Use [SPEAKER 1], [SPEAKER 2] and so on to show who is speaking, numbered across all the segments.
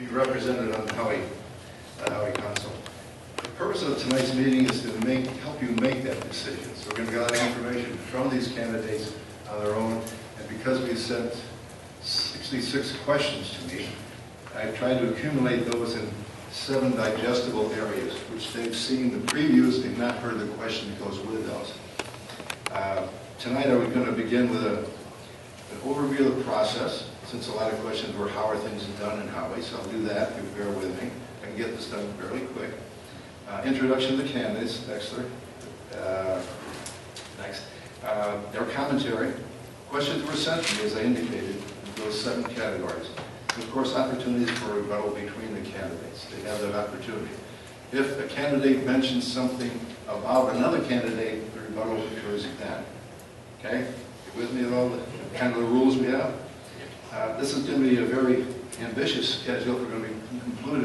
[SPEAKER 1] be represented on the Howey Council. The purpose of tonight's meeting is to help you make that decision. So we're going to gather information from these candidates on their own, and because we sent 66 questions to me, I've tried to accumulate those in 7 digestible areas, which they've seen the previews, they've not heard the question that goes with those. Tonight we're going to begin with an overview of the process, since a lot of questions were how are things done in Howey, so I'll do that, if you bear with me. I can get this done fairly quick. Introduction to the candidates, Dexter. Next. Their commentary. Questions were sent to me, as I indicated, in those 7 categories. And of course, opportunities for rebuttal between the candidates. They have that opportunity. If a candidate mentions something about another candidate, the rebuttal occurs then. Okay? You with me at all? The kind of the rules we have? This is going to be a very ambitious schedule. We're going to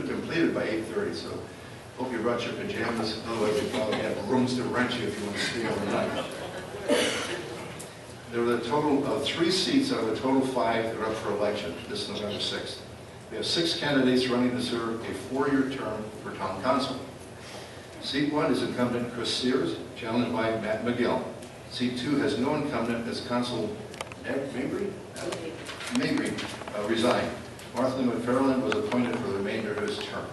[SPEAKER 1] be completed by 8:30, so hope you brought your pajamas. Otherwise, you probably have rooms to rent you if you want to stay overnight. There are a total of 3 seats out of the total 5 that are up for election this November 6th. We have 6 candidates running to serve a 4-year term for town council. Seat 1 is incumbent Chris Sears, challenged by Matt McGill. Seat 2 has no incumbent as Council Mabry resigned. Martha McFarland was appointed for the remainder of his term.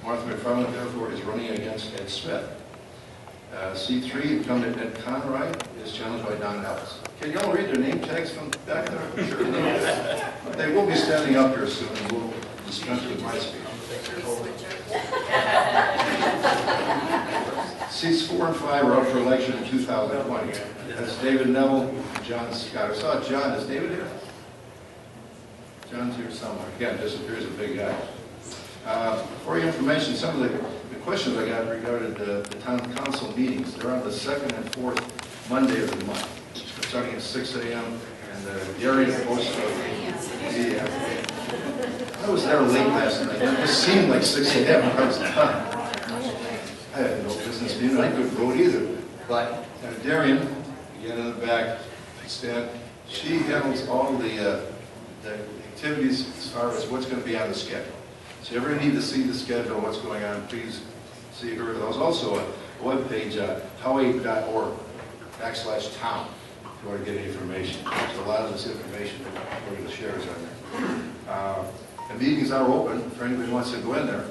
[SPEAKER 1] Martha McFarland, therefore, is running against Ed Smith. Seat 3, incumbent Ed Conroy, is challenged by Don Ellis. Can you all read their name tags from back there? Sure. They will be standing up here soon, and we'll dispense with my speech. Seats 4 and 5 are up for election in 2020. That's David Neville and John Scott. I saw John. Is David here? John's here somewhere. Again, disappears a big guy. For your information, some of the questions I got regarding the town council meetings. They're on the 2nd and 4th Monday of the month, starting at 6 a.m. and the area posted. I was there late last night. It just seemed like 6 a.m. when I was done. I had no business being. I couldn't vote either. But Darian, again in the back, stand. She handles all the activities as far as what's going to be on the schedule. So if you ever need to see the schedule, what's going on, please see her. There's also a web page, howey.org/town, if you want to get any information. So a lot of this information that we're going to share is on there. The meetings are open for anybody who wants to go in there.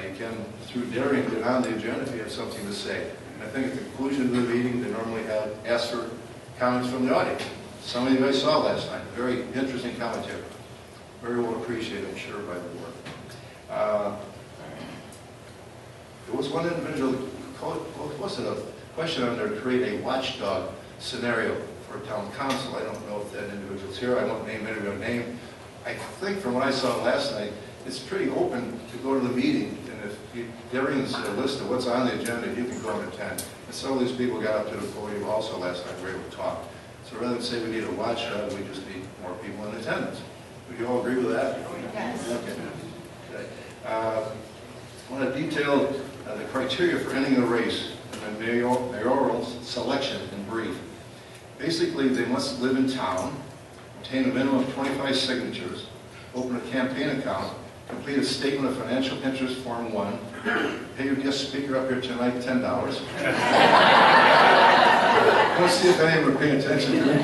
[SPEAKER 1] You can, through Darian, get on the agenda if you have something to say. And I think at the conclusion of the meeting, they normally ask for comments from the audience. Some of you guys saw last night. Very interesting commentary. Very well appreciated, I'm sure, by the board. There was one individual who posted a question on there to create a watchdog scenario for town council. I don't know if that individual's here. I won't name anybody's name. I think from what I saw last night, it's pretty open to go to the meeting, and if Darian's list of what's on the agenda, you can go and attend. And some of these people got up to the podium also last night, were able to talk. So rather than say we need a watchdog, we just need more people in attendance. Would you all agree with that?
[SPEAKER 2] Yes.
[SPEAKER 1] Okay. I want to detail the criteria for ending the race and the mayoral selection in brief. Basically, they must live in town, obtain a minimum of 25 signatures, open a campaign account, complete a statement of financial interest, Form 1, pay your guest speaker up here tonight $10. Let's see if any of them are paying attention to me.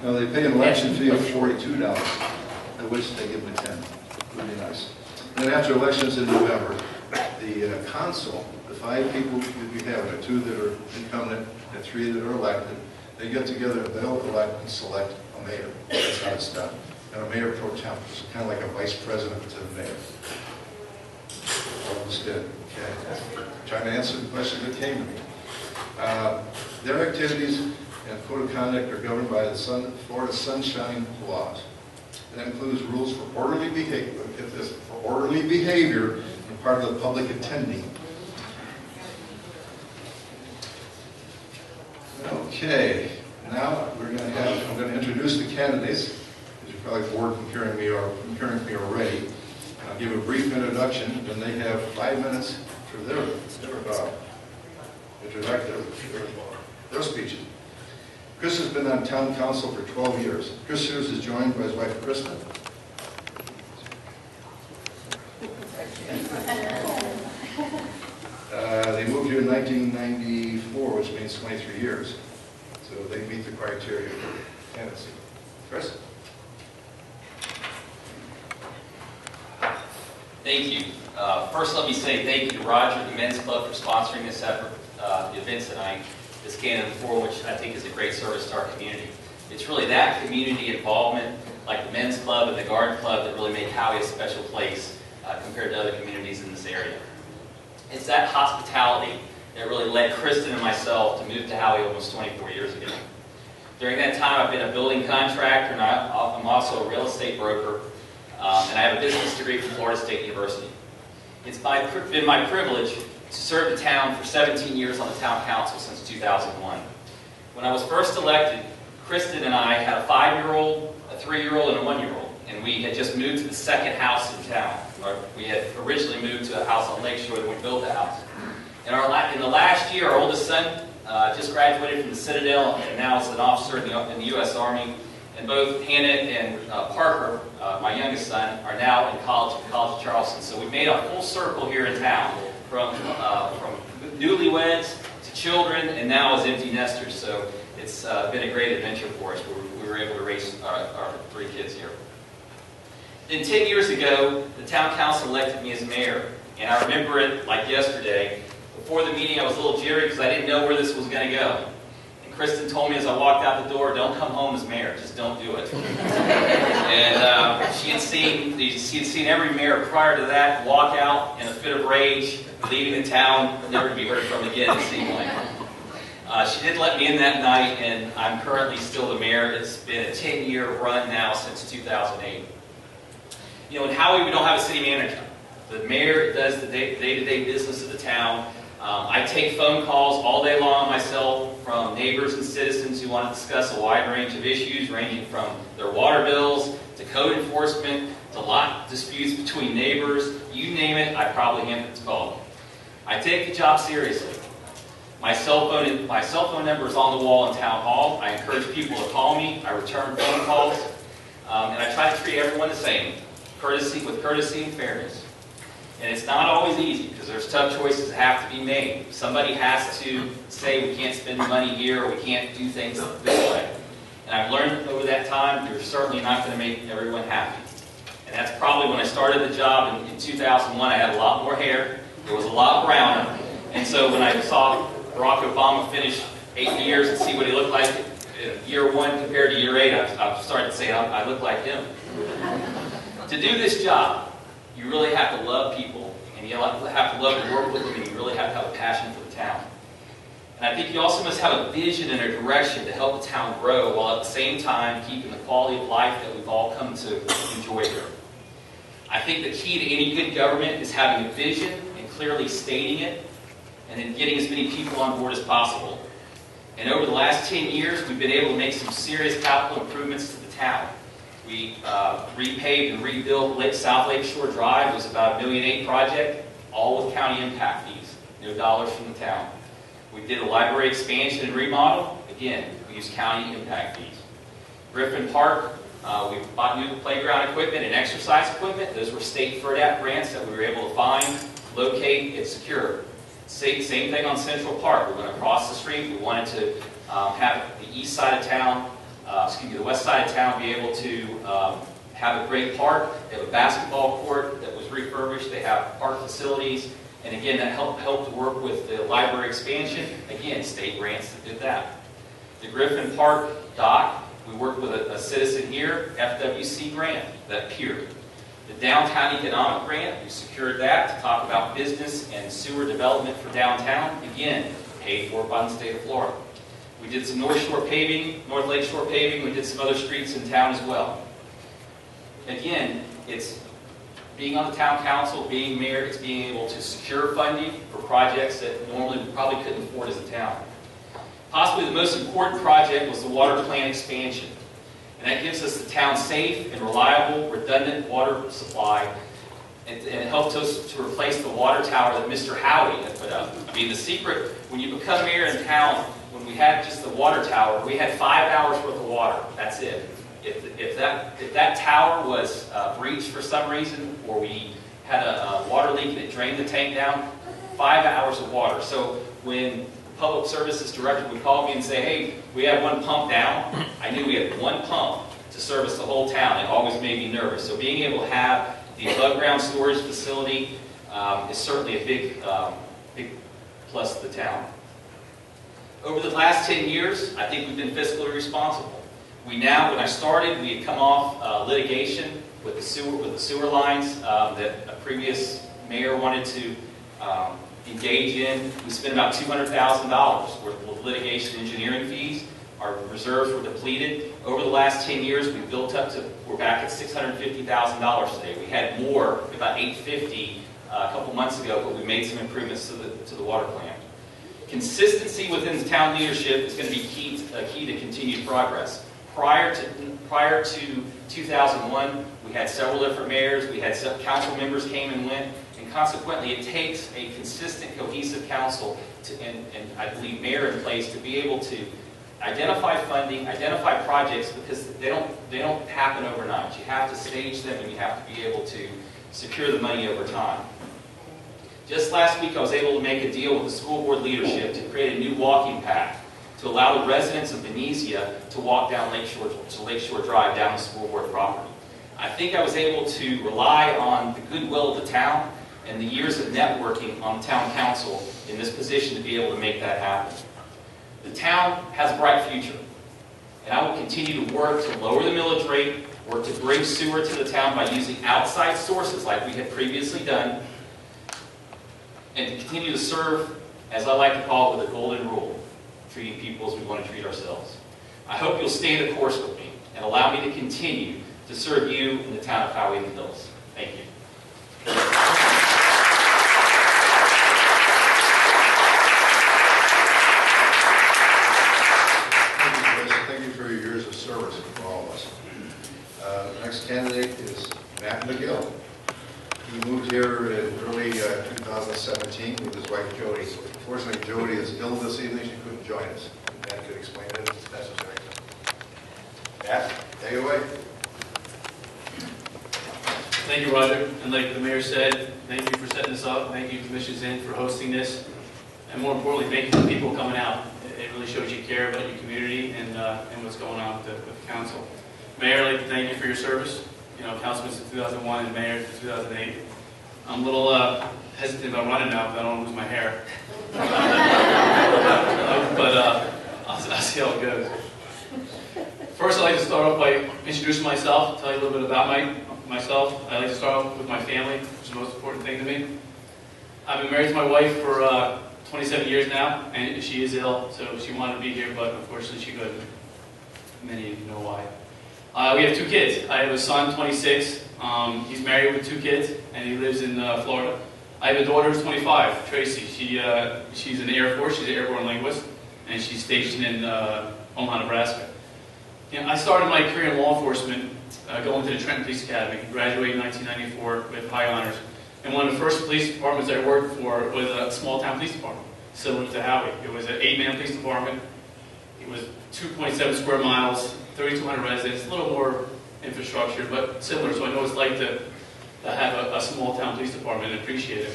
[SPEAKER 1] No, they pay an election fee of $42, at which they give them 10. Really nice. And then after elections in November, the council, the 5 people that we have, the 2 that are incumbent and 3 that are elected, they get together, they'll elect and select a mayor. That's how it's done. And a mayor pro temp, it's kind of like a vice president to the mayor. Almost did. Okay. Trying to answer the question that came to me. Their activities and code of conduct are governed by the Florida Sunshine Laws. That includes rules for orderly behavior. Look at this, for orderly behavior on part of the public attending. Okay, now I'm going to introduce the candidates. As you're probably bored from hearing me already. I'll give a brief introduction, then they have 5 minutes for their speeches. Chris has been on town council for 12 years. Chris Sears is joined by his wife, Kristen. They moved here in 1994, which means 23 years. So they meet the criteria for candidacy. Chris?
[SPEAKER 2] Thank you. First, let me say thank you to Roger and the Men's Club for sponsoring this effort, the event tonight, this candidate forum, which I think is a great service to our community. It's really that community involvement, like the Men's Club and the Garden Club, that really make Howey a special place compared to other communities in this area. It's that hospitality that really led Kristen and myself to move to Howey almost 24 years ago. During that time, I've been a building contractor, and I'm also a real estate broker, and I have a business degree from Florida State University. It's been my privilege to serve the town for 17 years on the town council since 2001. When I was first elected, Kristen and I had a 5-year-old, a 3-year-old, and a 1-year-old, and we had just moved to the second house in town. We had originally moved to a house on Lakeshore, and we built the house. In the last year, our oldest son just graduated from the Citadel, and now is an officer in the U.S. Army. And both Hannah and Parker, my youngest son, are now in college at the College of Charleston. So we've made a full circle here in town, from newlyweds to children, and now as empty nesters. So it's been a great adventure for us. We were able to raise our 3 kids here. Then 10 years ago, the town council elected me as mayor, and I remember it like yesterday. Before the meeting, I was a little jittery because I didn't know where this was going to go. And Kristen told me as I walked out the door, "Don't come home as mayor, just don't do it." And she had seen every mayor prior to that walk out in a fit of rage, leaving the town, never to be heard from again, it seemed like. She did let me in that night, and I'm currently still the mayor. It's been a 10-year run now since 2008. You know, in Howey, we don't have a city manager. The mayor does the day-to-day business of the town. I take phone calls all day long myself from neighbors and citizens who want to discuss a wide range of issues, ranging from their water bills to code enforcement to lot disputes between neighbors. You name it, I probably answer its call. I take the job seriously. My cell phone number is on the wall in Town Hall. I encourage people to call me. I return phone calls. And I try to treat everyone the same, with courtesy and fairness. And it's not always easy, because there's tough choices that have to be made. Somebody has to say we can't spend money here, or we can't do things this way. And I've learned over that time, you're certainly not going to make everyone happy. And that's probably when I started the job in 2001, I had a lot more hair, it was a lot browner. And so when I saw Barack Obama finish 8 years and see what he looked like in year 1 compared to year 8, I started to say I look like him. To do this job, you really have to love people, and you have to love to work with them, and you really have to have a passion for the town. And I think you also must have a vision and a direction to help the town grow, while at the same time keeping the quality of life that we've all come to enjoy here. I think the key to any good government is having a vision and clearly stating it, and then getting as many people on board as possible. And over the last 10 years, we've been able to make some serious capital improvements to the town. We repaved and rebuilt South Lakeshore Drive. It was about a $1.8 million project, all with county impact fees, no dollars from the town. We did a library expansion and remodel. Again, we used county impact fees. Griffin Park, we bought new playground equipment and exercise equipment. Those were state FERDAP grants that we were able to find, locate, and secure. Same thing on Central Park. We went across the street. We wanted to have the east side of town, the west side of town be able to have a great park. They have a basketball court that was refurbished. They have park facilities. And again, that helped to work with the library expansion. Again, state grants that did that. The Griffin Park dock, we worked with a citizen here, FWC grant, that pier. The Downtown Economic Grant, we secured that to talk about business and sewer development for downtown. Again, paid for by the state of Florida. We did some North Shore paving, North Lake Shore paving. We did some other streets in town as well. Again, it's being on the town council, being mayor, it's being able to secure funding for projects that normally we probably couldn't afford as a town. Possibly the most important project was the water plant expansion. And that gives us the town safe and reliable, redundant water supply. And it helped us to replace the water tower that Mr. Howey had put up. I mean, the secret, when you become mayor in town, when we had just the water tower, we had 5 hours worth of water. That's it. If that tower was breached for some reason, or we had a water leak and it drained the tank down. 5 hours of water. So when the public services director would call me and say, hey, we have one pump down, I knew we had one pump to service the whole town. It always made me nervous. So being able to have the above-ground storage facility is certainly a big plus to the town. Over the last 10 years, I think we've been fiscally responsible. When I started, we had come off litigation with the sewer lines that a previous mayor wanted to engage in. We spent about $200,000 worth of litigation engineering fees. Our reserves were depleted. Over the last 10 years, we've built up to, we're back at $650,000 today. We had more, about $850 a couple months ago, but we made some improvements to the water plant. Consistency within the town leadership is going to be key to continued progress. Prior to 2001, we had several different mayors, we had some council members came and went, and consequently it takes a consistent, cohesive council and I believe mayor in place to be able to identify funding, identify projects, because they don't happen overnight. You have to stage them and you have to be able to secure the money over time. Just last week I was able to make a deal with the school board leadership to create a new walking path to allow the residents of Benicia to walk down Lakeshore Drive down the school board property. I think I was able to rely on the goodwill of the town and the years of networking on the town council in this position to be able to make that happen. The town has a bright future, and I will continue to work to lower the millage rate, work to bring sewer to the town by using outside sources like we had previously done, and to continue to serve, as I like to call it, with a golden rule, treating people as we want to treat ourselves. I hope you'll stay the course with me and allow me to continue to serve you in the town of Howey-in-the-Hills. Thank you.
[SPEAKER 1] Thank you for your years of service for all of us. The next candidate is Matt McGill. He moved here in early 2017 with his wife Jody. Unfortunately, Jody is ill this evening. She couldn't join us. Matt could explain it if necessary. Matt, take it away.
[SPEAKER 3] Thank you, Roger. And like the mayor said, thank you for setting this up. Thank you, Commissions In, for hosting this. And more importantly, thank you for the people coming out. It really shows you care about your community and what's going on with the council. Mayor, I'd like to thank you for your service. You know, councilman since 2001 and mayor since 2008. I'm a little hesitant about running now because I don't want to lose my hair. but I'll see how it goes. First, I'd like to start off by introducing myself, tell you a little bit about myself. I'd like to start off with my family, which is the most important thing to me. I've been married to my wife for 27 years now, and she is ill, so she wanted to be here, but unfortunately she couldn't. Many of you know why. We have 2 kids. I have a son, 26. He's married with 2 kids, and he lives in Florida. I have a daughter who's 25, Tracy. She's in the Air Force. She's an airborne linguist, and she's stationed in Omaha, Nebraska. You know, I started my career in law enforcement going to the Trenton Police Academy. Graduated in 1994 with high honors. And one of the first police departments I worked for was a small-town police department, similar to Howey. It was an 8-man police department. It was 2.7 square miles, 3,200 residents, a little more infrastructure, but similar. So I know what it's like to have a small-town police department and appreciate it.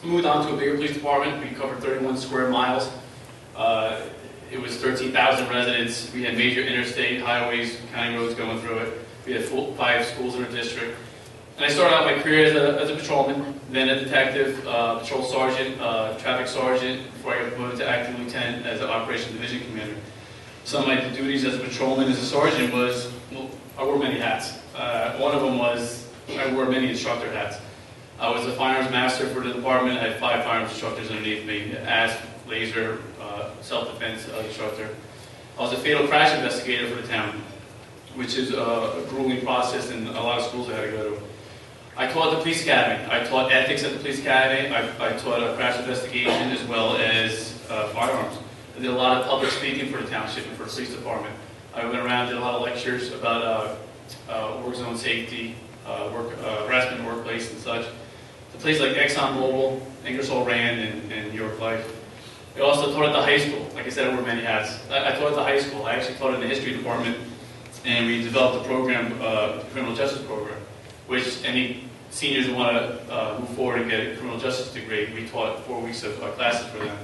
[SPEAKER 3] We moved on to a bigger police department. We covered 31 square miles. It was 13,000 residents. We had major interstate highways, county roads going through it. We had 5 schools in our district. And I started out my career as a patrolman, then a detective, patrol sergeant, traffic sergeant, before I got promoted to acting lieutenant as an operations division commander. Some of my duties as a patrolman, as a sergeant, was, well, I wore many hats. One of them was I wore many instructor hats. I was a firearms master for the department. I had 5 firearms instructors underneath me, ASP, laser, self-defense instructor. I was a fatal crash investigator for the town, which is a grueling process and a lot of schools I had to go to. I taught at the police academy. I taught ethics at the police academy. I taught a crash investigation as well as firearms. I did a lot of public speaking for the township and for the police department. I went around and did a lot of lectures about work zone safety, harassment in the workplace and such. To places like ExxonMobil, Ingersoll Rand, and New York Life. I also taught at the high school. Like I said, I wore many hats. I taught at the high school. I actually taught in the history department, and we developed a program, the criminal justice program, which any seniors who want to move forward and get a criminal justice degree. We taught 4 weeks of classes for them.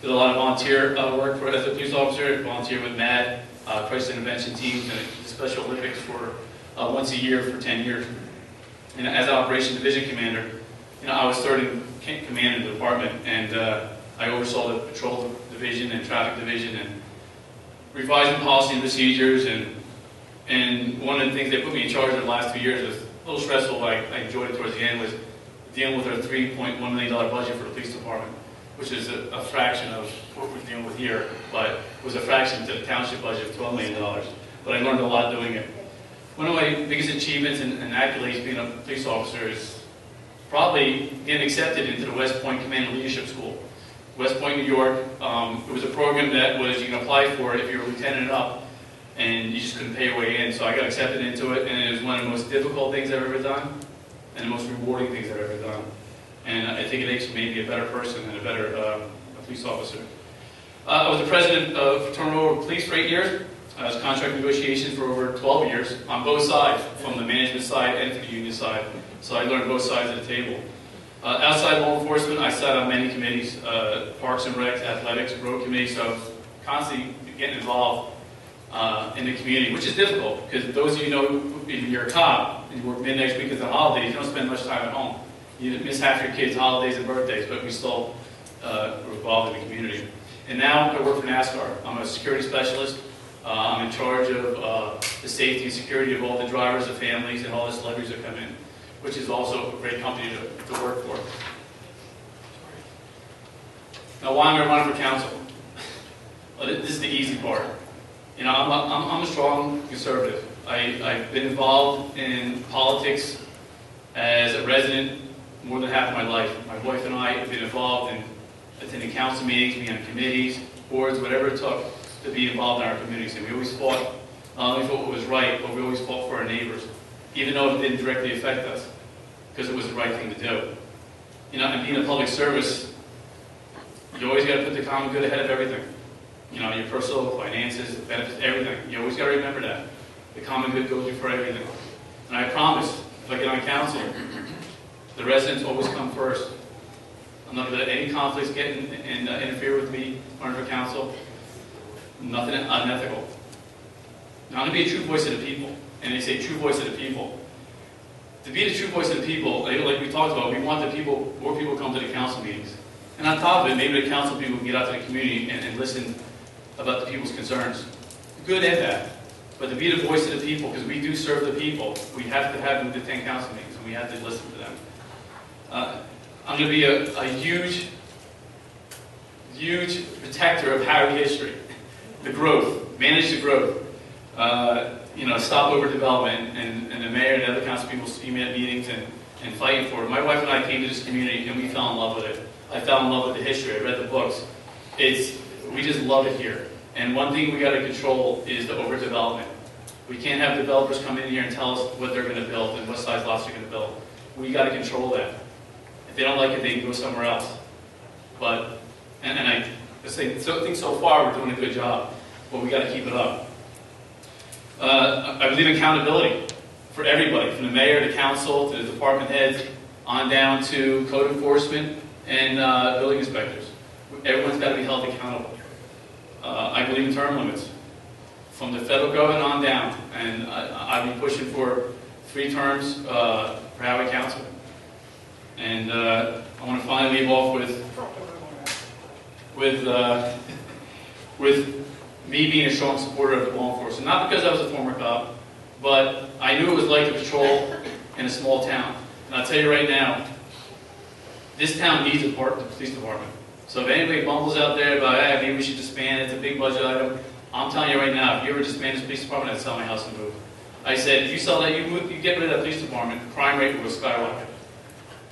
[SPEAKER 3] Did a lot of volunteer work as a police officer, volunteer with MAD, crisis intervention teams, and the Special Olympics for once a year for 10 years. And as an Operation Division Commander, I was third in command in the department, and I oversaw the patrol division and traffic division and revising policy and procedures. And one of the things they put me in charge of the last 2 years was a little stressful, but I enjoyed it towards the end, was dealing with our $3.1 million budget for the police department, which is a fraction of what we're dealing with here, but was a fraction to the township budget of $12 million. But I learned a lot doing it. One of my biggest achievements and accolades being a police officer is probably getting accepted into the West Point Command and Leadership School. West Point, New York, it was a program that was, you can apply for it if you're a lieutenant and up, and you just couldn't pay your way in. So I got accepted into it, and it was one of the most difficult things I've ever done, and the most rewarding things I've ever done. And I think it makes me maybe a better person and a better police officer. I was the president of Fraternal Order of Police for 8 years. I was contract negotiations for over 12 years on both sides, from the management side and to the union side. So I learned both sides of the table. Outside law enforcement, I sat on many committees, Parks and Recs, Athletics, Road Committee, so I was constantly getting involved in the community, which is difficult, because those of you know, if you're a cop and you work midnights, weekends, and holidays, you don't spend much time at home. You miss half your kids' holidays and birthdays, but we still are involved in the community. And now I work for NASCAR. I'm a security specialist. I'm in charge of the safety and security of all the drivers, the families, and all the celebrities that come in, which is also a great company to work for. Now, why am I running for council? Well, this is the easy part. I'm a strong conservative. I've been involved in politics as a resident more than half my life. My wife and I have been involved in attending council meetings, being on committees, boards, whatever it took to be involved in our communities. And we always fought, not only for what was right, but we always fought for our neighbors, even though it didn't directly affect us, because it was the right thing to do. And being a public service, you always got to put the common good ahead of everything. Your personal finances, benefits, everything. You always got to remember that. The common good goes before everything. And I promise, if I get on council, the residents always come first. I'm not going to let any conflicts get and interfere with me running for council. Nothing unethical. Now, I'm going to be a true voice of the people. And they say true voice of the people. To be the true voice of the people, like we talked about, we want more people come to the council meetings. And on top of it, maybe the council people can get out to the community and listen about the people's concerns. Good and bad. But to be the voice of the people, because we do serve the people, we have to have them to attend council meetings, and we have to listen to them. I'm going to be a huge protector of Howey history. The growth, manage the growth. Stop overdevelopment, and the mayor and other council people see me at meetings and fighting for it. My wife and I came to this community, and we fell in love with it. I fell in love with the history. I read the books. We just love it here. And one thing we got to control is the overdevelopment. We can't have developers come in here and tell us what they're going to build and what size lots they're going to build. We got to control that. If they don't like it, they can go somewhere else. But I think so far we're doing a good job, but we got to keep it up. I believe in accountability for everybody, from the mayor to council to the department heads, on down to code enforcement and building inspectors. Everyone's got to be held accountable. I believe in term limits, from the federal government on down, and I've been pushing for 3 terms for Howey Council. And I want to finally leave off with me being a strong supporter of law enforcement. Not because I was a former cop, but I knew it was like to patrol in a small town. And I'll tell you right now, this town needs a police department. So if anybody bumbles out there about, hey, maybe we should disband, it's a big budget item, I'm telling you right now, if you ever disband this police department, I'd sell my house and move. I said, if you sell that, you get rid of that police department, the crime rate will skyrocket.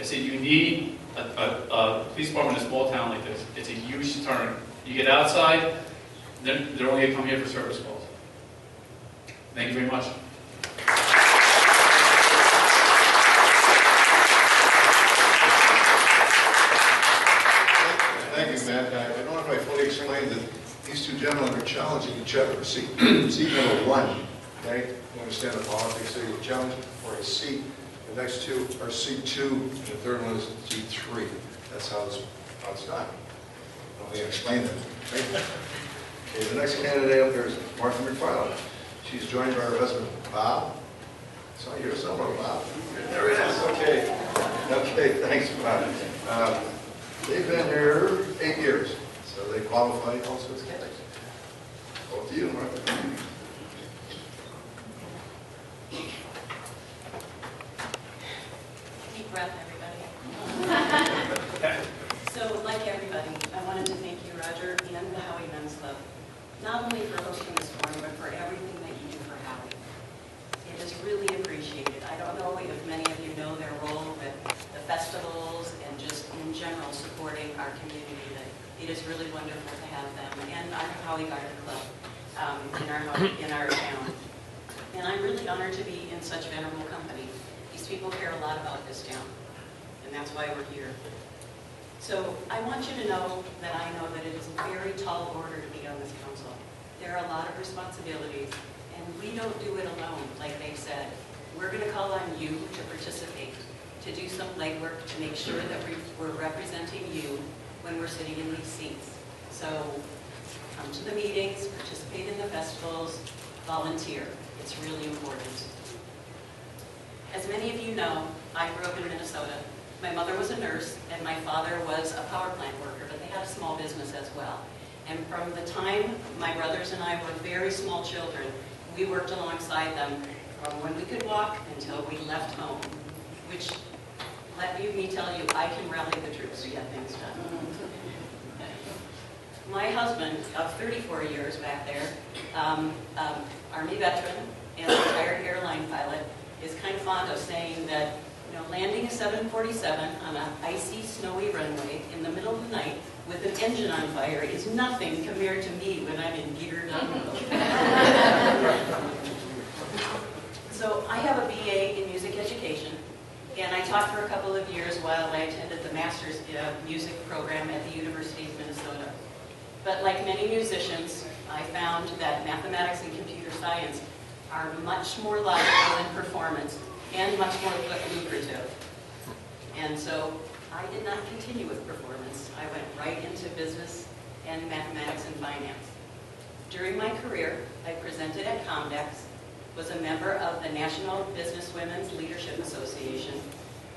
[SPEAKER 3] I said, you need a police department in a small town like this. It's a huge deterrent. You get outside, they're only going to come here for service calls. Thank you very much.
[SPEAKER 1] Thank you, Matt. I don't know if I fully explained that these 2 gentlemen are challenging each other for seat number 1. Okay? You understand the politics there. You're challenging for a seat The next two are C2, and the third one is G3. That's how it's done. Let me explain it. Okay, the next candidate up there is Martha McFarland. She's joined by her husband, Bob. So you're somewhere, Bob. There it is. Okay. Okay, thanks, Bob. They've been here 8 years, so they qualify also as candidates. Over to you, Martha.
[SPEAKER 4] Deep breath, everybody. So, like everybody, I wanted to thank you, Roger, and the Howey Men's Club, not only for hosting this forum, but for everything that you do for Howey. It is really appreciated. I don't know if many of you know their role with the festivals and just in general supporting our community. That it is really wonderful to have them and our Howey Garden Club in our town. And I'm really honored to be in such venerable company. These people care a lot about this town, and that's why we're here. So I want you to know that I know that it is a very tall order to be on this council. There are a lot of responsibilities, and we don't do it alone, like they said. We're going to call on you to participate, to do some legwork, to make sure that we're representing you when we're sitting in these seats. So come to the meetings, participate in the festivals, volunteer. It's really important. As many of you know, I grew up in Minnesota. My mother was a nurse, and my father was a power plant worker, but they had a small business as well. And from the time my brothers and I were very small children, we worked alongside them from when we could walk until we left home, which, let me tell you, I can rally the troops to get things done. My husband, of 34 years back there, Army veteran and retired airline pilot, is kind of fond of saying that, you know, landing a 747 on an icy, snowy runway in the middle of the night with an engine on fire is nothing compared to me when I'm in gear down. So I have a BA in music education, and I taught for a couple of years while I attended the master's music program at the University of Minnesota. But like many musicians, I found that mathematics and computer science are much more logical than performance and much more lucrative. And so I did not continue with performance. I went right into business and mathematics and finance. During my career, I presented at Comdex, was a member of the National Business Women's Leadership Association.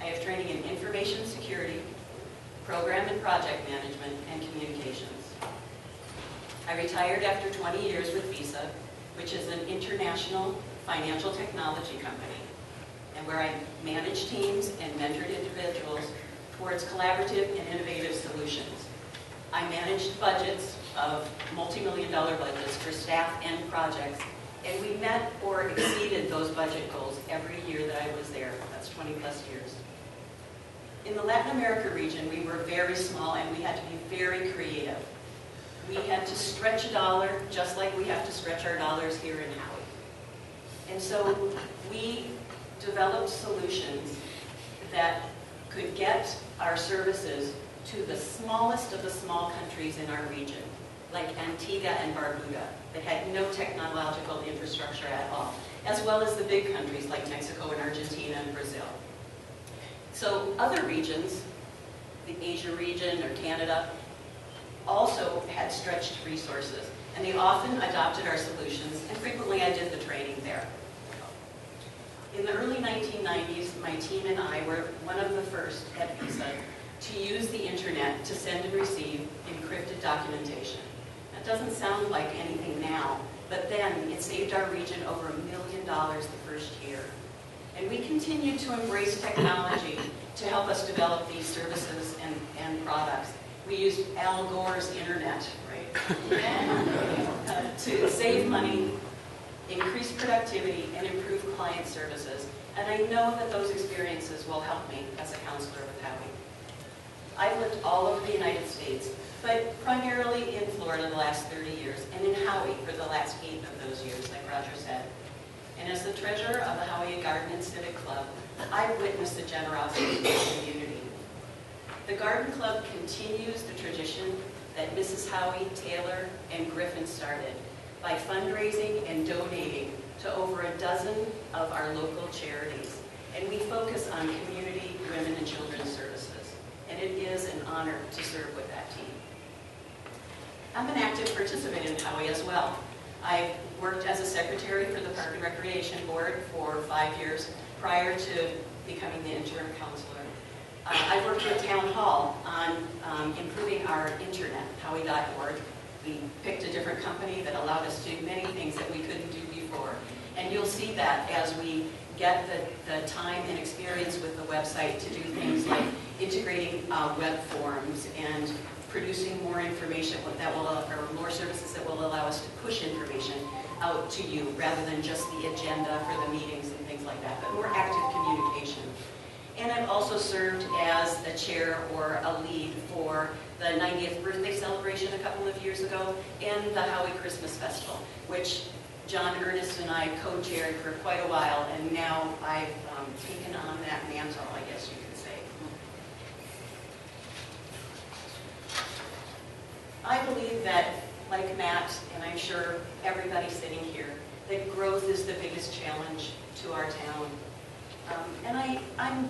[SPEAKER 4] I have training in information security, program and project management, and communications. I retired after 20 years with Visa, which is an international financial technology company, and where I manage teams and mentored individuals towards collaborative and innovative solutions. I managed budgets of multi-million-dollar budgets for staff and projects, and we met or exceeded those budget goals every year that I was there. That's 20 plus years. In the Latin America region, we were very small and we had to be very creative. We had to stretch a dollar just like we have to stretch our dollars here in Howey. And so we developed solutions that could get our services to the smallest of the small countries in our region, like Antigua and Barbuda, that had no technological infrastructure at all, as well as the big countries like Mexico and Argentina and Brazil. So other regions, the Asia region or Canada, also had stretched resources, and they often adopted our solutions, and frequently I did the training there. In the early 1990s, my team and I were one of the first at Visa to use the internet to send and receive encrypted documentation. That doesn't sound like anything now, but then it saved our region over $1 million the first year. And we continued to embrace technology to help us develop these services and products. We used Al Gore's internet, right, to save money, increase productivity, and improve client services. And I know that those experiences will help me as a counselor with Howey. I've lived all over the United States, but primarily in Florida the last 30 years, and in Howey for the last 8 of those years, like Roger said. And as the treasurer of the Howey Garden and Civic Club, I've witnessed the generosity of the community. The Garden Club continues the tradition that Mrs. Howey, Taylor, and Griffin started by fundraising and donating to over a dozen of our local charities. and we focus on community, women, and children's services. And it is an honor to serve with that team. I'm an active participant in Howey as well. I worked as a secretary for the Park and Recreation Board for 5 years prior to becoming the interim counselor. I worked with Town Hall on improving our internet, Howey.org. We picked a different company that allowed us to do many things that we couldn't do before. And you'll see that as we get the time and experience with the website to do things like integrating web forms and producing more information that will, or more services that will allow us to push information out to you rather than just the agenda for the meetings and things like that, but more active communication. And I've also served as a chair or a lead for the 90th birthday celebration a couple of years ago and the Howey Christmas Festival, which John Ernest and I co-chaired for quite a while, and now I've taken on that mantle, I guess you could say. I believe that, like Matt, and I'm sure everybody sitting here, that growth is the biggest challenge to our town. And I'm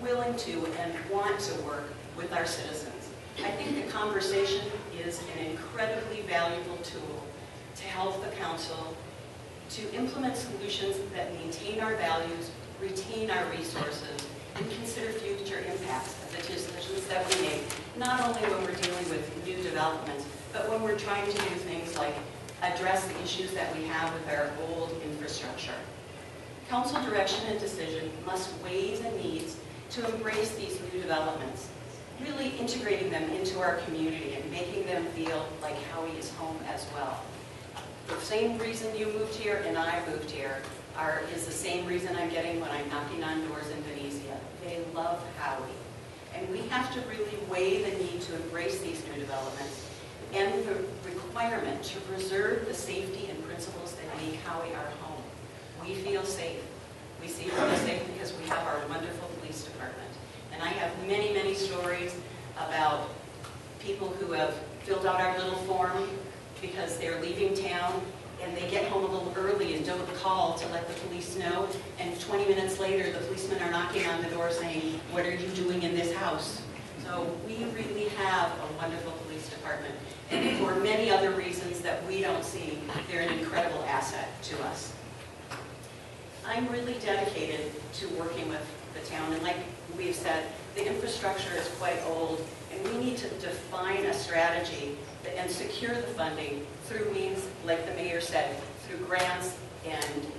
[SPEAKER 4] willing to and want to work with our citizens. I think the conversation is an incredibly valuable tool to help the council to implement solutions that maintain our values, retain our resources, and consider future impacts of the decisions that we make, not only when we're dealing with new developments, but when we're trying to do things like address the issues that we have with our old infrastructure. Council direction and decision must weigh the needs to embrace these new developments, really integrating them into our community and making them feel like Howey is home as well. The same reason you moved here and I moved here is the same reason I'm getting when I'm knocking on doors in Benicia. They love Howey. And we have to really weigh the need to embrace these new developments and the requirement to preserve the safety and principles that make Howey our home. We feel safe. We feel safe because we have our wonderful police department. And I have many, many stories about people who have filled out our little form because they're leaving town and they get home a little early and don't call to let the police know, and 20 minutes later the policemen are knocking on the door saying, "What are you doing in this house?" So we really have a wonderful police department, and for many other reasons that we don't see, they're an incredible asset to us. I'm really dedicated to working with the town, and like we've said, the infrastructure is quite old, and we need to define a strategy and secure the funding through means, like the mayor said, through grants and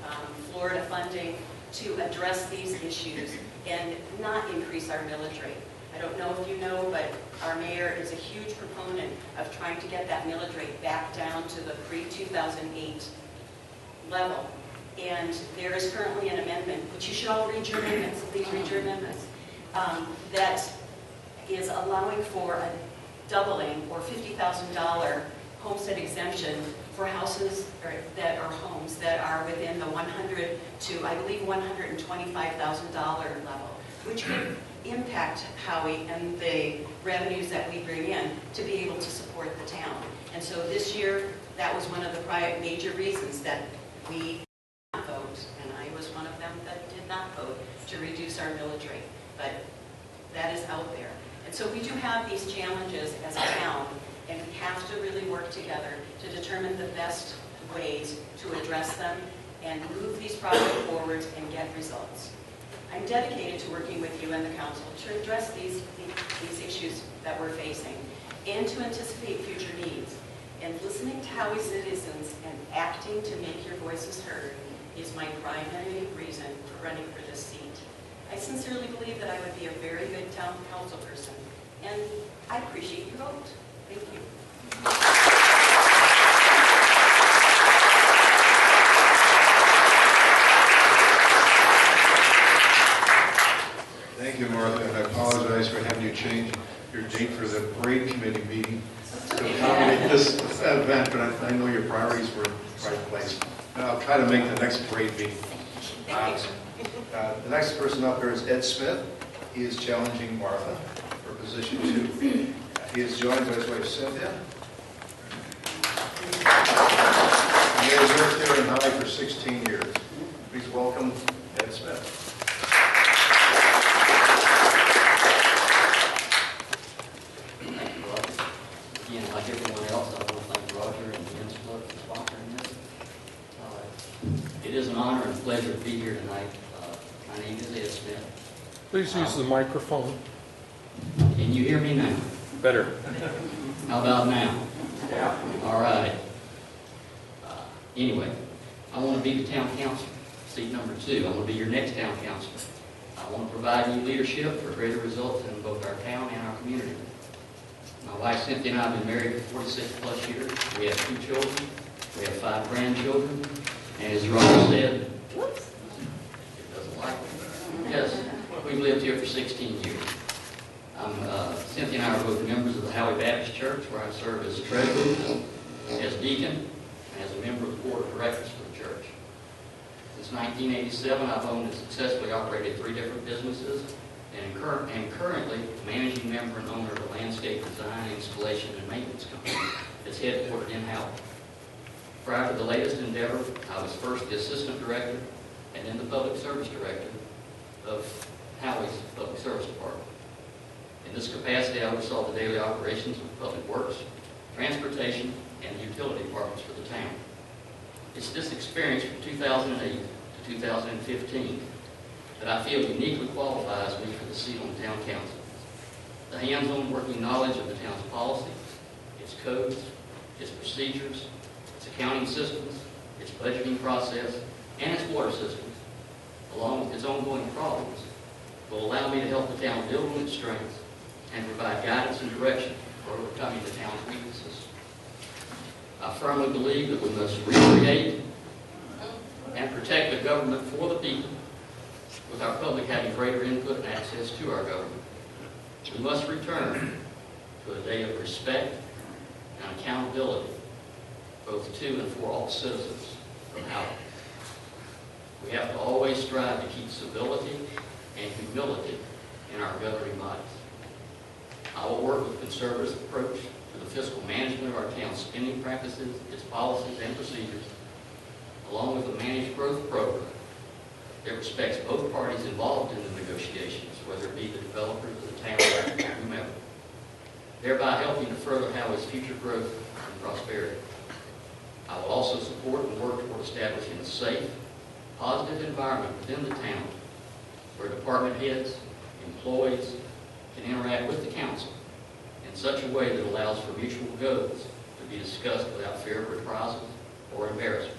[SPEAKER 4] Florida funding to address these issues and not increase our millage rate. I don't know if you know, but our mayor is a huge proponent of trying to get that millage rate back down to the pre-2008 level. And there is currently an amendment, which you should all read your amendments, please read your amendments, that is allowing for a doubling or $50,000 homestead exemption for houses that are homes that are within the $100,000 to, I believe, $125,000 level, which could impact Howey and the revenues that we bring in to be able to support the town. And so this year, that was one of the major reasons that we did not vote, and I was one of them that did not vote to reduce our millage rate. But that is out there. And so we do have these challenges as a town, and we have to really work together to determine the best ways to address them and move these projects forward and get results. I'm dedicated to working with you and the council to address these issues that we're facing and to anticipate future needs. And listening to Howey citizens and acting to make your voices heard is my primary reason for running for this seat. I sincerely believe that I would be a very good town council person, and I appreciate your vote. Thank you.
[SPEAKER 1] Thank you, Martha, and I apologize for having you change your date for the parade committee meeting to accommodate this event, but I know your priorities were in the right place. And I'll try to make the next parade meeting. The next person up here is Ed Smith. He is challenging Martha for position 2. He is joined by his wife Cynthia. He has worked here in Howey for 16 years. Please welcome Ed Smith.
[SPEAKER 5] Please use the microphone.
[SPEAKER 6] Can you hear me now?
[SPEAKER 5] Better.
[SPEAKER 6] How about now?
[SPEAKER 5] Yeah.
[SPEAKER 6] All right. Anyway, I want to be the town councilor, seat number 2. I want to be your next town councilor. I want to provide you leadership for greater results in both our town and our community. My wife Cynthia and I have been married for 46 plus years. We have 2 children. We have 5 grandchildren. And as Robert said, it doesn't like it. Yes, we've lived here for 16 years. Cynthia and I are both members of the Howey Baptist Church, where I serve as treasurer, as deacon, and as a member of the board of directors for the church. Since 1987, I've owned and successfully operated 3 different businesses, and am currently managing member and owner of a landscape design, installation, and maintenance company that's headquartered in Howey. Prior to the latest endeavor, I was first the assistant director and then the public service director of Howey's Public Service Department. In this capacity, I oversaw the daily operations of public works, transportation, and the utility departments for the town. It's this experience from 2008 to 2015 that I feel uniquely qualifies me for the seat on town council. The hands-on working knowledge of the town's policies, its codes, its procedures, its accounting systems, its budgeting process, and its water systems, along with its ongoing problems, will allow me to help the town build on its strengths and provide guidance and direction for overcoming the town's weaknesses. I firmly believe that we must recreate and protect the government for the people, with our public having greater input and access to our government. We must return to a day of respect and accountability, both to and for all citizens of Howey. We have to always strive to keep civility and humility in our governing bodies. I will work with a conservative approach to the fiscal management of our town's spending practices, its policies and procedures, along with a managed growth program that respects both parties involved in the negotiations, whether it be the developers, the town, or whomever, thereby helping to further Howey's future growth and prosperity. I will also support and work toward establishing a safe, positive environment within the town where department heads, employees, can interact with the council in such a way that allows for mutual goals to be discussed without fear of reprisals or embarrassment.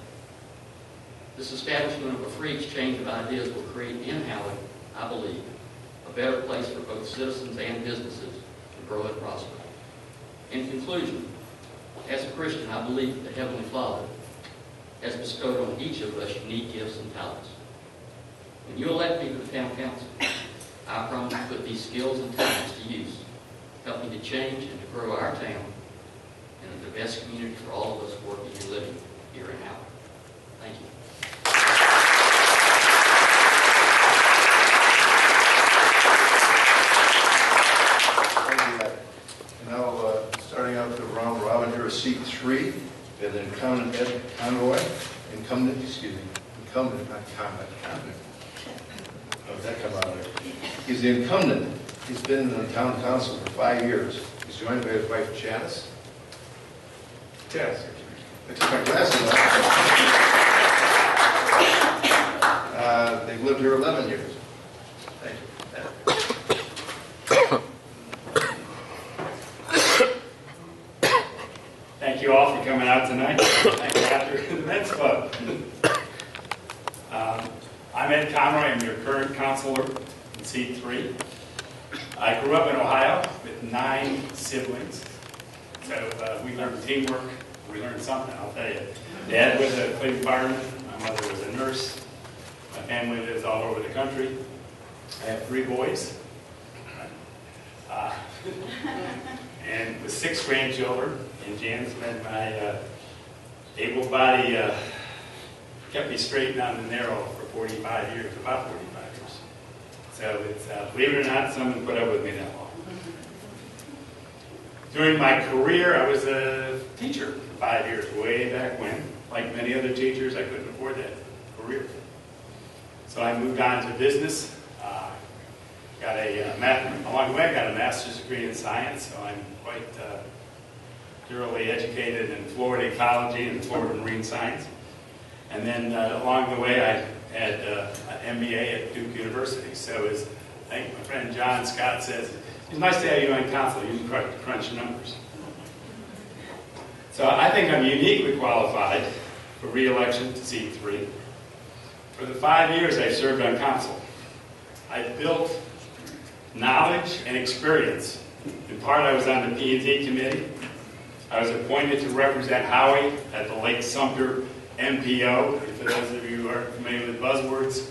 [SPEAKER 6] This establishment of a free exchange of ideas will create in Howey, I believe, a better place for both citizens and businesses to grow and prosper. In conclusion, as a Christian, I believe that the Heavenly Father has bestowed on each of us unique gifts and talents. When you elect me to the town council, I promise to put these skills and talents to use, helping to change and to grow our town into the best community for all of us working and living here in Howey. Thank you.
[SPEAKER 1] Now, starting out the round robin here is seat 3, and then incumbent Ed Conroy, incumbent, not convict. How did that come out there? He's the incumbent. He's been in the town council for 5 years. He's joined by his wife Janice. Janice, I took my glasses off. They've lived here 11 years. Thank you.
[SPEAKER 7] Thank you all for coming out tonight. Thank you after the Men's Club. I'm Ed Conroy. I'm your current counselor in seat 3. I grew up in Ohio with 9 siblings. So we learned teamwork. We learned something, I'll tell you. Dad was a police fireman. My mother was a nurse. My family lives all over the country. I have 3 boys. And with 6 grandchildren. And Jan's been my able body, kept me straight down the narrow for 45 years, about 45 years. So it's, believe it or not, someone put up with me that long. During my career, I was a teacher for 5 years, way back when. Like many other teachers, I couldn't afford that career. So I moved on to business. Along the way, I got a master's degree in science, so I'm quite thoroughly educated in Florida ecology and Florida marine science. And then along the way, I had an MBA at Duke University. So as think my friend John Scott says, it's nice to have you on council, you can crunch numbers. So I think I'm uniquely qualified for re-election to seat 3. For the 5 years I served on council, I built knowledge and experience. In part, I was on the P&Z committee. I was appointed to represent Howey at the Lake Sumter MPO. For those of you who aren't familiar with buzzwords,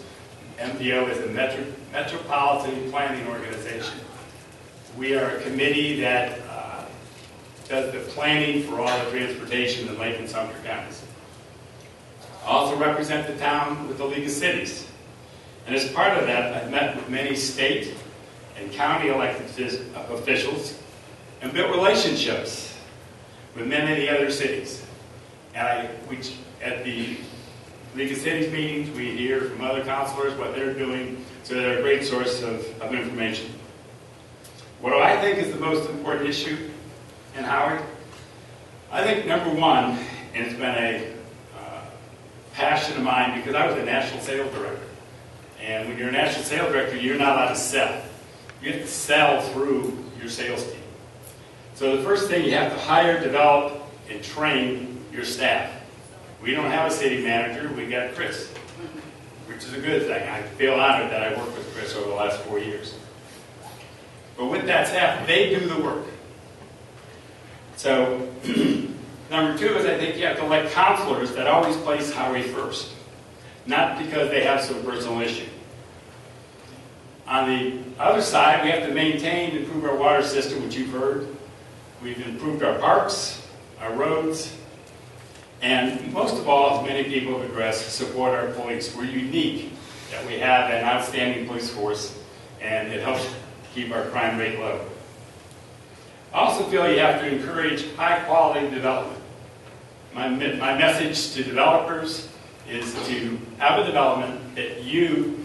[SPEAKER 7] MPO is a Metropolitan Planning Organization. We are a committee that does the planning for all the transportation in Lake and Sumter counties. I also represent the town with the League of Cities. And as part of that, I've met with many state and county elected officials and built relationships with many of the other cities. And at the League of Cities meetings, we hear from other councilors what they're doing, so they're a great source of information. What do I think is the most important issue in Howey? I think number one, and it's been a passion of mine because I was a national sales director. And when you're a national sales director, you're not allowed to sell. You have to sell through your sales team. So the first thing, you have to hire, develop, and train your staff. We don't have a city manager, we got Chris, which is a good thing. I feel honored that I worked with Chris over the last 4 years. But with that staff, they do the work. So, number two is I think you have to elect counselors that always place Howey first, not because they have some personal issue. On the other side, we have to maintain and improve our water system, which you've heard. We've improved our parks, our roads, and most of all, as many people have addressed, support our police. We're unique that we have an outstanding police force, and it helps keep our crime rate low. I also feel you have to encourage high-quality development. My message to developers is to have a development that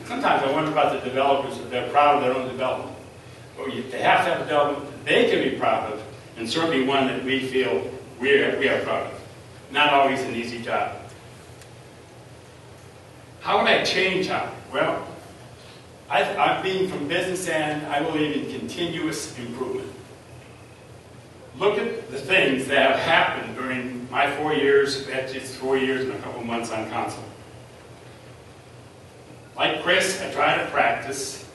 [SPEAKER 7] sometimes I wonder about the developers, if they're proud of their own development. But they have to have a development that they can be proud of, and certainly one that we feel we are proud of. Not always an easy job. How would I change Howey? Well, I'm being from business end, I believe in continuous improvement. Look at the things that have happened during my 4 years, actually it's 4 years and a couple months on council. Like Chris, I try to practice,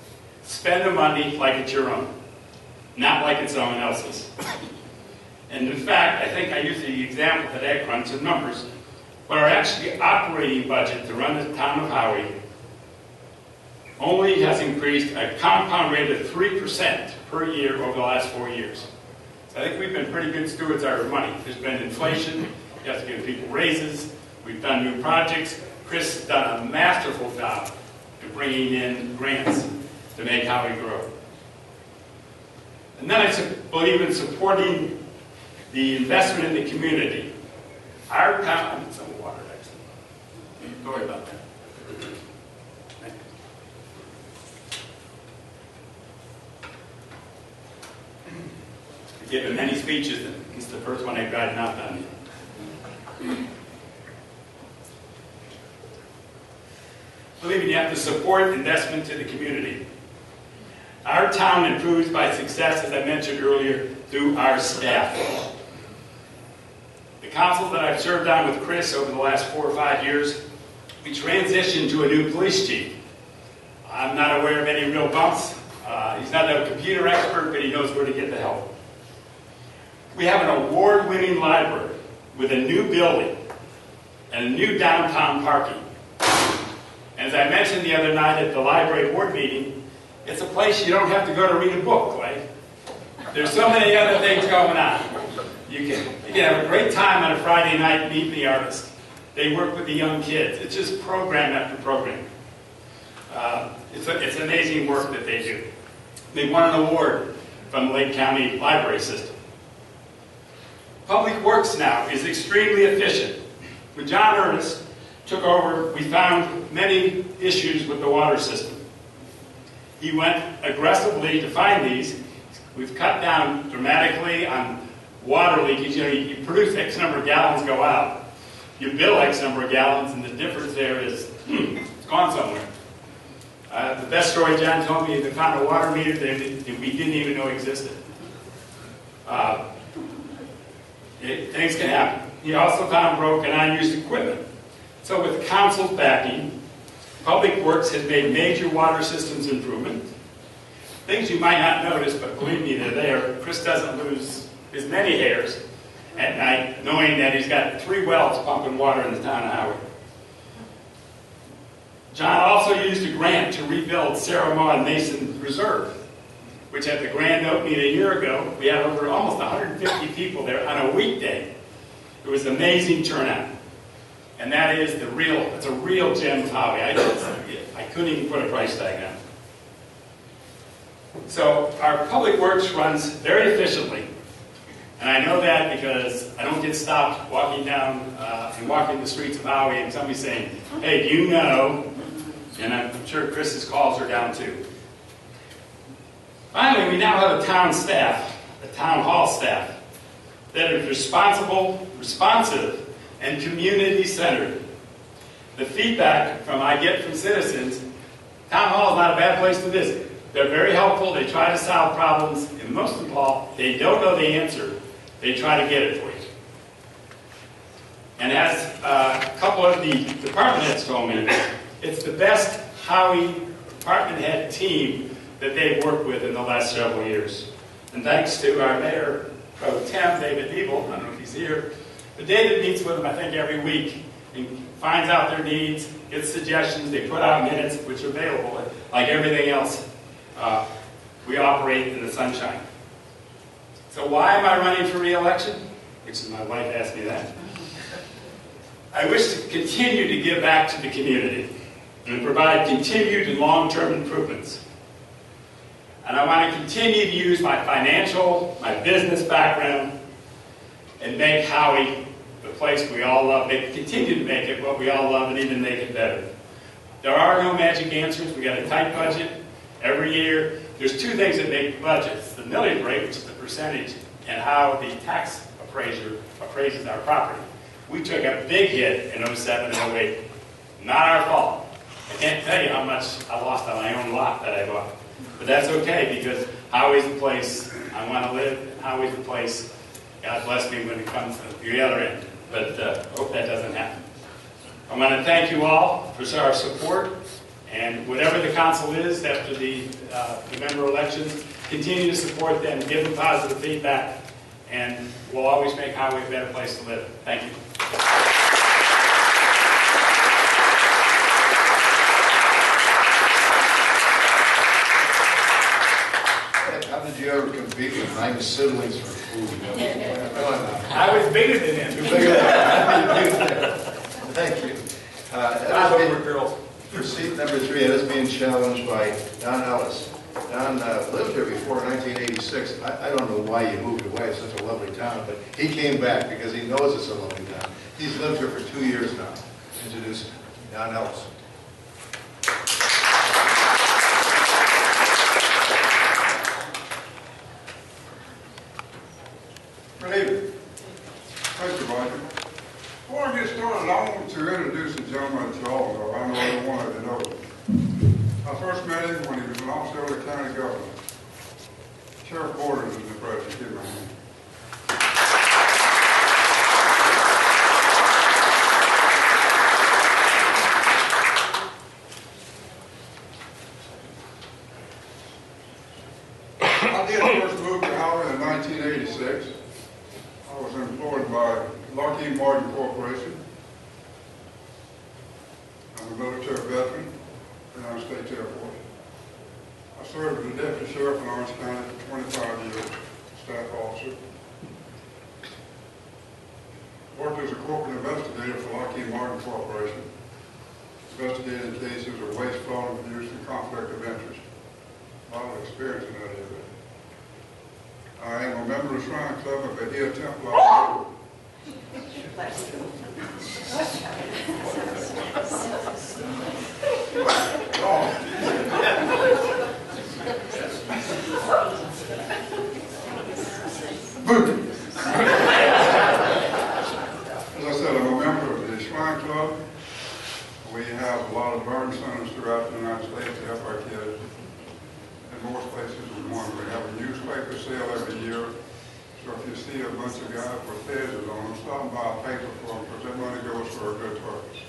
[SPEAKER 7] spend the money like it's your own, not like it's someone else's. And in fact, I think I used the example today, crunch some numbers, but our actually operating budget to run the town of Howey only has increased a compound rate of 3% per year over the last 4 years. So I think we've been pretty good stewards of our money. There's been inflation, you have to give people raises, we've done new projects. Chris has done a masterful job in bringing in grants to make Howey grow. And then I believe in supporting the investment in the community. Our town, I need some water actually. Sorry about that. I've given many speeches, and this is the first one I've gotten out on. I believe you have to support investment to the community. Our town improves by success, as I mentioned earlier, through our staff. The council that I've served on with Chris over the last 4 or 5 years, we transitioned to a new police chief. I'm not aware of any real bumps. He's not a computer expert, but he knows where to get the help. We have an award-winning library with a new building and a new downtown parking. And as I mentioned the other night at the library board meeting, it's a place you don't have to go to read a book, right? There's so many other things going on. You can have a great time on a Friday night meeting the artists. They work with the young kids. It's just program after program. It's amazing work that they do. They won an award from the Lake County Library System. Public Works now is extremely efficient. When John Ernest took over, we found many issues with the water system. He went aggressively to find these. We've cut down dramatically on water leakage. You produce X number of gallons, go out. You bill X number of gallons, and the difference there is, it's gone somewhere. The best story John told me is they found a water meter that we didn't even know existed. Things can happen. He also found broken unused equipment. So with the council's backing, Public Works has made major water systems improvement. Things you might not notice, but believe me, they're there. Chris doesn't lose as many hairs at night, knowing that he's got 3 wells pumping water in the town of Howey. John also used a grant to rebuild Sarah Maud Mason Reserve, which at the grand opening a year ago, we had over almost 150 people there on a weekday. It was an amazing turnout. And that is it's a real gem of Howey. I couldn't even put a price tag on it. So our Public Works runs very efficiently. And I know that because I don't get stopped walking down and walking the streets of Howey and somebody saying, hey, do you know? And I'm sure Chris's calls are down too. Finally, we now have a town staff, a town hall staff, that is responsible, responsive, and community-centered. The feedback I get from citizens, town hall is not a bad place to visit. They're very helpful, they try to solve problems, and most of all, they don't know the answer. They try to get it for you. And as a couple of the department heads told me, it's the best Howey department head team that they've worked with in the last several years. And thanks to our Mayor Pro Tem, David Nebel, I don't know if he's here, but David meets with them, I think, every week and finds out their needs, gets suggestions, they put out minutes, which are available. Like everything else, we operate in the sunshine. So why am I running for re-election? Which is my wife asked me that. I wish to continue to give back to the community and provide continued and long-term improvements. And I want to continue to use my financial, my business background, and make Howey the place we all love. Continue to make it what we all love and even make it better. There are no magic answers. We got a tight budget every year. There's 2 things that make budgets: the millage rate, which is the percentage, and how the tax appraiser appraises our property. We took a big hit in 07 and 08. Not our fault. I can't tell you how much I lost on my own lot that I bought. But that's okay, because Howey's the place I want to live, and Howey's the place God bless me when it comes to the other end. But hope that doesn't happen. I want to thank you all for our support, and whatever the council is after the November elections, continue to support them, give them positive feedback, and we'll always make Howey a better place to live. Thank you.
[SPEAKER 1] How did you ever compete with 9 siblings for food?
[SPEAKER 7] I was bigger than him.
[SPEAKER 1] Thank you. For seat number 3, it is being challenged by Don Ellis. Don lived here before 1986. I don't know why you moved away. It's such a lovely town, but he came back because he knows it's a lovely town. He's lived here for 2 years now. Introduce Don Ellis.
[SPEAKER 8] Good evening. Thank you, Roger. Before I get started, I want to introduce a gentleman to all of you. I know every one of you know him. I first met him when he was an officer of the county government. Sheriff Borders is the president. Give him a hand. I did first move to Howey in 1986. I was employed by Lockheed Martin Corporation. I'm a military veteran, United States Air Force. I served as a deputy sheriff in Orange County for 25 years, staff officer. Worked as a corporate investigator for Lockheed Martin Corporation, investigating cases of waste, fraud, abuse, and conflict of interest. A lot of experience in that area. I am a member of the Shrine Club of Bahia Templar. As I said, I'm a member of the Shrine Club. We have a lot of burn centers throughout the United States to help you see a bunch of guys with fezes on them, stop and buy a paper for them, because that money goes for a good purpose.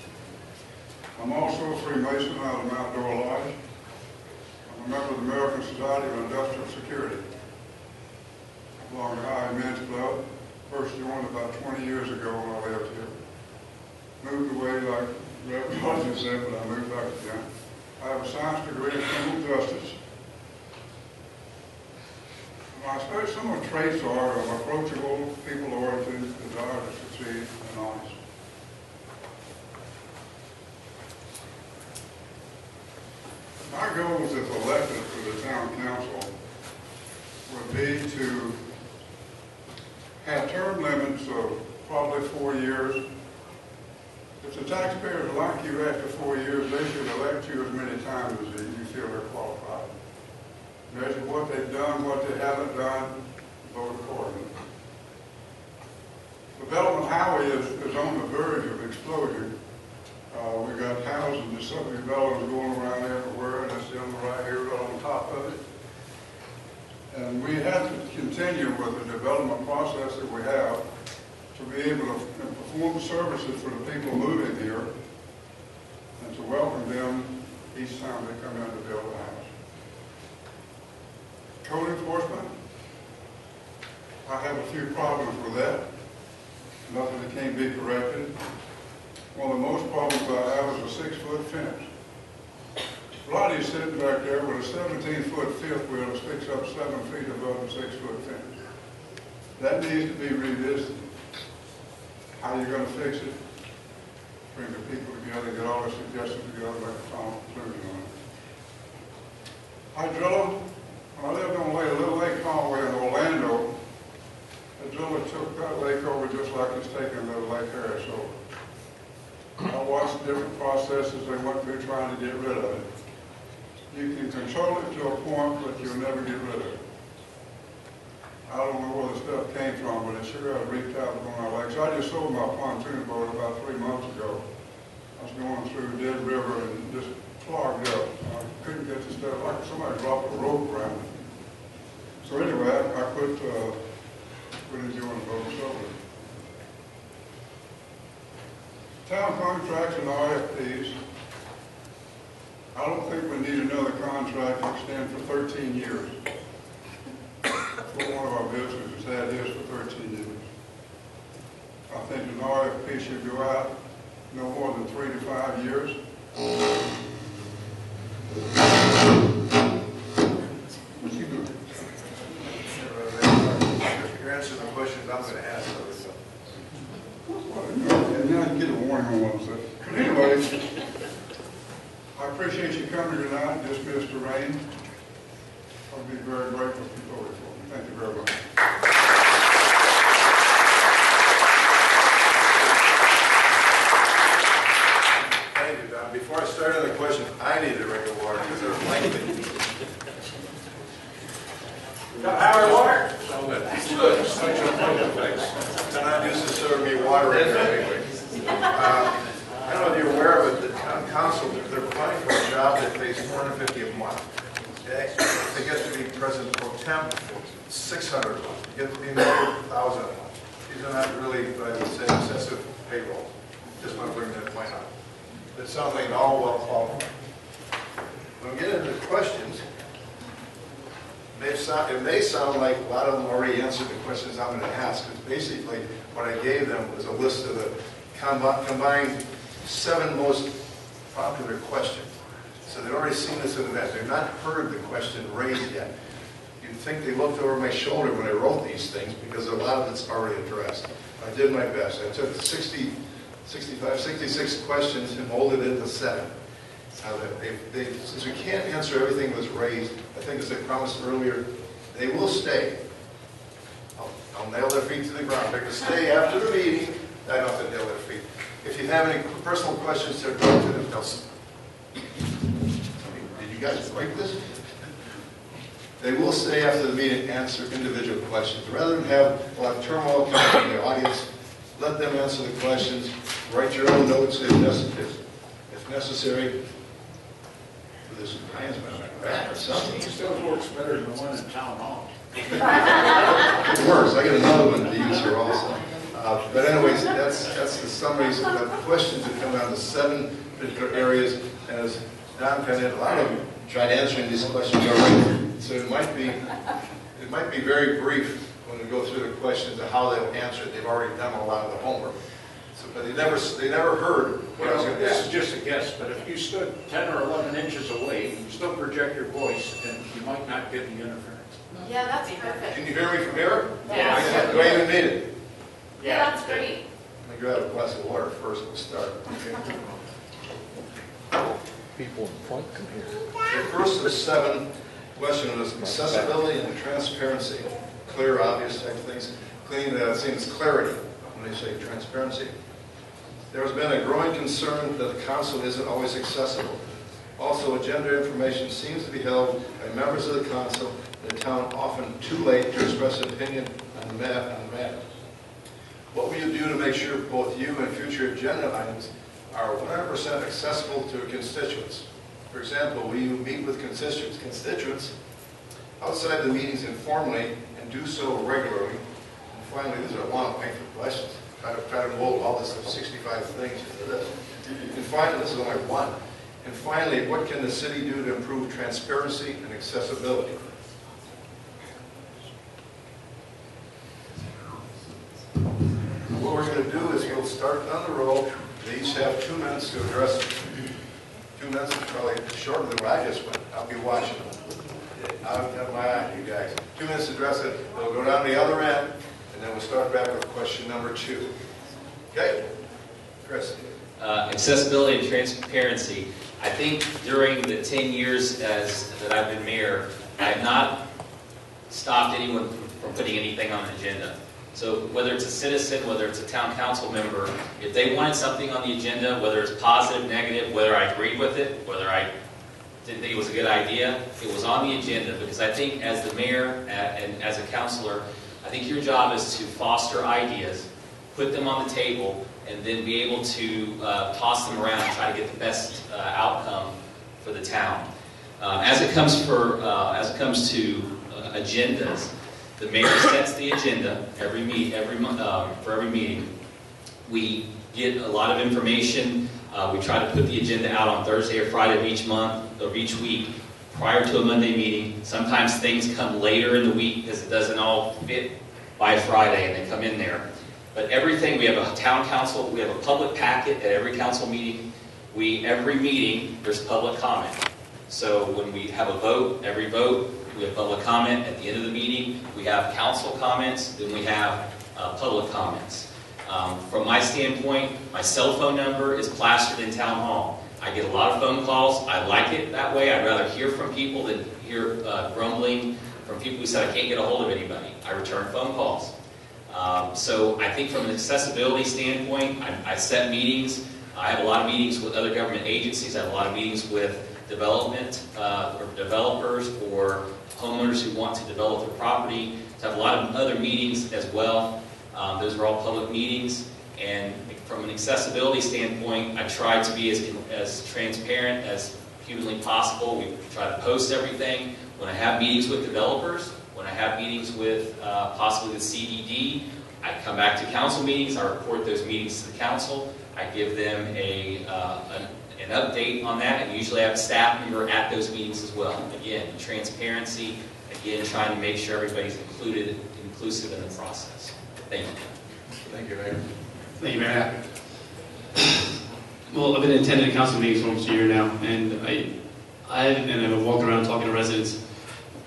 [SPEAKER 8] I'm also a Freemason out of Outdoor Lodge. I'm a member of the American Society of Industrial Security. Belong to Howey-in-the-Hills Club. First joined about 20 years ago when I lived here. Moved away like Reverend Hodges said, but I moved back again. I have a science degree in criminal justice. I suppose some of the traits are approachable, people-oriented, desire to succeed, and honest. My goals if elected to the town council would be to have term limits of probably 4 years. If the taxpayers like you after 4 years, they should elect you as many times as you feel they're qualified. Measure what they've done, what they haven't done, vote accordingly. Development Howey is on the verge of explosion. We've got houses and subdevelopments going around everywhere, and that's the one right here right on top of it. And we have to continue with the development process that we have to be able to perform services for the people moving here and to welcome them each time they come in to build a house. Code enforcement, I have a few problems with that. Nothing that can't be corrected. One of the most problems I have is a 6-foot fence. Lottie's sitting back there with a 17-foot fifth wheel that sticks up 7 feet above the 6-foot fence. That needs to be revisited. How are you going to fix it? Bring the people together, get all the suggestions together, make a final conclusion on it. Hydrilla, when I lived on a little lake Conway in Orlando, Hydrilla took that lake over just like it's taking the Lake Harris over. I watched different processes they went through trying to get rid of it. You can control it to a point, but you'll never get rid of it. I don't know where the stuff came from, but it sure has reeked out on our lakes. I just sold my pontoon boat about 3 months ago. I was going through Dead River and just clogged up. I couldn't get the stuff, like somebody dropped a rope around it. So anyway, I quit enjoying the boat sober. Town contracts and RFPs. I don't think we need another contract to extend for 13 years. One of our businesses has had his for 13 years. I think an RFP should go out no more than 3 to 5 years. What you doing?
[SPEAKER 9] You're answering the questions I'm going to ask.
[SPEAKER 8] And now you get a warning on what I'm saying. But anyway, I appreciate you coming tonight and dismiss the rain. I'll be very grateful if you voted for me. Thank you very much.
[SPEAKER 9] Thank you, Don. Before I start on the question, I need a drink of water because they're lengthy. Howard, water? Good. Don used to serve me water anyway. I don't know if you're aware of it, the town council, they're applying for a job that pays $450 a month. Okay? They get to be president pro temp, $600 a month. They get to be mayor, $1,000 a month. These are not really, I would say, excessive payroll. Just want to bring that point up. It sounds like all well qualified. When we get into the questions, it may sound like a lot of them already answered the questions I'm going to ask, because basically what I gave them was a list of the combined 7 most popular questions. So they've already seen this in advance. They've not heard the question raised yet. You'd think they looked over my shoulder when I wrote these things, because a lot of it's already addressed. I did my best. I took 65, 66 questions and molded it into 7. Since we can't answer everything that was raised, I think as I promised earlier, they will stay. I'll nail their feet to the ground. They're going to stay after the meeting. I don't have to nail their feet. If you have any personal questions to talk to them, they'll say, did you guys write this? They will stay after the meeting and answer individual questions. Rather than have a lot of turmoil coming from the audience, let them answer the questions. Write your own notes if necessary. This Ryan's been on that or something.
[SPEAKER 10] It still works better than the one in town hall.
[SPEAKER 9] it works. I got another one to use here also. But anyways, that's the summaries of the questions that come down to 7 particular areas. And as Don kind of, a lot of them tried answering these questions already. So it might be very brief when we go through the questions of how they'll answer it. They've already done a lot of the homework. So, but they never heard what I was going to
[SPEAKER 10] This is
[SPEAKER 9] ask.
[SPEAKER 10] just a guess, but if you stood 10 or 11 inches away, you still project your voice, and you might not get the interference.
[SPEAKER 11] Yeah, that's perfect.
[SPEAKER 9] Can you hear me from here?
[SPEAKER 11] Yeah.
[SPEAKER 9] Do I even need it?
[SPEAKER 11] Yeah, that's great.
[SPEAKER 9] Let me grab a glass of water first. We'll start.
[SPEAKER 5] People in front can hear.
[SPEAKER 9] The first of the 7 questions was accessibility and transparency. Clear, obvious type things. Clean, seems clarity when they say transparency. There has been a growing concern that the council isn't always accessible. Also, agenda information seems to be held by members of the council in the town often too late to express an opinion on the matter. What will you do to make sure both you and future agenda items are 100% accessible to constituents? For example, will you meet with constituents outside the meetings informally and do so regularly? And finally, these are long, lengthy questions. Try to mold all this 65 things into this. And finally, this is only one. And finally, what can the city do to improve transparency and accessibility? What we're going to do is we'll start down the row. They each have 2 minutes to address it. 2 minutes is probably shorter than what I just went. I'll be watching them. I'll have my eye on you guys. 2 minutes to address it. We'll go down the other end, and then we'll start back with question number 2. Okay? Chris.
[SPEAKER 2] Accessibility and transparency. I think during the 10 years that I've been mayor, I have not stopped anyone from putting anything on the agenda. So whether it's a citizen, whether it's a town council member, if they wanted something on the agenda, whether it's positive, negative, whether I agreed with it, whether I didn't think it was a good idea, it was on the agenda. Because I think as the mayor and as a councilor, I think your job is to foster ideas, put them on the table, and then be able to toss them around and try to get the best outcome for the town. As it comes to agendas, the mayor sets the agenda for every meeting. We get a lot of information. We try to put the agenda out on Thursday or Friday of each month or each week prior to a Monday meeting. Sometimes things come later in the week because it doesn't all fit by Friday and they come in there. But everything, we have a town council, we have a public packet at every council meeting. Every meeting, there's public comment. So when we have a vote, every vote, we have public comment. At the end of the meeting, we have council comments, then we have public comments. From my standpoint, my cell phone number is plastered in town hall. I get a lot of phone calls. I like it that way. I'd rather hear from people than hear grumbling from people who said I can't get a hold of anybody. I return phone calls. So I think from an accessibility standpoint, I set meetings. I have a lot of meetings with other government agencies. I have a lot of meetings with development or developers or homeowners who want to develop their property. So I have a lot of other meetings as well. Those are all public meetings. And from an accessibility standpoint, I try to be as transparent as humanly possible. We try to post everything. When I have meetings with developers, when I have meetings with possibly the CDD, I come back to council meetings. I report those meetings to the council. I give them an update on that, and usually I have a staff member at those meetings as well. Again, transparency, again, trying to make sure everybody's inclusive in the process. Thank you.
[SPEAKER 9] Thank you, Mayor.
[SPEAKER 3] Thank you, Mayor. Well, I've been attending council meetings for almost a year now, and I've walked around talking to residents,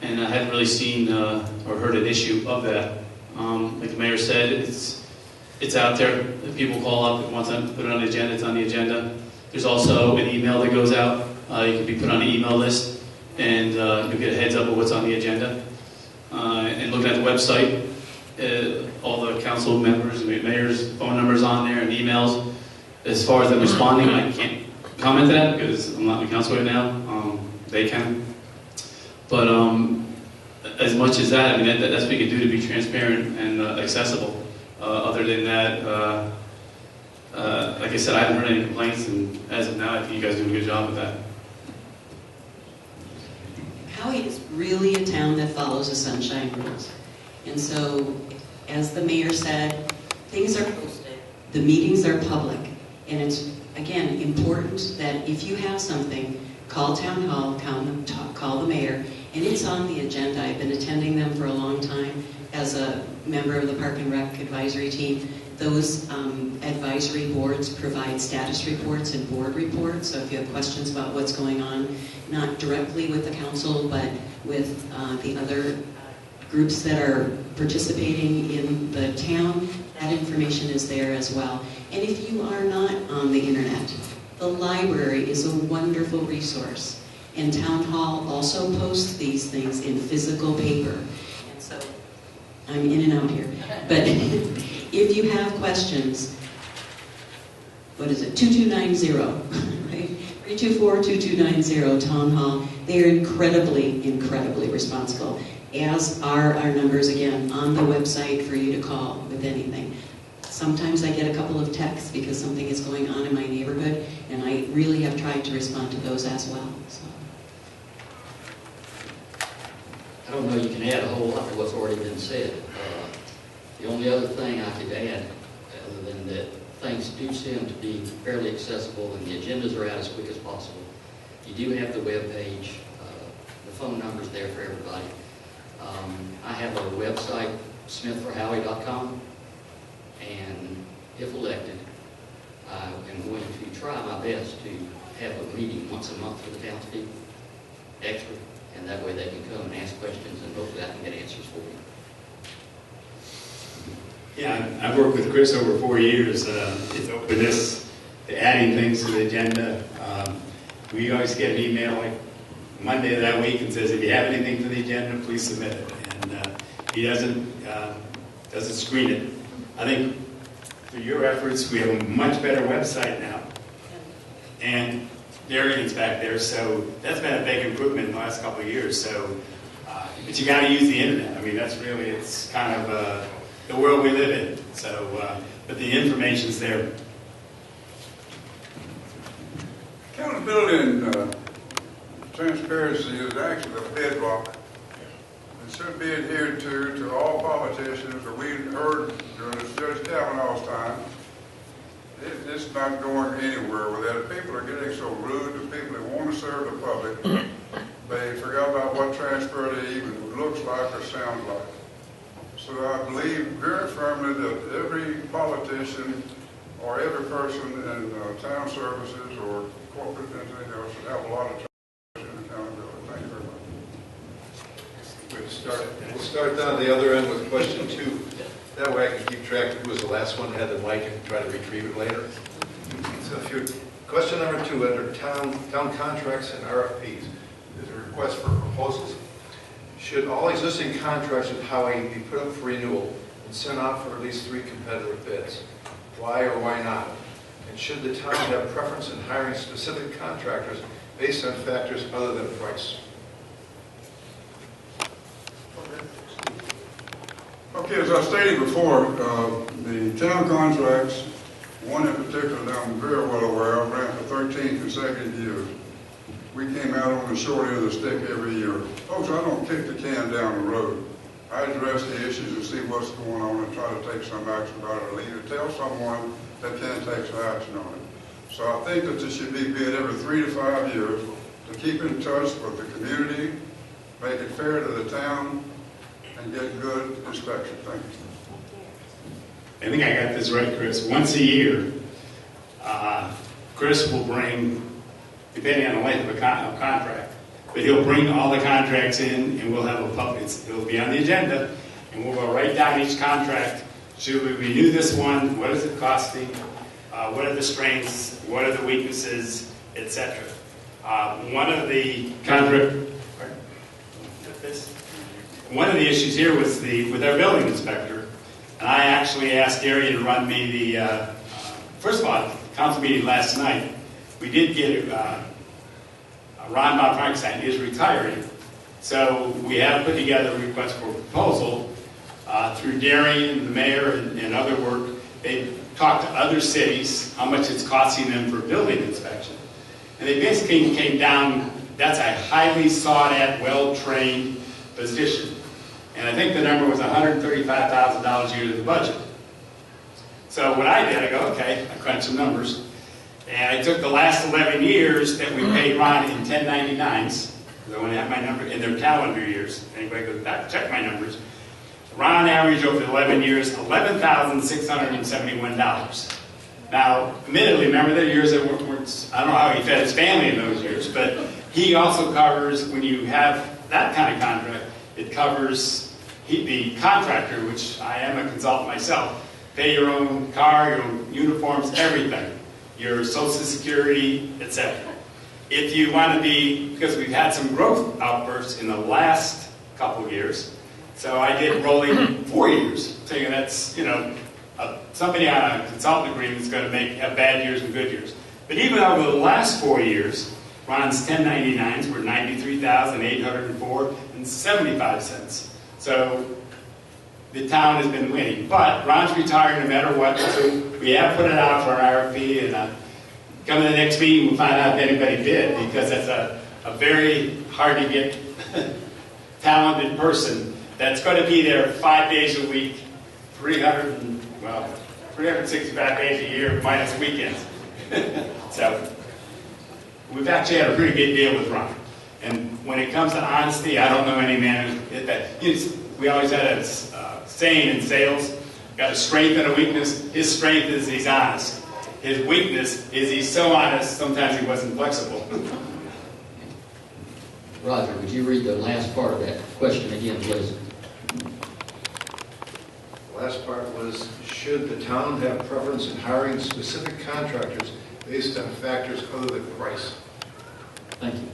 [SPEAKER 3] and I hadn't really seen or heard an issue of that. Like the mayor said, it's out there. If people call up and want to put it on the agenda, it's on the agenda. There's also an email that goes out. You can be put on the email list, and you'll get a heads up of what's on the agenda. And looking at the website, all the council members and the mayor's phone numbers on there and emails. As far as them responding, I can't comment to that because I'm not in the council right now. They can. But as much as that, I mean, that's what we can do to be transparent and accessible. Other than that, like I said, I haven't heard any complaints, and as of now, I think you guys do a good job with that.
[SPEAKER 12] Howey is really a town that follows the sunshine rules. And so, as the mayor said, things are posted, the meetings are public, and it's, again, important that if you have something, call town hall, call the mayor, and it's on the agenda. I've been attending them for a long time as a member of the Park and Rec advisory team. Those advisory boards provide status reports and board reports, so if you have questions about what's going on, not directly with the council, but with the other groups that are participating in the town, that information is there as well. And if you are not on the internet, the library is a wonderful resource. And Town Hall also posts these things in physical paper. And so, I'm in and out here. But if you have questions, what is it, 2290, right? 324-2290, Town Hall. They are incredibly, incredibly responsible, as are our numbers, again, on the website for you to call with anything. Sometimes I get a couple of texts because something is going on in my neighborhood, and I really have tried to respond to those as well. So.
[SPEAKER 6] I don't know you can add a whole lot to what's already been said. The only other thing I could add, other than that things do seem to be fairly accessible and the agendas are out as quick as possible. You do have the web page, the phone number's there for everybody. I have a website, smithforhowey.com, and if elected, I am going to try my best to have a meeting once a month for the townspeople, extra, and that way they can come and ask questions, and hopefully I can get answers for you.
[SPEAKER 7] Yeah, I've worked with Chris over 4 years. His openness to adding things to the agenda. We always get an email like Monday of that week and says, if you have anything for the agenda, please submit it. And he doesn't screen it. I think through your efforts, we have a much better website now. And Darian's back there, so that's been a big improvement in the last couple of years. So, but you got to use the internet. I mean, that's really, it's kind of the world we live in. So, but the information's there.
[SPEAKER 8] Accountability and transparency is actually a bedrock. It should be adhered to all politicians. We heard during Judge Kavanaugh's time, it's not going anywhere with that. People are getting so rude to people that want to serve the public. They forgot about what transparency even looks like or sounds like. So I believe very firmly that every politician or every person in town services or corporate anything else should have a lot of transparency and accountability. Thank you very much.
[SPEAKER 9] We'll start down the other end with question 2. That way I can keep track of who was the last one that had the mic and try to retrieve it later. So question number 2, under town contracts and RFPs, is a request for proposals. Should all existing contracts with Howey be put up for renewal and sent out for at least 3 competitive bids? Why or why not? And should the town have preference in hiring specific contractors based on factors other than price?
[SPEAKER 8] Okay, as I stated before, the town contracts, one in particular that I'm very well aware of, ran for 13 consecutive years. We came out on the short end of the stick every year. Folks, I don't kick the can down the road. I address the issues and see what's going on and try to take some action about it, or either tell someone that can take some action on it. So I think that this should be bid every 3 to 5 years to keep in touch with the community, make it fair to the town, and get good inspection. Thank you.
[SPEAKER 7] I think I got this right, Chris. Once a year, Chris will bring, depending on the length of a contract, but he'll bring all the contracts in and we'll have a public, it'll be on the agenda, and we'll go right down each contract. Should we renew this one? What is it costing? What are the strengths? What are the weaknesses? Etc. One of the issues here was with our building inspector, and I actually asked Gary to run me the, first of all, council meeting last night, we did get Ron Bob Frankenstein is retiring, so we have put together a request for proposal through Darian, the mayor, and other work. They talked to other cities, how much it's costing them for building inspection. And they basically came down, that's a highly sought-at, well-trained position. And I think the number was $135,000 a year to the budget. So what I did, I go, okay, I crunched some numbers, and I took the last 11 years that we paid Ron in 1099s, because I want to have my number in their calendar years. Anybody goes back, check my numbers. Ron averaged over 11 years $11,671. Now, admittedly, remember the years that weren't, I don't know how he fed his family in those years, but he also covers, when you have that kind of contract, it covers the contractor, which I am a consultant myself, pay your own car, your own uniforms, everything, your Social Security, etc. If you want to be, because we've had some growth outbursts in the last couple of years, so I did rolling 4 years, saying that's, somebody on a consultant agreement is going to have bad years and good years. But even over the last 4 years, Ron's 1099s were $93,804.75. So the town has been winning. But Ron's retired no matter what, so we have put it out for an RFP, and come to the next meeting, we'll find out if anybody bid, because that's a very hard to get talented person that's going to be there 5 days a week, 365 days a year, minus weekends. So we've actually had a pretty good deal with Ron. And when it comes to honesty, I don't know any man we always had a saying in sales, got a strength and a weakness. His strength is he's honest. His weakness is he's so honest, sometimes he wasn't flexible.
[SPEAKER 6] Roger, would you read the last part of that question again, please?
[SPEAKER 9] The last part was, should the town have preference in hiring specific contractors based on factors other than price?
[SPEAKER 6] Thank you.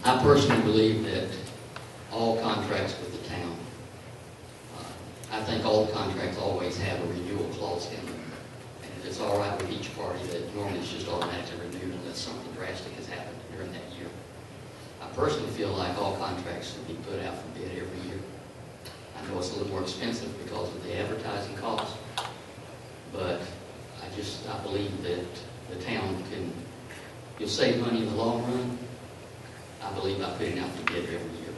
[SPEAKER 6] I personally believe that all contracts with the town, I think all contracts always have a renewal clause in them. And it's all right with each party that normally it's just automatically renewed unless something drastic has happened during that year. I personally feel like all contracts should be put out for bid every year. I know it's a little more expensive because of the advertising cost, but I believe that the town you'll save money in the long run, I believe, by putting out the bid every year.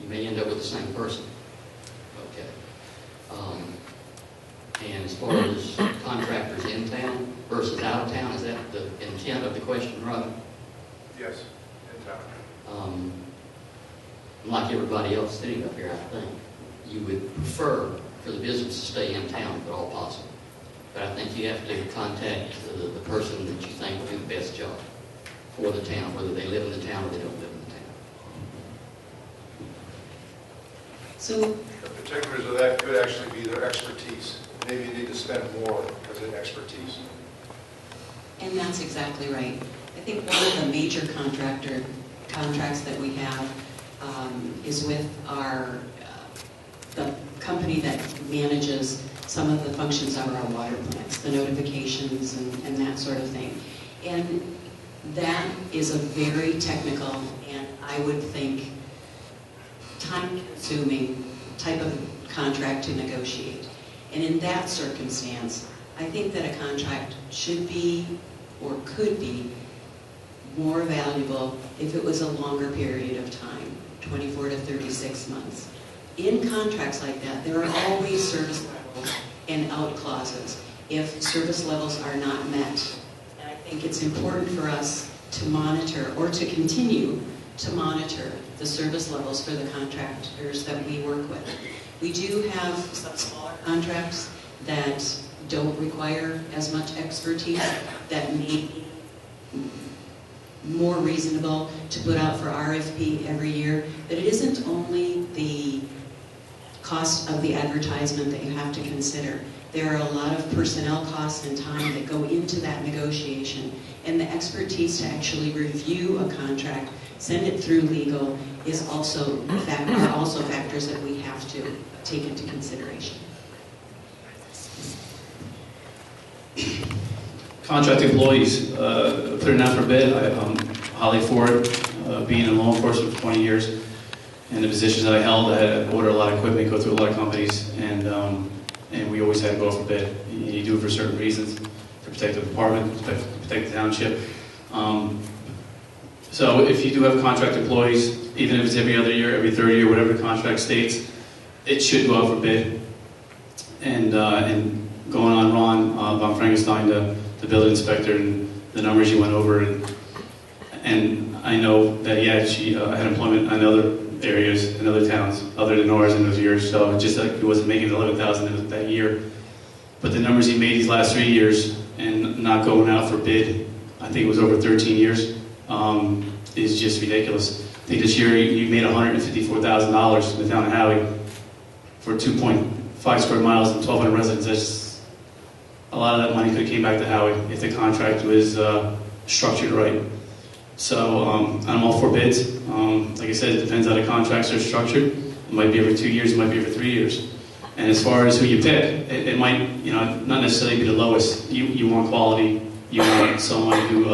[SPEAKER 6] You may end up with the same person. Okay. And as far as contractors in town versus out of town, is that the intent of the question, Roger?
[SPEAKER 9] Yes, in town.
[SPEAKER 6] Like everybody else sitting up here, I think, you would prefer for the business to stay in town if at all possible. But I think you have to contact the person that you think will do the best job for the town, whether they live in the town or they don't live in the town.
[SPEAKER 12] So,
[SPEAKER 9] The particulars of that could actually be their expertise. Maybe you need to spend more because of expertise.
[SPEAKER 12] and that's exactly right. I think one of the major contracts that we have is with the company that manages some of the functions of our water plants, the notifications and that sort of thing. And that is a very technical and I would think time-consuming type of contract to negotiate. And in that circumstance, I think that a contract should be or could be more valuable if it was a longer period of time, 24 to 36 months. In contracts like that, there are always service levels and out clauses if service levels are not met. And I think it's important for us to monitor or to continue to monitor the service levels for the contractors that we work with. We do have some smaller contracts that don't require as much expertise, that may be more reasonable to put out for RFP every year. But it isn't only the cost of the advertisement that you have to consider. There are a lot of personnel costs and time that go into that negotiation. And the expertise to actually review a contract, send it through legal, are also factors that we have to take into consideration.
[SPEAKER 3] Contract employees, putting out for bid, I'm highly for it. Being in law enforcement for 20 years, and the positions that I held, I had to order a lot of equipment, go through a lot of companies, and we always had to go out for bid. You do it for certain reasons, to protect the department, to protect the township. So if you do have contract employees, even if it's every other year, every third year, whatever the contract states, it should go out for bid. And going on Ron von Frankenstein, the building inspector, and the numbers you went over, and I know that he actually had employment in other areas, in other towns, other than ours in those years, so just like he wasn't making $11,000 that year. But the numbers he made these last 3 years, and not going out for bid, I think it was over 13 years, is just ridiculous. I think this year you made $154,000 in the town of Howey for 2.5 square miles and 1,200 residents. That's a lot of that money could have came back to Howey if the contract was structured right. So I'm all for bids. Like I said, it depends how the contracts are structured. It might be every 2 years, it might be every 3 years. And as far as who you pick, it might, not necessarily be the lowest. You want quality. You want someone who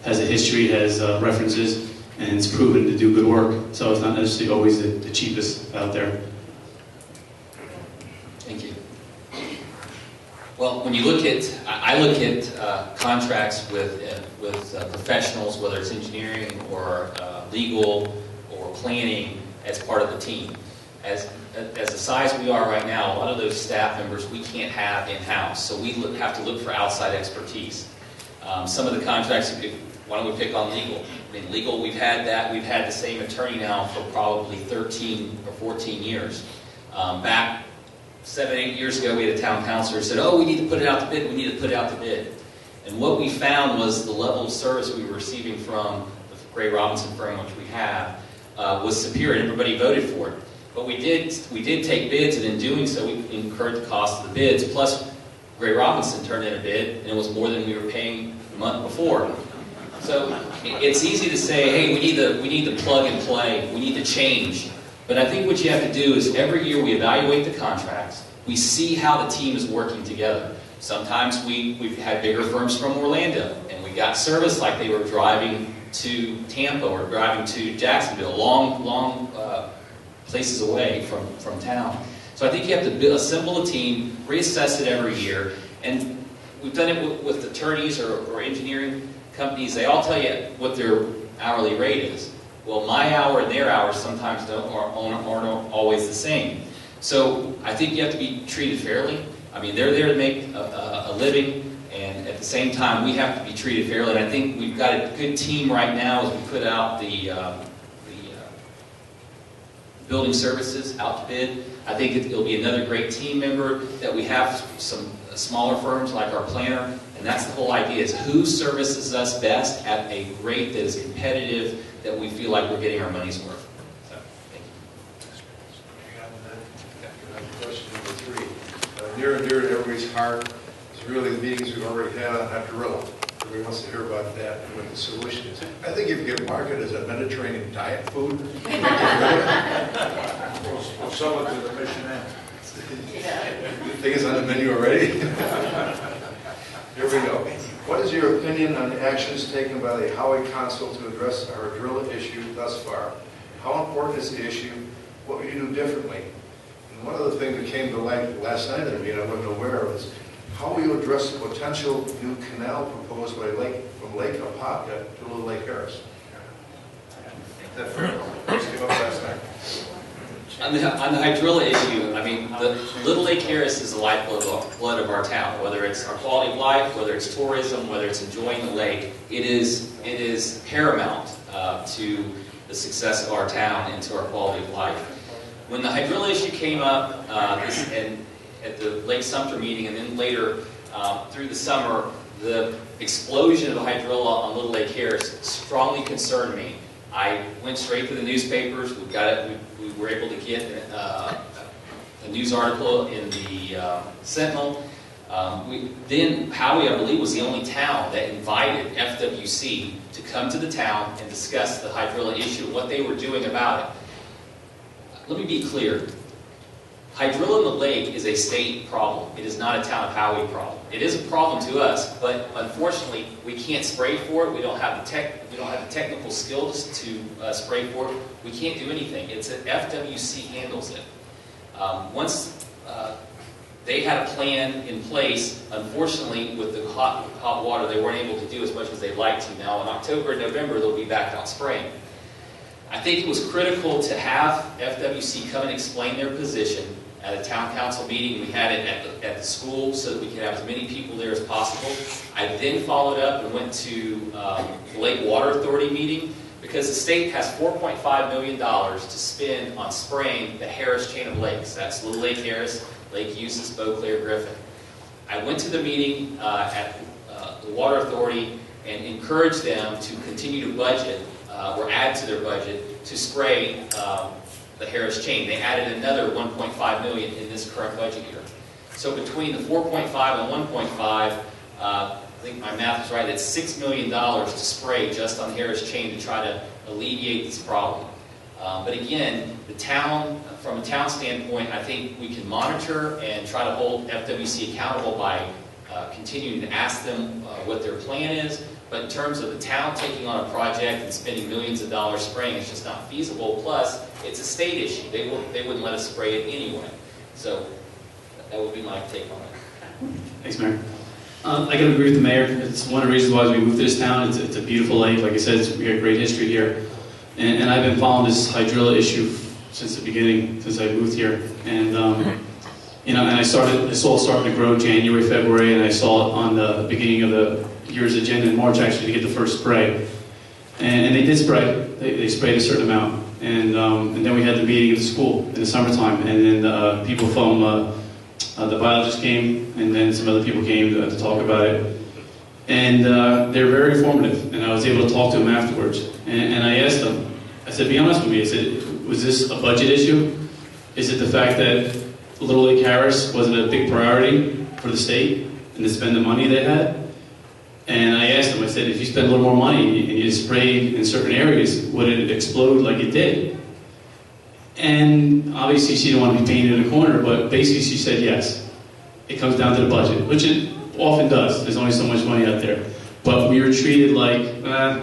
[SPEAKER 3] has a history, has references, and it's proven to do good work. So it's not necessarily always the cheapest out there.
[SPEAKER 2] Thank you. Well, when you look at, I look at contracts with professionals, whether it's engineering or legal or planning, as part of the team. As the size we are right now, a lot of those staff members we can't have in-house, so we have to look for outside expertise. Some of the contracts, why don't we pick on legal? I mean, legal, we've had the same attorney now for probably 13 or 14 years. Back 7, 8 years ago, we had a town councilor who said, oh, we need to put it out to bid, we need to put it out to bid. And what we found was the level of service we were receiving from the Gray Robinson firm, which we have, was superior, and everybody voted for it. But we did take bids, and in doing so, we incurred the cost of the bids. Plus, Gray Robinson turned in a bid, and it was more than we were paying the month before. So it's easy to say, hey, we need to plug and play, we need to change. But I think what you have to do is every year we evaluate the contracts, we see how the team is working together. Sometimes we've had bigger firms from Orlando, and we got service like they were driving to Tampa or driving to Jacksonville, long places away from town. So I think you have to assemble a team, reassess it every year, and we've done it with attorneys or engineering companies. They all tell you what their hourly rate is. Well, my hour and their hours sometimes aren't always the same. So I think you have to be treated fairly. I mean, they're there to make a living, and at the same time, we have to be treated fairly. And I think we've got a good team right now as we put out the building services out to bid. I think it'll be another great team member that we have some smaller firms like our planner, and that's the whole idea, is who services us best at a rate that is competitive, that we feel like we're getting our money's worth. So, thank you.
[SPEAKER 9] Question number 3. Near and dear to everybody's heart is really the meetings we've already had on Hydrilla. Everybody wants to hear about that and what the solution is. I think if you get marketed as a Mediterranean diet food,
[SPEAKER 10] We'll sell it to the mission end.
[SPEAKER 9] you think it's on the menu already? Here we go. What is your opinion on the actions taken by the Howey Council to address our Hydrilla issue thus far? How important is the issue? What would you do differently? And one of the things that came to light last night at a meeting I wasn't aware of is how will you address the potential new canal proposed by from Lake Apopka to Little Lake Harris? That first came up last night.
[SPEAKER 2] On the hydrilla issue, I mean, the Little Lake Harris is the lifeblood of our town. Whether it's our quality of life, whether it's tourism, whether it's enjoying the lake, it is paramount to the success of our town and to our quality of life. When the hydrilla issue came up at the Lake Sumter meeting, and then later through the summer, the explosion of hydrilla on Little Lake Harris strongly concerned me. I went straight to the newspapers. We were able to get a news article in the Sentinel. Then Howey, I believe, was the only town that invited FWC to come to the town and discuss the hydrilla issue and what they were doing about it. Let me be clear. Hydrilla in the lake is a state problem. It is not a town of Howey problem. It is a problem to us, but unfortunately, we can't spray for it. We don't have the technical skills to spray for it. We can't do anything. It's an FWC handles it. Once They had a plan in place. Unfortunately, with the hot water, they weren't able to do as much as they'd like to. Now, in October and November, they'll be back out spraying. I think it was critical to have FWC come and explain their position at a town council meeting. We had it at the school so that we could have as many people there as possible. I then followed up and went to the Lake Water Authority meeting because the state has $4.5 million to spend on spraying the Harris chain of lakes. That's Little Lake Harris, Lake Eustis, Beauclair, Griffin. I went to the meeting at the Water Authority and encouraged them to continue to budget or add to their budget to spray the Harris chain. They added another $1.5 million in this current budget year. So between the 4.5 and 1.5, I think my math is right, that's $6 million to spray just on Harris chain to try to alleviate this problem. But again, the town, from a town standpoint, I think we can monitor and try to hold FWC accountable by continuing to ask them what their plan is. But in terms of the town taking on a project and spending millions of dollars spraying, it's just not feasible. Plus, it's a state issue. They wouldn't let us spray it anyway. So that would be my take on it.
[SPEAKER 3] Thanks, Mayor. I got to agree with the mayor. It's one of the reasons why we moved to this town. It's a beautiful lake. Like I said, we got great history here. And I've been following this hydrilla issue since the beginning, since I moved here. And you know, and I saw it starting to grow January, February, and I saw it on the beginning of the year's agenda in March actually to get the first spray. And they did spray. They sprayed a certain amount. And then we had the meeting at the school in the summertime. And then people from the biologist came, and then some other people came to talk about it. And they're very informative. And I was able to talk to them afterwards. And I asked them, I said, be honest with me. I said, was this a budget issue? Is it the fact that Little Lake Harris wasn't a big priority for the state and to spend the money they had? And I asked them, I said, if you spend a little more money and you sprayed in certain areas, would it explode like it did? And obviously she didn't want to be painted in a corner, but basically she said yes. It comes down to the budget, which it often does. There's only so much money out there. But we were treated like,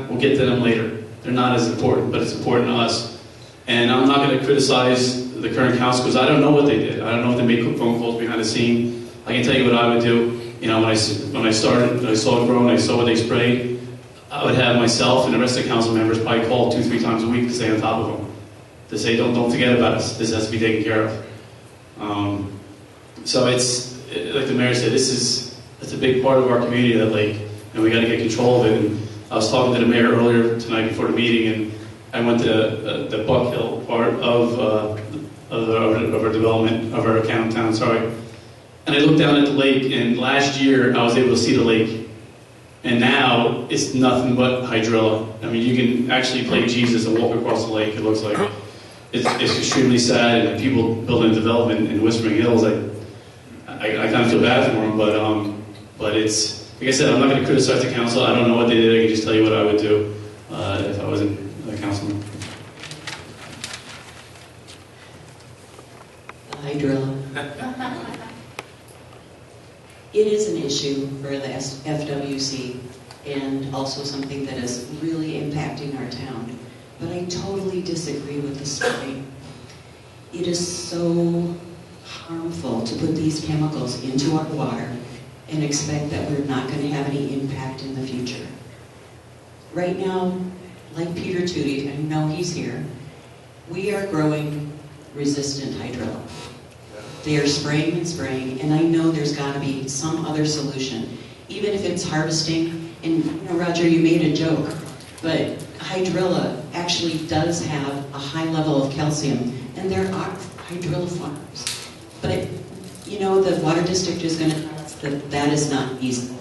[SPEAKER 3] we'll get to them later. They're not as important, but it's important to us. And I'm not going to criticize the current council because I don't know what they did. I don't know if they made phone calls behind the scene. I can tell you what I would do. You know, when I started, I saw it grow and I saw what they sprayed, I would have myself and the rest of the council members probably call 2-3 times a week to stay on top of them. To say, don't forget about us. This has to be taken care of. So it's, like the mayor said, it's a big part of our community, that lake, and we got to get control of it. And I was talking to the mayor earlier tonight before the meeting, and I went to the Buck Hill part of our development, of our town, sorry. And I looked down at the lake, and last year I was able to see the lake. And now it's nothing but hydrilla. I mean, you can actually play Jesus and walk across the lake, it looks like. It's extremely sad, and people building development in Whispering Hills, I kind of feel bad for them, but it's, like I said, I'm not going to criticize the council. I don't know what they did. I can just tell you what I would do if I wasn't a councilman.
[SPEAKER 12] The hydrilla. It is an issue for the FWC and also something that is really impacting our town. But I totally disagree with the spraying. It is so harmful to put these chemicals into our water and expect that we're not going to have any impact in the future. Right now, like Peter Tootie, I know he's here, we are growing resistant hydrilla. They are spraying and spraying, and I know there's got to be some other solution, even if it's harvesting. And you know, Roger, you made a joke, but hydrilla actually does have a high level of calcium, and there are hydrilla farms. But you know, the water district is going to tell us that that is not easy,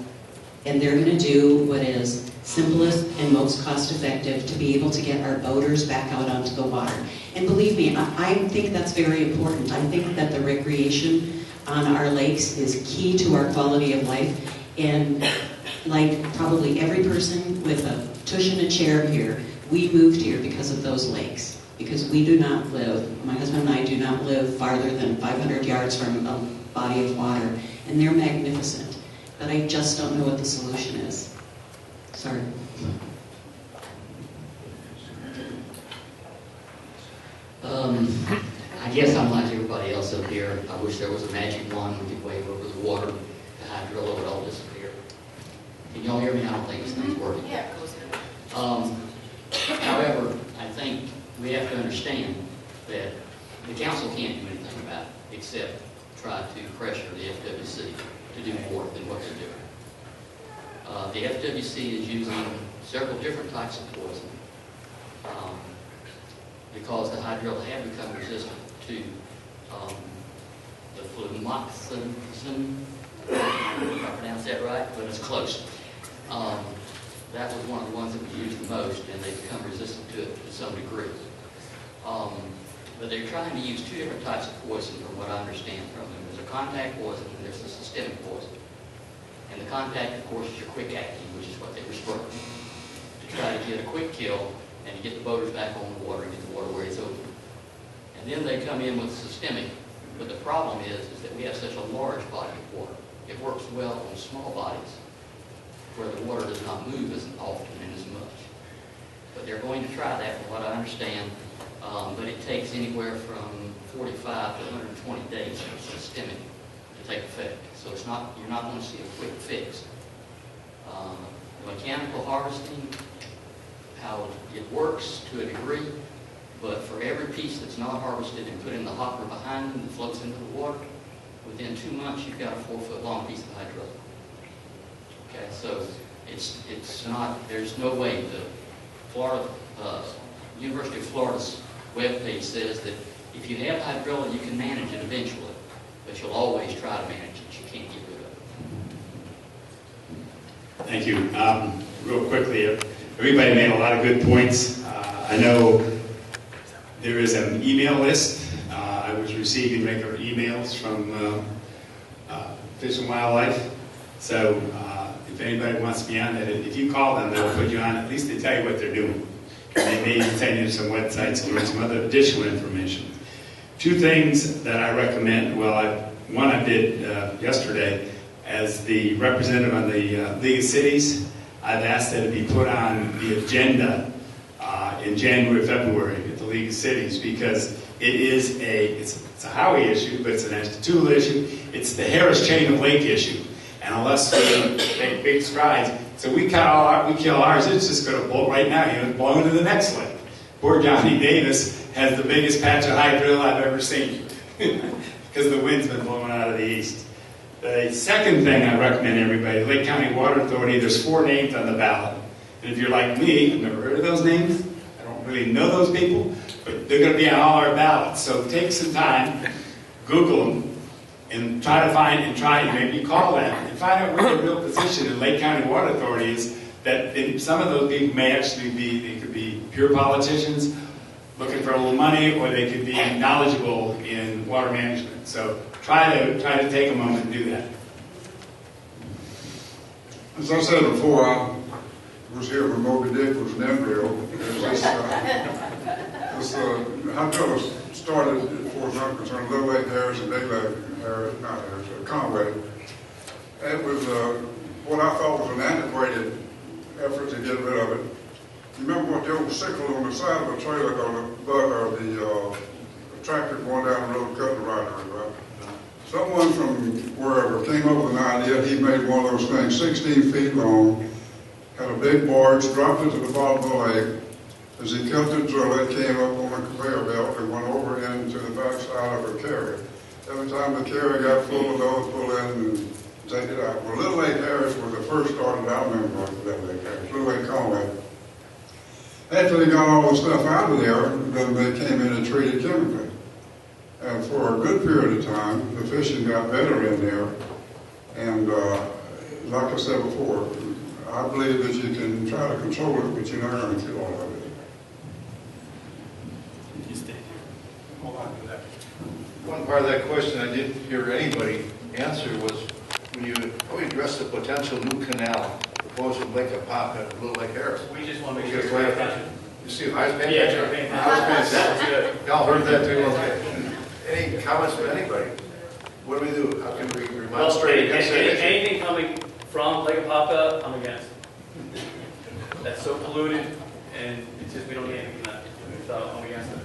[SPEAKER 12] and they're going to do what is simplest and most cost-effective to be able to get our boaters back out onto the water. And believe me, I think that's very important. I think that the recreation on our lakes is key to our quality of life. And like probably every person with a tush and a chair here, we moved here because of those lakes. Because we do not live, my husband and I do not live farther than 500 yards from a body of water. And they're magnificent. But I just don't know what the solution is. Sorry.
[SPEAKER 6] I guess I'm like everybody else up here. I wish there was a magic wand we could wave over the water, the hydrilla would all disappear. Can y'all hear me? I don't think this thing's working.
[SPEAKER 4] Yeah, it goes in.
[SPEAKER 6] However, I think we have to understand that the council can't do anything about it except try to pressure the FWC to do more than what they're doing. The FWC is using several different types of poison because the hydrilla have become resistant to the flumoxazine. If I pronounce that right, but it's close. That was one of the ones that we used the most, and they've become resistant to it to some degree. But they're trying to use two different types of poison from what I understand from them. There's a contact poison and there's a systemic poison. And the contact, of course, is your quick acting, which is what they were spraying. To try to get a quick kill and to get the boaters back on the water and get the water where it's open. And then they come in with systemic. But the problem is that we have such a large body of water. It works well on small bodies where the water does not move as often and as much. But they're going to try that from what I understand. But it takes anywhere from 45 to 120 days for systemic to take effect. So it's not, you're not going to see a quick fix. The mechanical harvesting, how it works to a degree, but for every piece that's not harvested and put in the hopper behind them that floats into the water, within 2 months you've got a 4-foot-long piece of hydrilla. Okay, so it's not, there's no way. The Florida, University of Florida's webpage says that if you have hydrilla, you can manage it eventually, but you'll always try to manage it. You can't get rid of it.
[SPEAKER 7] Thank you. Real quickly, everybody made a lot of good points. I know there is an email list. I was receiving regular emails from Fish and Wildlife. So if anybody wants to be on that, if you call them, they'll put you on. At least they tell you what they're doing. And they may send you some websites and some other additional information. 2 things that I recommend. Well, one I did yesterday as the representative on the League of Cities. I've asked that it be put on the agenda in January, February at the League of Cities because it is it's a Howey issue, but it's an Ashtabula issue. It's the Harris Chain of Lake issue. And unless we make big strides, so we kill ours, it's just going to blow right now. It's blowing to the next lake. Poor Johnny Davis has the biggest patch of hydrilla I've ever seen because the wind's been blowing out of the east. The second thing I recommend everybody, Lake County Water Authority, there's 4 names on the ballot. And if you're like me, I've never heard of those names. I don't really know those people, but they're going to be on all our ballots. So take some time, Google them, and try to find, maybe call them, and find out what their real position in Lake County Water Authority is, that some of those people may actually be, they could be pure politicians looking for a little money, or they could be knowledgeable in water management. So try to take a moment and do that.
[SPEAKER 8] As I said before, I was here when Moby Dick was an embryo. Hydrilla started, as far as I'm concerned, Little Lake Harris and Big Lake Harris, not Harris, Conway. It was what I thought was an antiquated effort to get rid of it. You remember what the old sickle on the side of a trailer or the tractor going down the road cutting right? Someone from wherever came up with an idea. He made one of those things 16 feet long, had a big barge, dropped it to the bottom of the lake. As he cut the drill, it came up on a conveyor belt and went over into the backside of a carrier. Every time the carrier got full of those, pull in and take it out. Well, Little Lake Harris was the first started. I remember Little Lake Harris, Little Lake Conway. After they got all the stuff out of there, then they came in and treated chemically. And for a good period of time, the fishing got better in there. And like I said before, I believe that you can try to control it, but you're not going to kill all of it.
[SPEAKER 9] One part of that question I didn't hear anybody answer was when you addressed the potential new canal proposed from Lake Apopka and Little Lake Harris.
[SPEAKER 3] We just want to make sure you're paying attention.
[SPEAKER 9] You see, I was paying
[SPEAKER 3] Yeah,
[SPEAKER 9] attention.
[SPEAKER 3] you're paying
[SPEAKER 9] I was paying attention.
[SPEAKER 3] Good.
[SPEAKER 9] Y'all heard that too? Okay. Any comments from anybody? What do we do? How can we remonstrate against that issue?
[SPEAKER 3] Anything coming from Lake Apopka, I'm against. That's so polluted, and it's just, we don't get anything from that. So I'm against it.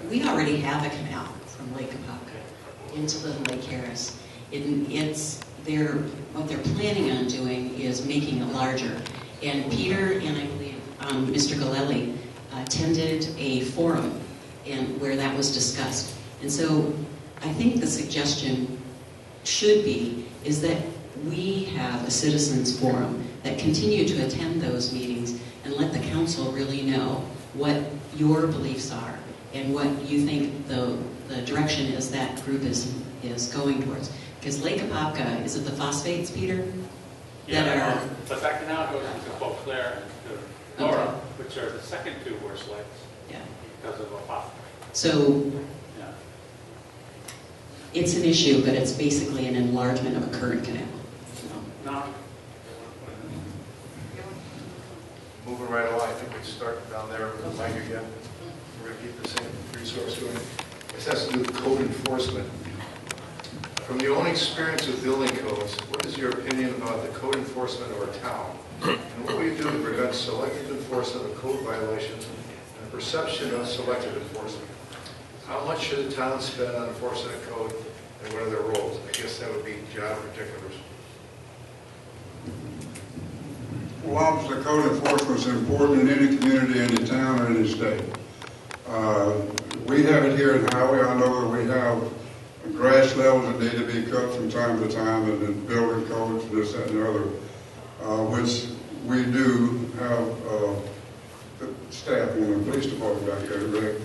[SPEAKER 12] we already have a canal from Lake Apopka into Little Lake Harris. What they're planning on doing is making it larger. And Peter and I believe Mr. Galelli attended a forum where that was discussed. And so I think the suggestion should be is that we have a citizens forum that continue to attend those meetings and let the council really know what your beliefs are and what you think the direction is that group is going towards. Because Lake Apopka, is it the phosphates, Peter?
[SPEAKER 13] Yeah, but that canal goes into Beauclair and to Laura, which are the second two worst lakes.
[SPEAKER 12] Yeah.
[SPEAKER 13] Because of Apopka.
[SPEAKER 12] So
[SPEAKER 13] Yeah.
[SPEAKER 12] it's an issue, but it's basically an enlargement of a current canal.
[SPEAKER 13] No.
[SPEAKER 9] Moving right along, I think we start down there with Mike again. We're going to keep the same resource going. This has to do with code enforcement. From your own experience with building codes, what is your opinion about the code enforcement of our town? And what will you do to prevent selective enforcement of code violations and the perception of selective enforcement? How much should the town spend on enforcing a code, and what are their roles? I guess that would be job particulars.
[SPEAKER 8] Well, obviously, code enforcement is important in any community, any town, or any state. We have it here in Howey. I know that we have grass levels that need to be cut from time to time, and then building codes, this, that, and the other, which we do have the staff in the police department back there, Rick.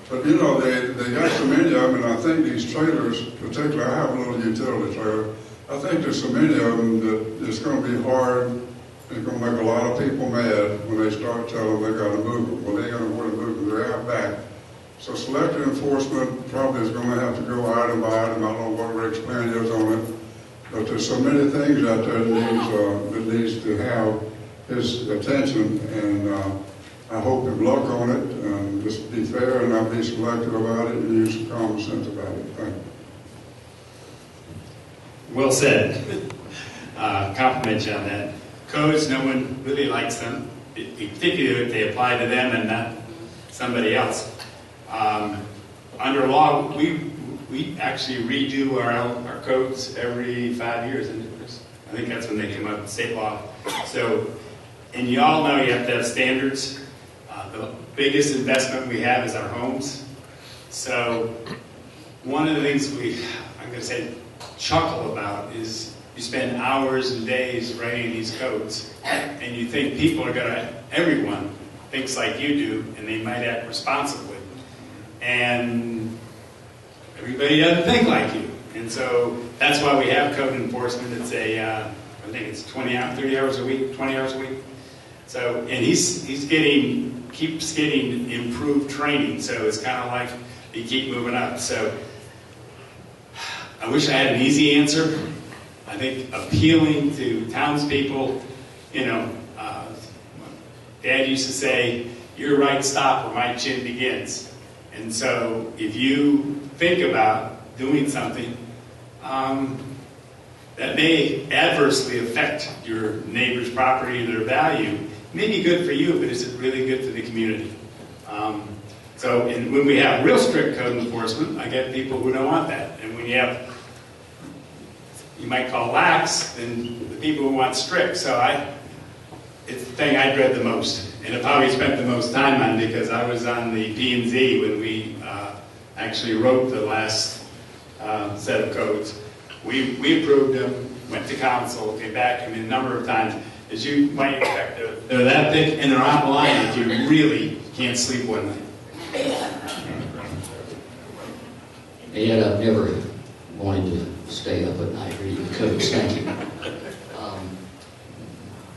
[SPEAKER 8] But you know, they got so many of them, and I think these trailers, particularly, I have a little utility trailer, I think there's so many of them that it's going to be hard. It's going to make a lot of people mad when they start telling them they got to move them. Well, they got to want to move them. They're out back. So selective enforcement probably is going to have to go item by item. I don't know what Rick's plan is on it, but there's so many things out there that needs to have his attention, and I hope him luck on it. And just be fair and not be selective about it, and use some common sense about it. Thank you.
[SPEAKER 7] Well said. Compliment you on that. Codes, no one really likes them, particularly if they apply to them and not somebody else. Under law, we actually redo our codes every 5 years. I think that's when they come up with state law. So, and you all know you have to have standards. The biggest investment we have is our homes. So one of the things I'm going to say, chuckle about is you spend hours and days writing these codes, and you think everyone thinks like you do, and they might act responsibly. And everybody doesn't think like you. And so that's why we have code enforcement. It's I think it's 30 hours a week, 20 hours a week. So, and he's keeps getting improved training. So it's kind of like you keep moving up. So I wish I had an easy answer. I think appealing to townspeople, Dad used to say, your right stop where my chin begins. And so if you think about doing something that may adversely affect your neighbor's property or their value, it may be good for you, but is it really good for the community? And when we have real strict code enforcement, I get people who don't want that. And when you have, you might call lax, then the people who want strict. So it's the thing I dread the most. And I probably spent the most time on because I was on the P&Z when we actually wrote the last set of codes. We approved them, went to council, came back, a number of times. As you might expect, they're that thick and they're online that you really can't sleep one night.
[SPEAKER 6] And yet I've never wanted to stay up at night reading the codes. Thank you.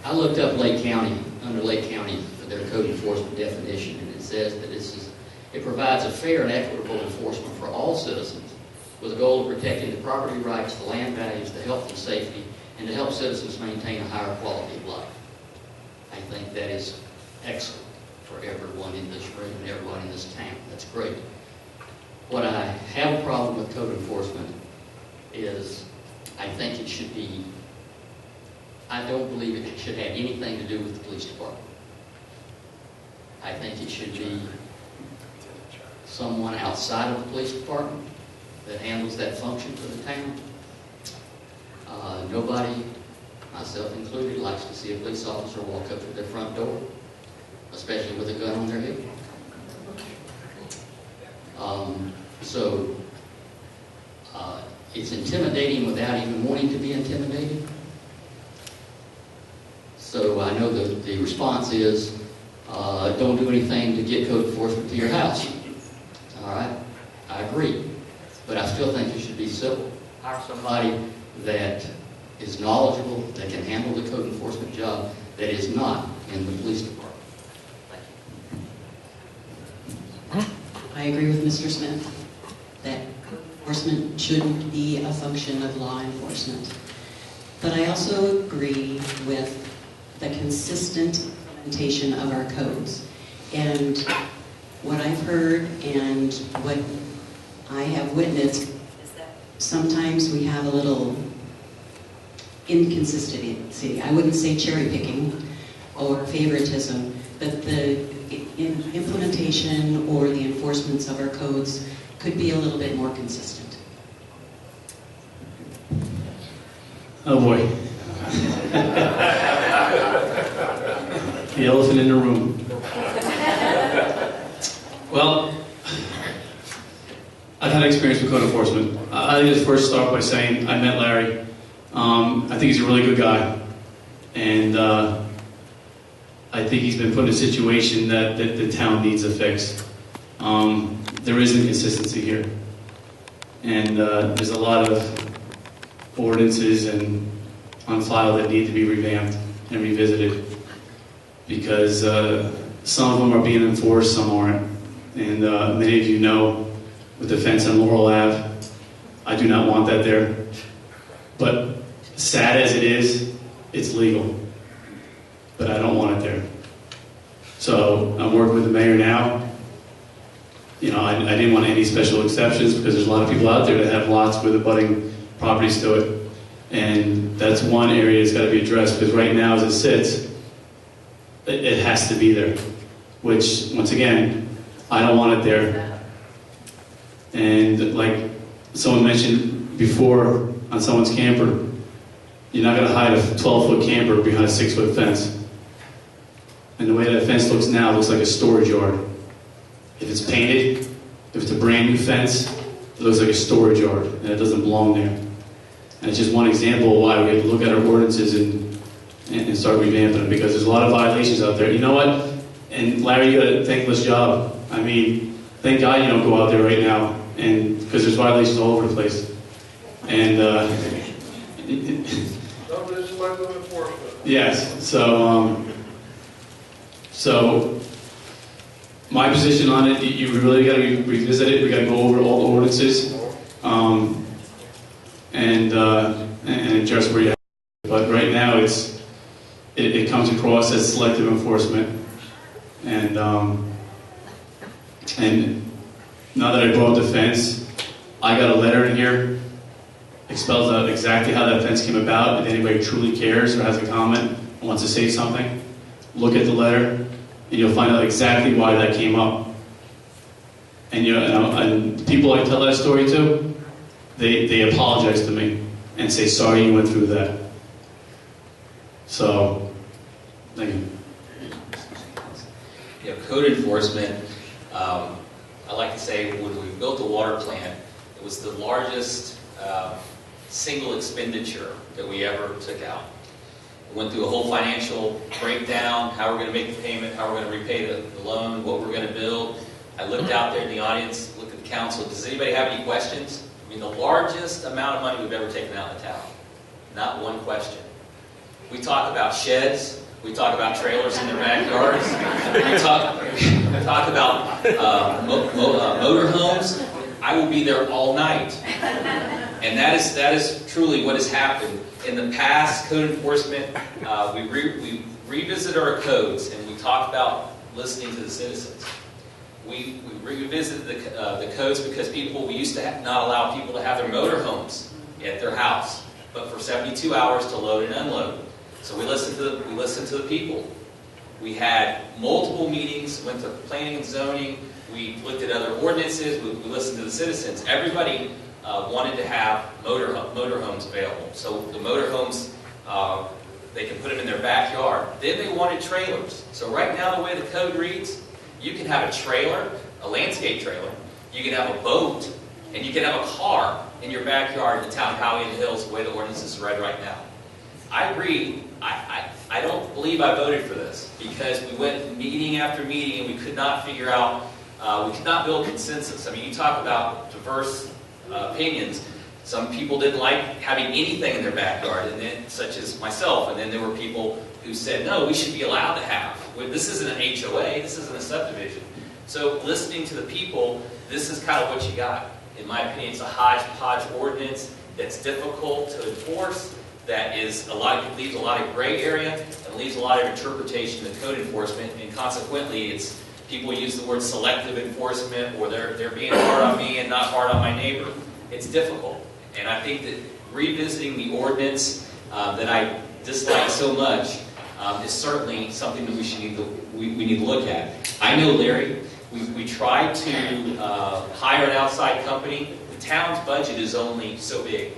[SPEAKER 6] I looked up Lake County, under Lake County, for their code enforcement definition, and it says that it provides a fair and equitable enforcement for all citizens with the goal of protecting the property rights, the land values, the health and safety, and to help citizens maintain a higher quality of life. I think that is excellent for everyone in this room and everyone in this town. That's great. What I have a problem with code enforcement is I think it should be, I don't believe it should have anything to do with the police department. I think it should be someone outside of the police department that handles that function for the town. Nobody, myself included, likes to see a police officer walk up to their front door, especially with a gun on their hip. It's intimidating without even wanting to be intimidated. So I know the response is, don't do anything to get code enforcement to your house. All right, I agree. But I still think it should be civil. Hire somebody that is knowledgeable, that can handle the code enforcement job, that is not in the police department. Thank you.
[SPEAKER 12] I agree with Mr. Smith that code enforcement shouldn't be a function of law enforcement. But I also agree with the consistent implementation of our codes. And what I've heard and what I have witnessed is that sometimes we have a little inconsistency. I wouldn't say cherry picking or favoritism, but the implementation or the enforcements of our codes could be a little bit more consistent.
[SPEAKER 3] Oh boy. The elephant in the room. Well, I've had experience with code enforcement. I just first start by saying I met Larry. I think he's a really good guy. And I think he's been put in a situation that the town needs a fix. There is inconsistency here. And there's a lot of ordinances and on file that need to be revamped and revisited. Because some of them are being enforced, some aren't. And many of you know, with the fence on Laurel Ave, I do not want that there. But sad as it is, it's legal. But I don't want it there. So I'm working with the mayor now. You know, I didn't want any special exceptions because there's a lot of people out there that have lots with abutting properties to it. And that's one area that's got to be addressed because right now as it sits, it has to be there. Which, once again, I don't want it there. And like someone mentioned before on someone's camper, you're not going to hide a 12-foot camper behind a 6-foot fence. And the way that fence looks now, it looks like a storage yard. If it's painted, if it's a brand new fence, it looks like a storage yard, and it doesn't belong there. And it's just one example of why we have to look at our ordinances and start revamping them, because there's a lot of violations out there. You know what? And Larry, you got a thankless job. I mean, thank God you don't go out there right now, and because there's violations all over the place. And yes, so my position on it, you really got to revisit it. We got to go over all the ordinances and address where you have. But right now, it comes across as selective enforcement. And now that I brought up the fence, I got a letter in here. It spells out exactly how that fence came about. If anybody truly cares or has a comment or wants to say something, look at the letter, and you'll find out exactly why that came up. And and people I tell that story to, they apologize to me and say, sorry you went through that. So, thank you.
[SPEAKER 2] You know, code enforcement, I like to say when we built the water plant, it was the largest single expenditure that we ever took out. We went through a whole financial breakdown, how we're going to make the payment, how we're going to repay the loan, what we're going to build. I looked out there in the audience, looked at the council. Does anybody have any questions? I mean, the largest amount of money we've ever taken out of the town. Not one question. We talk about sheds. We talk about trailers in their backyards. We talk about motorhomes. I will be there all night. And that is truly what has happened. In the past, code enforcement, we revisit our codes and we talk about listening to the citizens. We revisited the codes because we used to not allow people to have their motorhomes at their house, but for 72 hours to load and unload. So we listened to the people. We had multiple meetings, went to planning and zoning. we looked at other ordinances, we listened to the citizens. Everybody wanted to have motorhomes available. So the motorhomes, they can put them in their backyard. Then they wanted trailers. So right now, the way the code reads, you can have a trailer, a landscape trailer, you can have a boat, and you can have a car in your backyard in the town of Howey-in-the-Hills, the way the ordinance is read right now. I agree. I don't believe I voted for this, because we went meeting after meeting and we could not figure out, we could not build consensus. I mean, you talk about diverse opinions. Some people didn't like having anything in their backyard, and then, such as myself, and then there were people who said, no, we should be allowed to have. This isn't an HOA, this isn't a subdivision. So listening to the people, this is kind of what you got. In my opinion, it's a hodgepodge ordinance that's difficult to enforce, that is leaves a lot of gray area, and leaves a lot of interpretation of code enforcement, and consequently, people use the word selective enforcement, or they're being hard on me and not hard on my neighbor. It's difficult. And I think that revisiting the ordinance that I dislike so much is certainly something that we need to look at. I know Larry. We tried to hire an outside company. The town's budget is only so big.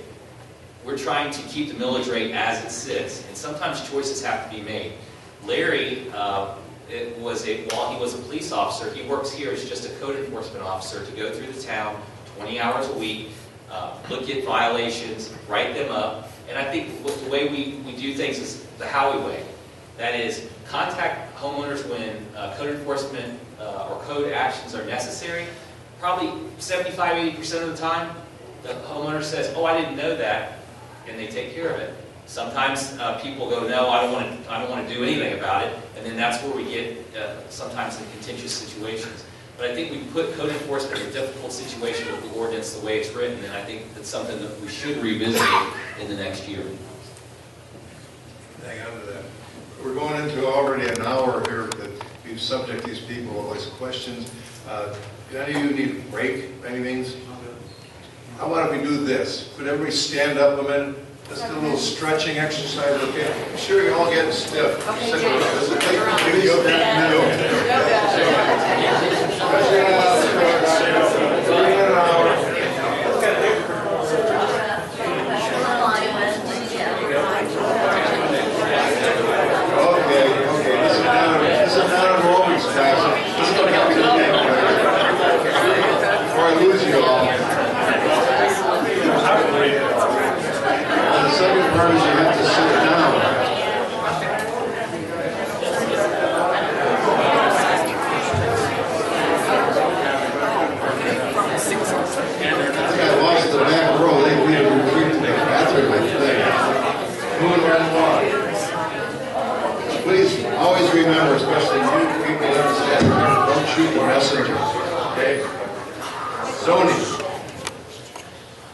[SPEAKER 2] We're trying to keep the millage rate as it sits, and sometimes choices have to be made. Larry, while he was a police officer, he works here as just a code enforcement officer to go through the town 20 hours a week, look at violations, write them up, and I think the way we do things is the Howey way. That is, contact homeowners when code enforcement or code actions are necessary. Probably 75–80% of the time, the homeowner says, "Oh, I didn't know that," and they take care of it. Sometimes people go, "No, I don't want to do anything about it," and then that's where we get sometimes in contentious situations. But I think we put code enforcement in a difficult situation with the ordinance the way it's written, and I think that's something that we should revisit in the next year.
[SPEAKER 9] Hang on to that. We're going into already an hour here that we've subject these people with all these questions. Do any of you need a break by any means? How about if we do this? Could everybody stand up a minute? Let's do a little stretching exercise, okay? I'm sure you're all getting stiff.
[SPEAKER 11] Okay,
[SPEAKER 9] Sit
[SPEAKER 11] Jay.
[SPEAKER 9] down. Does it take you yoga? Stretching it out, bring it out. Okay, this is not an aerobics class. This is going to help you before I lose you all. The second part is you have to sit down. I think I lost the back row. They need to retreat to the bathroom, I think. Moving right along. Please always remember, especially you people that understand, don't shoot the messenger. Okay? Zoning.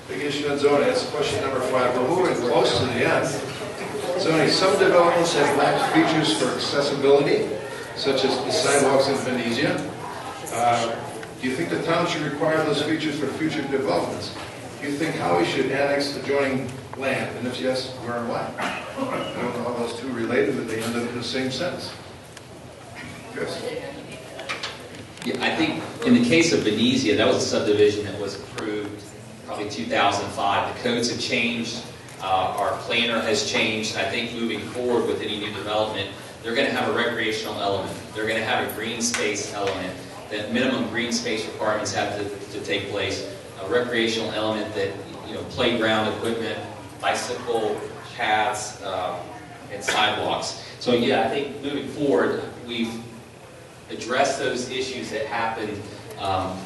[SPEAKER 9] Big issue on zoning. That's question number 5. We're moving close to the end. Zoning. Some developments have lacked features for accessibility, such as the sidewalks in Venezia. Do you think the town should require those features for future developments? Do you think Howey should annex adjoining land? And if yes, where and why? I don't know how those two related, but they end up in the same sentence. Chris?
[SPEAKER 2] Yeah, I think in the case of Venezia, that was a subdivision that was approved probably 2005. The codes have changed. Our planner has changed. I think moving forward with any new development, they're going to have a recreational element. They're going to have a green space element. That minimum green space requirements have to take place. A recreational element that, playground equipment, bicycle paths, and sidewalks. So yeah, I think moving forward, we've addressed those issues that happened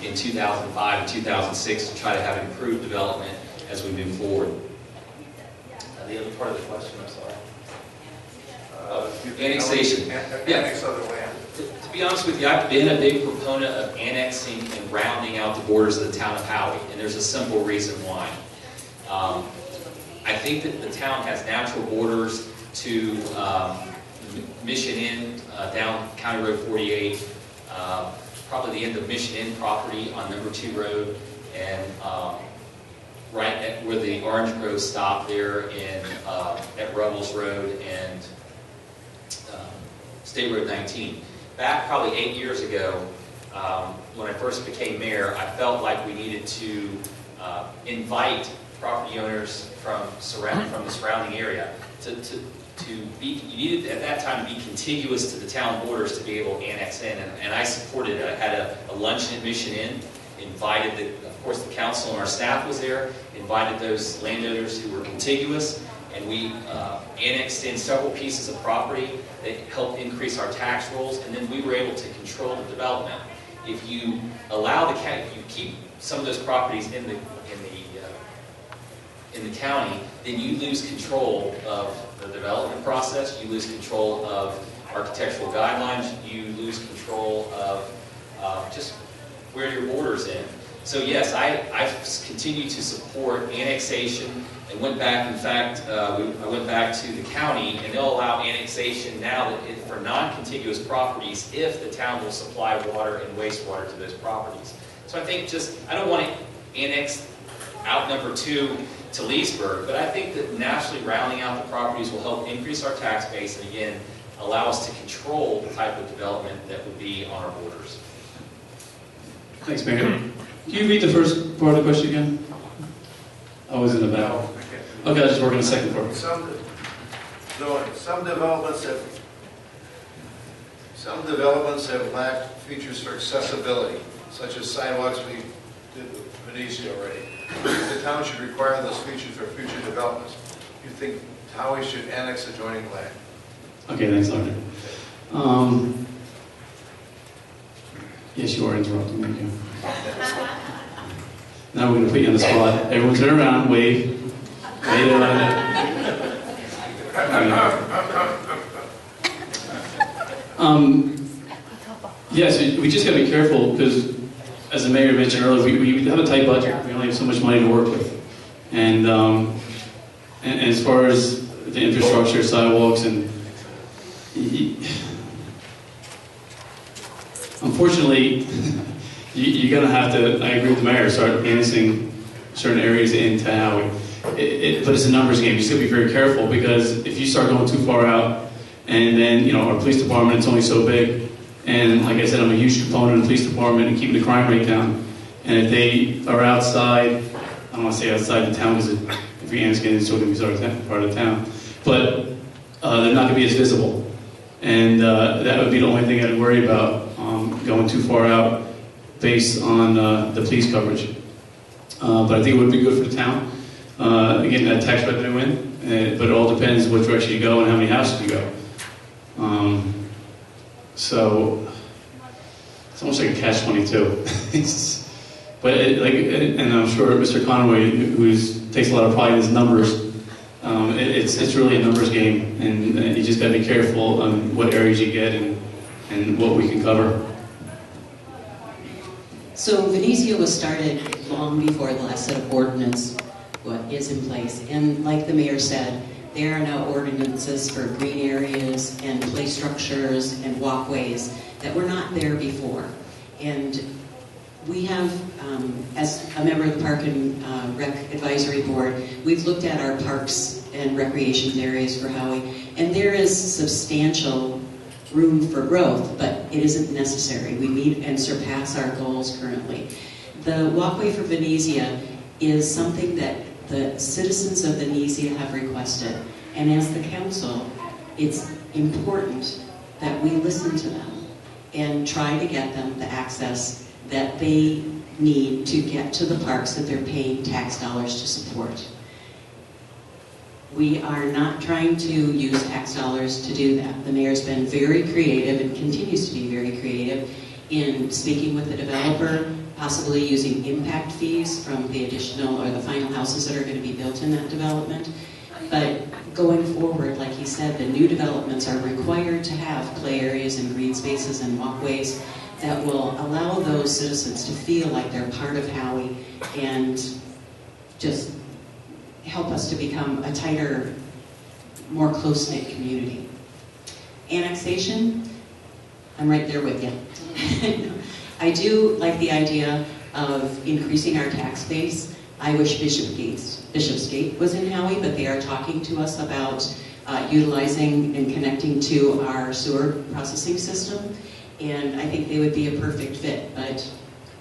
[SPEAKER 2] in 2005 and 2006 to try to have improved development as we move forward. The other part of the question, I'm sorry. Annexation.
[SPEAKER 9] Annex other land.
[SPEAKER 2] To be honest with you, I've been a big proponent of annexing and rounding out the borders of the town of Howey, and there's a simple reason why. I think that the town has natural borders to Mission Inn, down County Road 48, probably the end of Mission Inn property on Number 2 Road, and right at where the Orange Grove stop there at Rebels Road and State Road 19. Back probably 8 years ago, when I first became mayor, I felt like we needed to invite property owners from the surrounding area to be, you needed at that time to be contiguous to the town borders to be able to annex in, and I supported it. I had a luncheon admission in, invited, of course, the council and our staff was there, invited those landowners who were contiguous, and we annexed in several pieces of property that helped increase our tax rolls, and then we were able to control the development. If you allow if you keep some of those properties in the county, then you lose control of the development process, you lose control of architectural guidelines, you lose control of just where your borders end. So yes, I continue to support annexation and went back, in fact, I went back to the county and they'll allow annexation now for non-contiguous properties if the town will supply water and wastewater to those properties. So I think I don't want to annex out number 2 to Leesburg, but I think that naturally rounding out the properties will help increase our tax base and again, allow us to control the type of development that would be on our borders.
[SPEAKER 3] Thanks, Mayor. Can you read the first part of the question again? I was in the back. Okay, I'll just work on the second part.
[SPEAKER 9] Some developments have lacked features for accessibility, such as sidewalks. We did with Venezia already. The town should require those features for future developments. You think Howey should annex adjoining land?
[SPEAKER 3] Okay, thanks, Doctor. Yes, you are interrupting me. Thank you. Now we're going to put you on the spot. Everyone turn around, wave. Yes, we just got to be careful because, as the mayor mentioned earlier, we have a tight budget. We only have so much money to work with. And as far as the infrastructure, sidewalks, and unfortunately, you're going to have to, I agree with the mayor, start annexing certain areas into Howey. But it's a numbers game. You just got to be very careful because if you start going too far out, and then, our police department, it's only so big. And like I said, I'm a huge component of the police department and keeping the crime rate down. And if they are outside, I don't want to say outside the town because if we annex it, it's still going to be part of the town. But they're not going to be as visible. And that would be the only thing I'd worry about, going too far out based on the police coverage. But I think it would be good for the town, getting that tax revenue in. But it all depends what direction you go and how many houses you go. So it's almost like a catch-22. But and I'm sure Mr. Conway, who takes a lot of pride in his numbers, it's really a numbers game, and you just got to be careful on what areas you get and what we can cover.
[SPEAKER 12] So Venezia was started long before the last set of ordinance is in place, and like the mayor said, there are now ordinances for green areas and play structures and walkways that were not there before. And we have, as a member of the Park and Rec Advisory Board, we've looked at our parks and recreation areas for Howey, and there is substantial room for growth, but it isn't necessary. We meet and surpass our goals currently. The walkway for Venezia is something that the citizens of Venezia have requested, and as the council, it's important that we listen to them and try to get them the access that they need to get to the parks that they're paying tax dollars to support. We are not trying to use tax dollars to do that. The mayor's been very creative and continues to be very creative in speaking with the developer, possibly using impact fees from the additional or the final houses that are going to be built in that development. But going forward, like he said, the new developments are required to have play areas and green spaces and walkways that will allow those citizens to feel like they're part of Howey and just help us to become a tighter, more close-knit community. Annexation, I'm right there with you. I do like the idea of increasing our tax base. I wish Bishopsgate was in Howey, but they are talking to us about utilizing and connecting to our sewer processing system. And I think they would be a perfect fit. But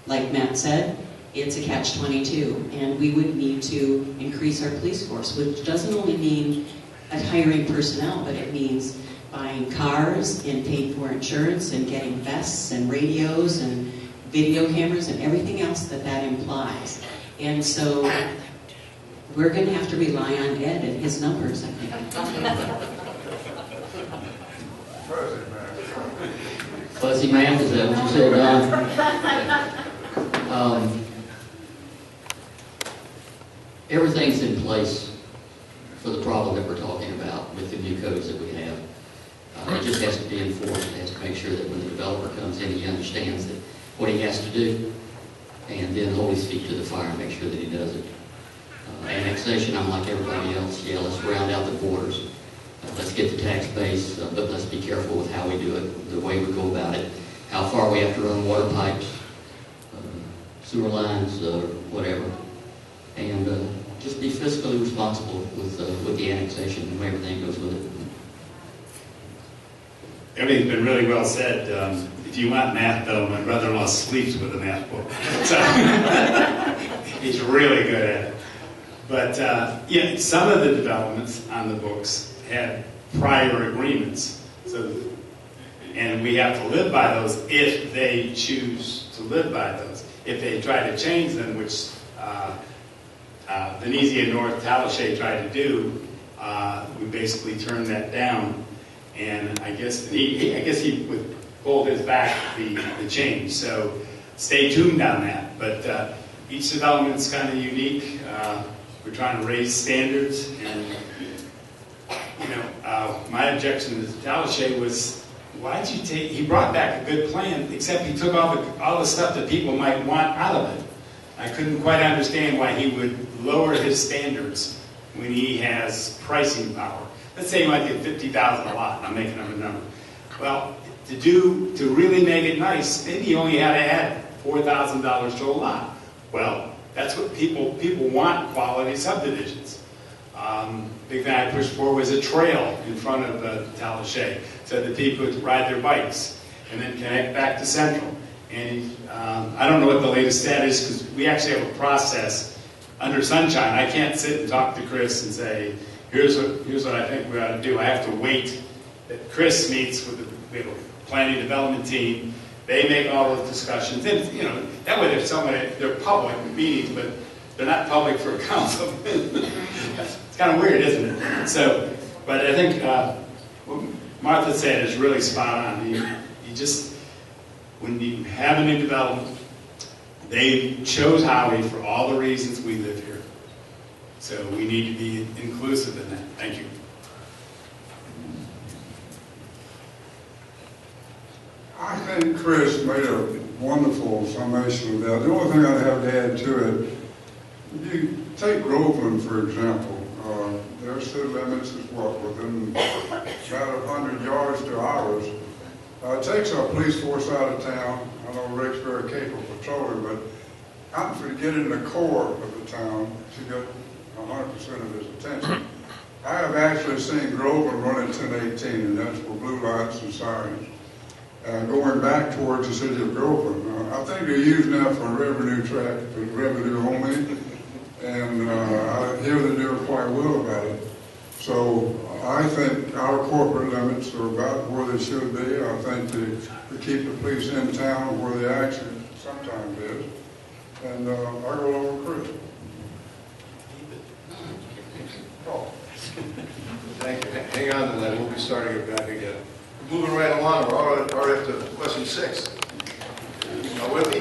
[SPEAKER 12] like Matt said, it's a catch-22, and we would need to increase our police force, which doesn't only mean hiring personnel, but it means buying cars and paying for insurance and getting vests and radios and video cameras and everything else that that implies. And so we're going to have to rely on Ed and his numbers, I think.
[SPEAKER 6] Fuzzy math, is that what you said, Don? Everything's in place for the problem that we're talking about with the new codes that we have. It just has to be enforced. It has to make sure that when the developer comes in, he understands that what he has to do, and then hold his feet to the fire and make sure that he does it. Annexation, I'm like everybody else. Yeah, let's round out the borders. Let's get the tax base, but let's be careful with how we do it, the way we go about it, how far we have to run water pipes, sewer lines, whatever. And just be fiscally responsible with the annexation and everything goes with it.
[SPEAKER 7] Everything's been really well said. If you want math, though, my brother-in-law sleeps with a math book. So he's really good at it. But yeah, some of the developments on the books had prior agreements. And we have to live by those if they choose to live by those. If they try to change them, which Venezia North Talashe tried to do, we basically turned that down. And I guess he would hold his back the change. So stay tuned on that. But each development's kind of unique. We're trying to raise standards, and my objection to Talashe was, why'd you take? He brought back a good plan, except he took all the stuff that people might want out of it. I couldn't quite understand why he would lower his standards when he has pricing power. Let's say he might get $50,000 a lot. I'm making up a number. Well, to really make it nice, maybe he only had to add $4,000 to a lot. Well, that's what people want, quality subdivisions. Big thing I pushed for was a trail in front of Talashe, so that people could ride their bikes and then connect back to Central. And I don't know what the latest status is, because we actually have a process under Sunshine. I can't sit and talk to Chris and say, here's what I think we ought to do. I have to wait that Chris meets with the planning development team. They make all those discussions. And, that way they're public meetings, but they're not public for a council. It's kind of weird, isn't it? So, but I think what Martha said is really spot on. You just, when you have a new development, they chose Howey for all the reasons we live here. So we need to be inclusive in that. Thank you.
[SPEAKER 8] I think Chris made a wonderful summation of that. The only thing I'd have to add to it, you take Groveland, for example. Their city limits is within about 100 yards to ours. It takes our police force out of town. I know Rick's very capable of patrolling, but I'm to get in the core of the town to get 100% of his attention. I have actually seen Groveland running 1018, and that's for blue lights and sirens. Going back towards the city of Groveland. I think they're using that for revenue track, for revenue only, and I hear they do quite well about it. So I think our corporate limits are about where they should be. I think to keep the police in town where they actually sometimes is. And I go along with Chris.
[SPEAKER 9] Oh. Thank you. Hang on to that. We'll be starting it back again. Moving right along, we're already up to question 6. Now with me?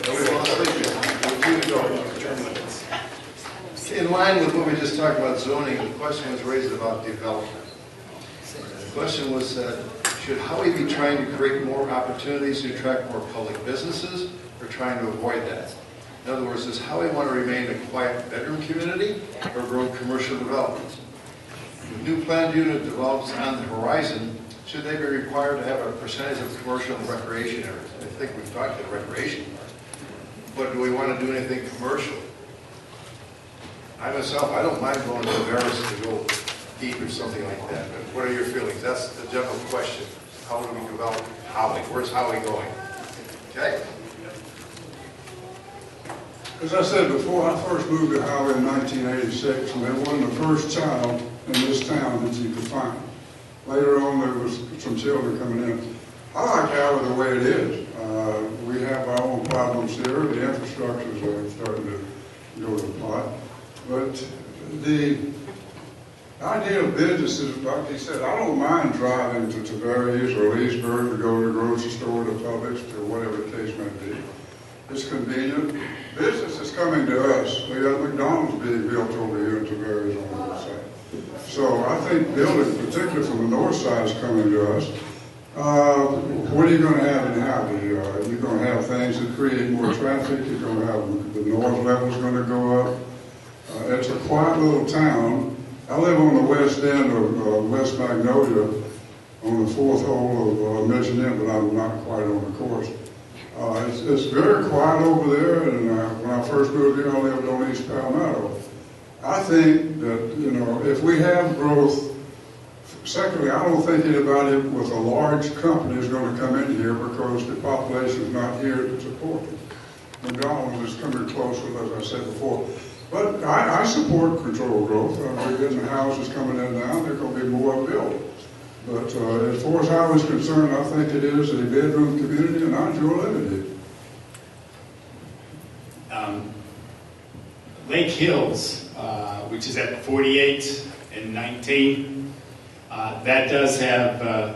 [SPEAKER 9] Nobody wants to sleep yet. We'll keep it going. In line with what we just talked about zoning, the question was raised about development. The question was, should Howey be trying to create more opportunities to attract more public businesses, or trying to avoid that? In other words, does Howey want to remain a quiet bedroom community, or grow commercial development? If new planned unit develops on the horizon, should they be required to have a percentage of commercial and recreation areas? I think we've talked about recreation part. But do we want to do anything commercial? I myself, I don't mind going to Paris to go eat or something like that. But what are your feelings? That's the general question. How do we develop Howey. Where's Howey going? Okay?
[SPEAKER 8] As I said before, I first moved to Howey in 1986, and they wasn't the first child in this town that you could find. Later on, there was some children coming in. I like Howey the way it is. We have our own problems here. The infrastructures are starting to go to pot. But the idea of businesses, like he said, I don't mind driving to Tiberias or Leesburg to go to the grocery store, to Publix, to whatever the case may be. It's convenient. Business is coming to us. We got McDonald's being built over here in Tiberias on the other side. So I think building, particularly from the north side, is coming to us. What are you going to have in Howey? You're going to have things that create more traffic. You're going to have the noise level's going to go up. It's a quiet little town. I live on the west end of West Magnolia, on the fourth hole of Mission Inn, but I'm not quite on the course. It's very quiet over there, and when I first moved here, I lived on East Palmetto. I think that, you know, if we have growth, secondly, I don't think anybody with a large company is going to come in here because the population is not here to support it. McDonald's is coming close with, as I said before. But I support controlled growth. We're getting the houses coming in now. There are going to be more built. But as far as I was concerned, I think it is a bedroom community, and I enjoy living here.
[SPEAKER 7] Lake Hills, which is at 48 and 19, that does have a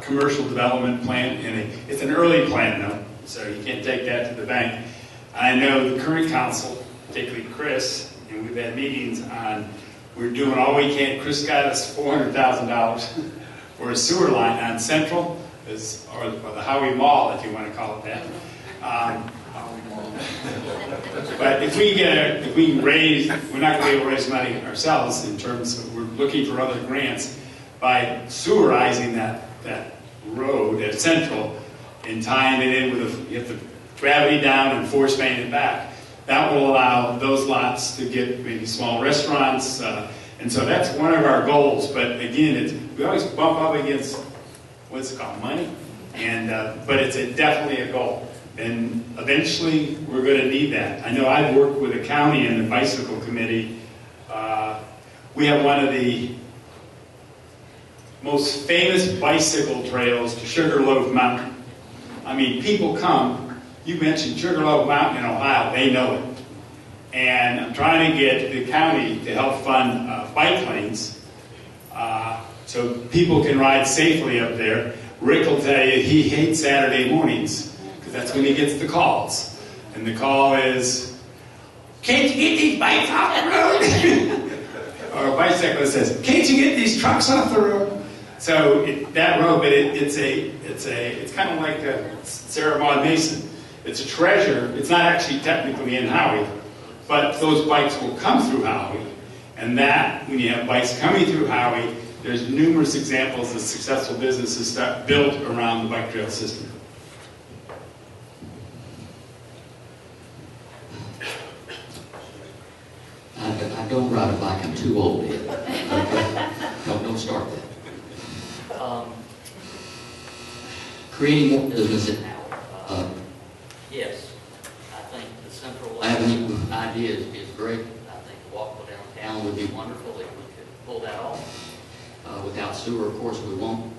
[SPEAKER 7] commercial development plan in it. It's an early plan, though, so you can't take that to the bank. I know the current council, particularly Chris, and we've had meetings on, we're doing all we can. Chris got us $400,000 for a sewer line on Central, or the Howey Mall, if you want to call it that. But if we can raise, we're not going to be able to raise money ourselves in terms of, we're looking for other grants by sewerizing that road at Central and tying it in with you have the gravity down and force main it back. That will allow those lots to get maybe small restaurants, and so that's one of our goals. But again, we always bump up against what's it called, money, and but it's definitely a goal. And eventually, we're going to need that. I know I've worked with the county and the bicycle committee. We have one of the most famous bicycle trails to Sugarloaf Mountain. I mean, people come. You mentioned Sugarloaf Mountain in Ohio. They know it. And I'm trying to get the county to help fund bike lanes so people can ride safely up there. Rick will tell you he hates Saturday mornings. That's when he gets the calls. And the call is, can't you get these bikes off the road? Or a bicyclist says, can't you get these trucks off the road? So that road, but it's kind of like Sarah Maud Mason. It's a treasure. It's not actually technically in Howey, but those bikes will come through Howey. And that, when you have bikes coming through Howey, there's numerous examples of successful businesses built around the bike trail system.
[SPEAKER 6] I don't ride a bike. I'm too old yet. Okay? Don't start that. Creating more business in Howey.
[SPEAKER 14] Yes, I think the Central
[SPEAKER 6] Avenue idea is great.
[SPEAKER 14] I think walkable downtown would be wonderful if we could pull that off.
[SPEAKER 6] Without sewer, of course, we won't.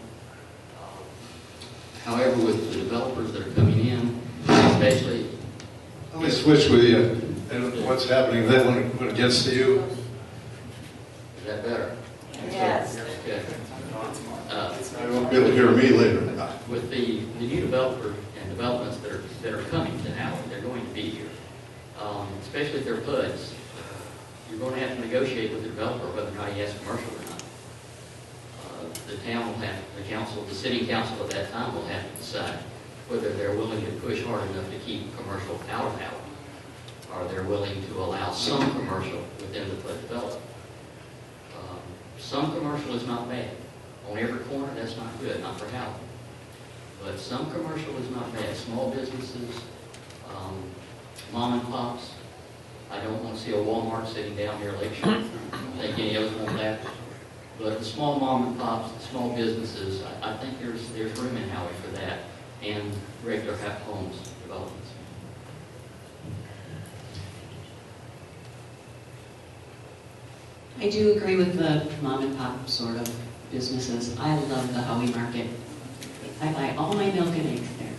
[SPEAKER 6] However, with the developers that are coming in, especially...
[SPEAKER 1] Let me switch with you. And what's happening then when it gets to you?
[SPEAKER 6] Is that better?
[SPEAKER 4] Yes.
[SPEAKER 6] Okay.
[SPEAKER 1] I won't be able to hear me later.
[SPEAKER 6] With the new developers and developments that are coming to Howey, they're going to be here. Especially if they're PUDs. You're going to have to negotiate with the developer whether or not he has commercial or not. The town will have, the city council at that time will have to decide whether they're willing to push hard enough to keep commercial out of Howey, or they're willing to allow some commercial within the PUD development. Some commercial is not bad. On every corner, that's not good, not for Howey. But some commercial is not bad. Small businesses, mom and pops. I don't want to see a Walmart sitting down here Lakeshore. I don't think any of us want that. But the small mom and pops, the small businesses, I think there's room in Howey for that. and regular homes developments.
[SPEAKER 12] I do agree with the mom and pop sort of businesses. I love the Howey Market. I buy all my milk and eggs there.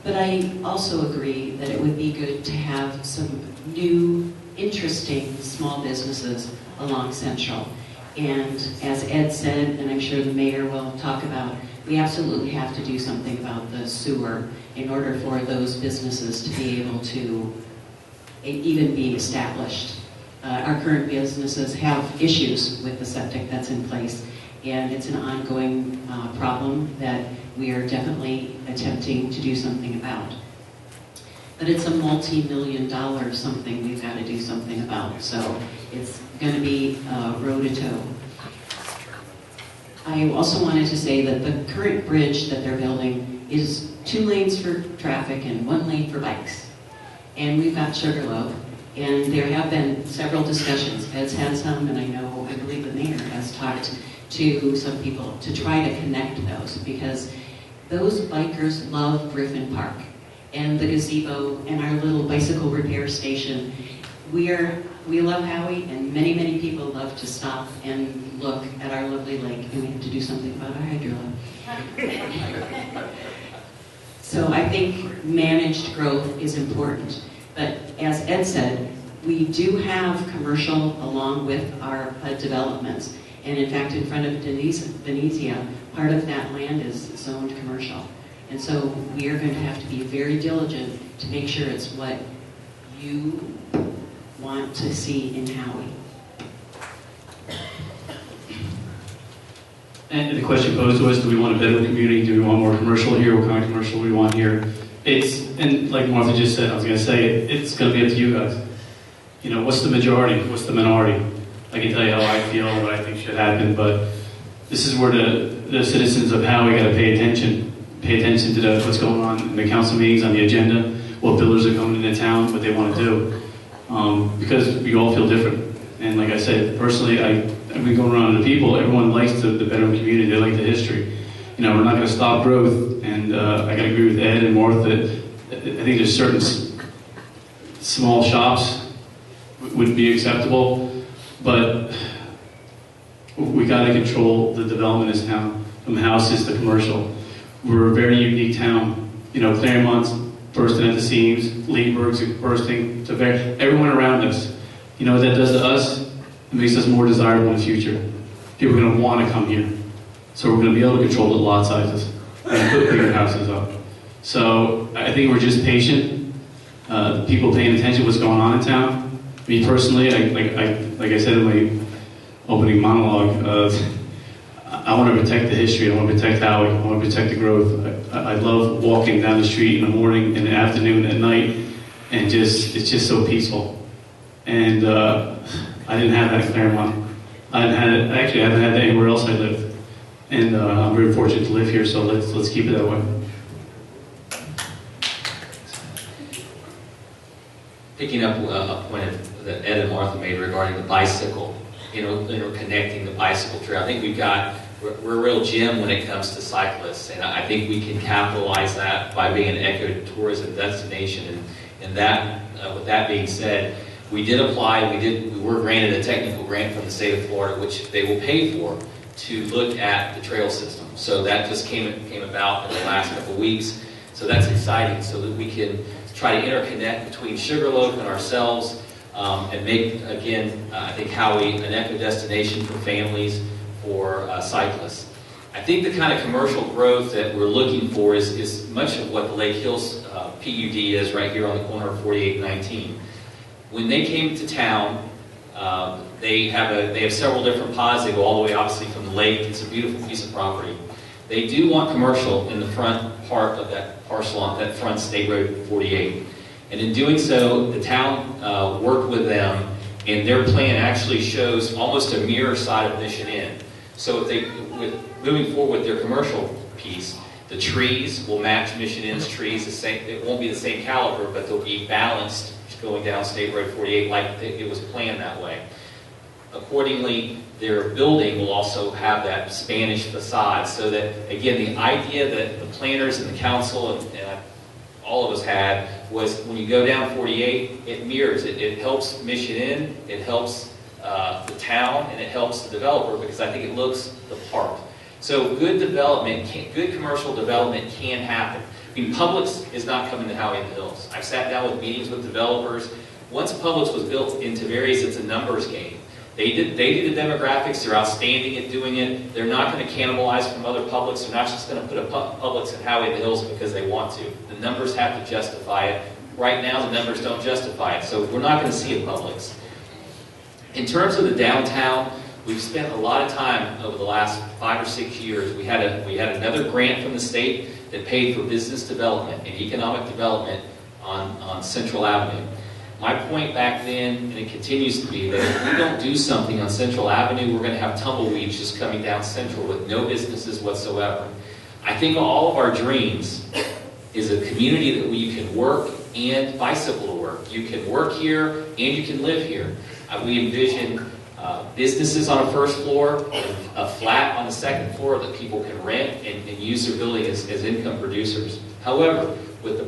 [SPEAKER 12] But I also agree that it would be good to have some new, interesting small businesses along Central. And as Ed said, and I'm sure the mayor will talk about, we absolutely have to do something about the sewer in order for those businesses to be able to even be established. Our current businesses have issues with the septic that's in place, and it's an ongoing problem that we are definitely attempting to do something about. But it's a multi-million-dollar something we've got to do something about, so it's going to be road to toe. I also wanted to say that the current bridge that they're building is 2 lanes for traffic and 1 lane for bikes. And we've got Sugarloaf, and there have been several discussions. Ed's had some, and I believe the mayor has talked to some people to try to connect those, because those bikers love Griffin Park and the gazebo and our little bicycle repair station. We love Howey, and many, many people love to stop and look at our lovely lake, and we have to do something about our hydro. So I think managed growth is important. But as Ed said, we do have commercial along with our developments. And in fact, in front of Venezia, part of that land is zoned commercial. And so we are going to have to be very diligent to make sure it's what you want to see in Howey.
[SPEAKER 3] And the question posed to us, do we want a better community? Do we want more commercial here? What kind of commercial do we want here? And like Martha just said, I was going to say, it's going to be up to you guys. You know, what's the majority? What's the minority? I can tell you how I feel and what I think should happen, but this is where the citizens of Howey got to pay attention to what's going on in the council meetings, on the agenda, what builders are coming into town, what they want to do. Because we all feel different. And like I said, personally, I've been going around to people, everyone likes the Bedroom community, they like the history. You know, we're not going to stop growth, and I got to agree with Ed and Martha. I think there's certain small shops would be acceptable, but we got to control the development in this town, from houses to commercial. We're a very unique town. You know, Claremont's bursting at the seams, Leesburg's bursting to everyone around us. You know what that does to us? It makes us more desirable in the future. People are going to want to come here. So we're going to be able to control the lot sizes and put bigger houses up. So I think we're just patient. People paying attention to what's going on in town. Me personally, like I said in my opening monologue, I want to protect the history. I want to protect Howey. I want to protect the growth. I love walking down the street in the morning, in the afternoon, at night, and it's just so peaceful. And I didn't have that in Claremont. I haven't had that anywhere else I lived. And I'm very fortunate to live here, so let's keep it that way.
[SPEAKER 2] Picking up a point that Ed and Martha made regarding the bicycle, connecting the bicycle trail. I think we're a real gem when it comes to cyclists, and I think we can capitalize that by being an ecotourism destination. And that, with that being said, we did apply. We were granted a technical grant from the state of Florida, which they will pay for, to look at the trail system. So that just came about in the last couple of weeks. So that's exciting, so that we can try to interconnect between Sugarloaf and ourselves, and make, again, I think Howey an eco destination for families, for cyclists. I think the kind of commercial growth that we're looking for is much of what the Lake Hills PUD is right here on the corner of 48 and 19. When they came to town, they have several different pods. They go all the way, obviously, from the lake. It's a beautiful piece of property. They do want commercial in the front part of that parcel on that front State Road 48. And in doing so, the town worked with them, and their plan actually shows almost a mirror side of Mission Inn. So moving forward with their commercial piece, the trees will match Mission Inn's trees. The same, it won't be the same caliber, but they'll be balanced going down State Road 48 like it was planned that way. Accordingly, their building will also have that Spanish facade, so that, again, the idea that the planners and the council and all of us had was when you go down 48, it mirrors it. It helps Mission Inn, it helps the town, and it helps the developer, because I think it looks the part. So good development, good commercial development can happen. I mean, Publix is not coming to Howey-in-the-Hills. I've sat down with meetings with developers. Once Publix was built into Various, it's a numbers game. They do the demographics, they're outstanding at doing it. They're not going to cannibalize from other Publix. They're not just going to put a Publix in Howey-in-the-Hills because they want to. The numbers have to justify it. Right now, the numbers don't justify it, so we're not going to see a Publix. In terms of the downtown, we've spent a lot of time over the last 5 or 6 years. We had another grant from the state that paid for business development and economic development on Central Avenue. My point back then, and it continues to be, that if we don't do something on Central Avenue, we're going to have tumbleweeds just coming down Central with no businesses whatsoever. I think all of our dreams is a community that you can work and bicycle to work. You can work here and you can live here. We envision businesses on a first floor, a flat on the second floor that people can rent and use their building as income producers. However, with the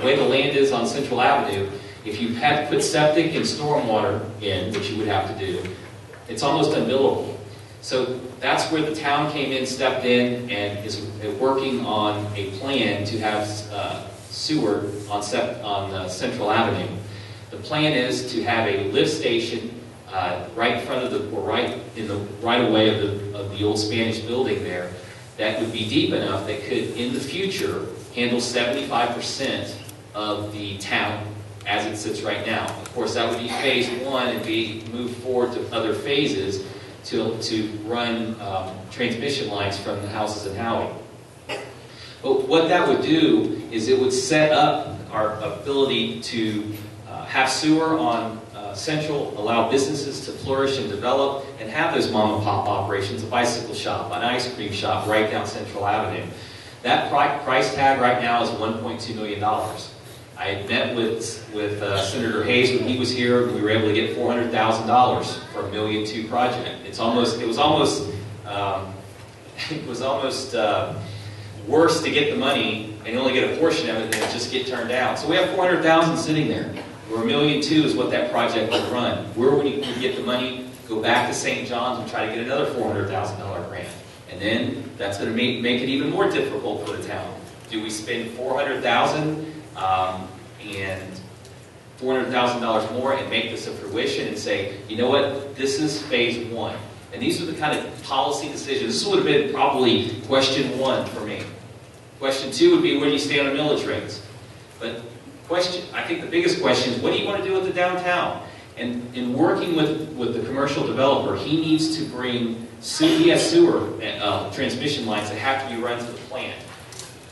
[SPEAKER 2] way the land is on Central Avenue, if you had to put septic and stormwater in, which you would have to do, it's almost unbuildable. So that's where the town came in, stepped in, and is working on a plan to have sewer on Central Avenue. The plan is to have a lift station right in front of right away of the old Spanish building there, that would be deep enough that could, in the future, handle 75% of the town as it sits right now. Of course, that would be phase one and be moved forward to other phases to run transmission lines from the houses in Howey. But what that would do is it would set up our ability to have sewer on Central, allow businesses to flourish and develop, and have those mom and pop operations, a bicycle shop, an ice cream shop right down Central Avenue. That price tag right now is $1.2 million. I had met with Senator Hayes when he was here, and we were able to get $400,000 for $1.2 million project. It was almost worse to get the money and only get a portion of it than just get turned down. So we have $400,000 sitting there. Where $1.2 million is what that project would run. Where would you get the money, go back to St. John's and try to get another $400,000 grant? And then that's going to make it even more difficult for the town. Do we spend $400,000 and $400,000 more and make this a fruition and say, you know what, this is phase one? And these are the kind of policy decisions. This would have been probably question one for me. Question two would be, where do you stand on millage rates? But I think the biggest question is, what do you want to do with the downtown? And in working with the commercial developer, he needs to bring sewer transmission lines that have to be run to the plant.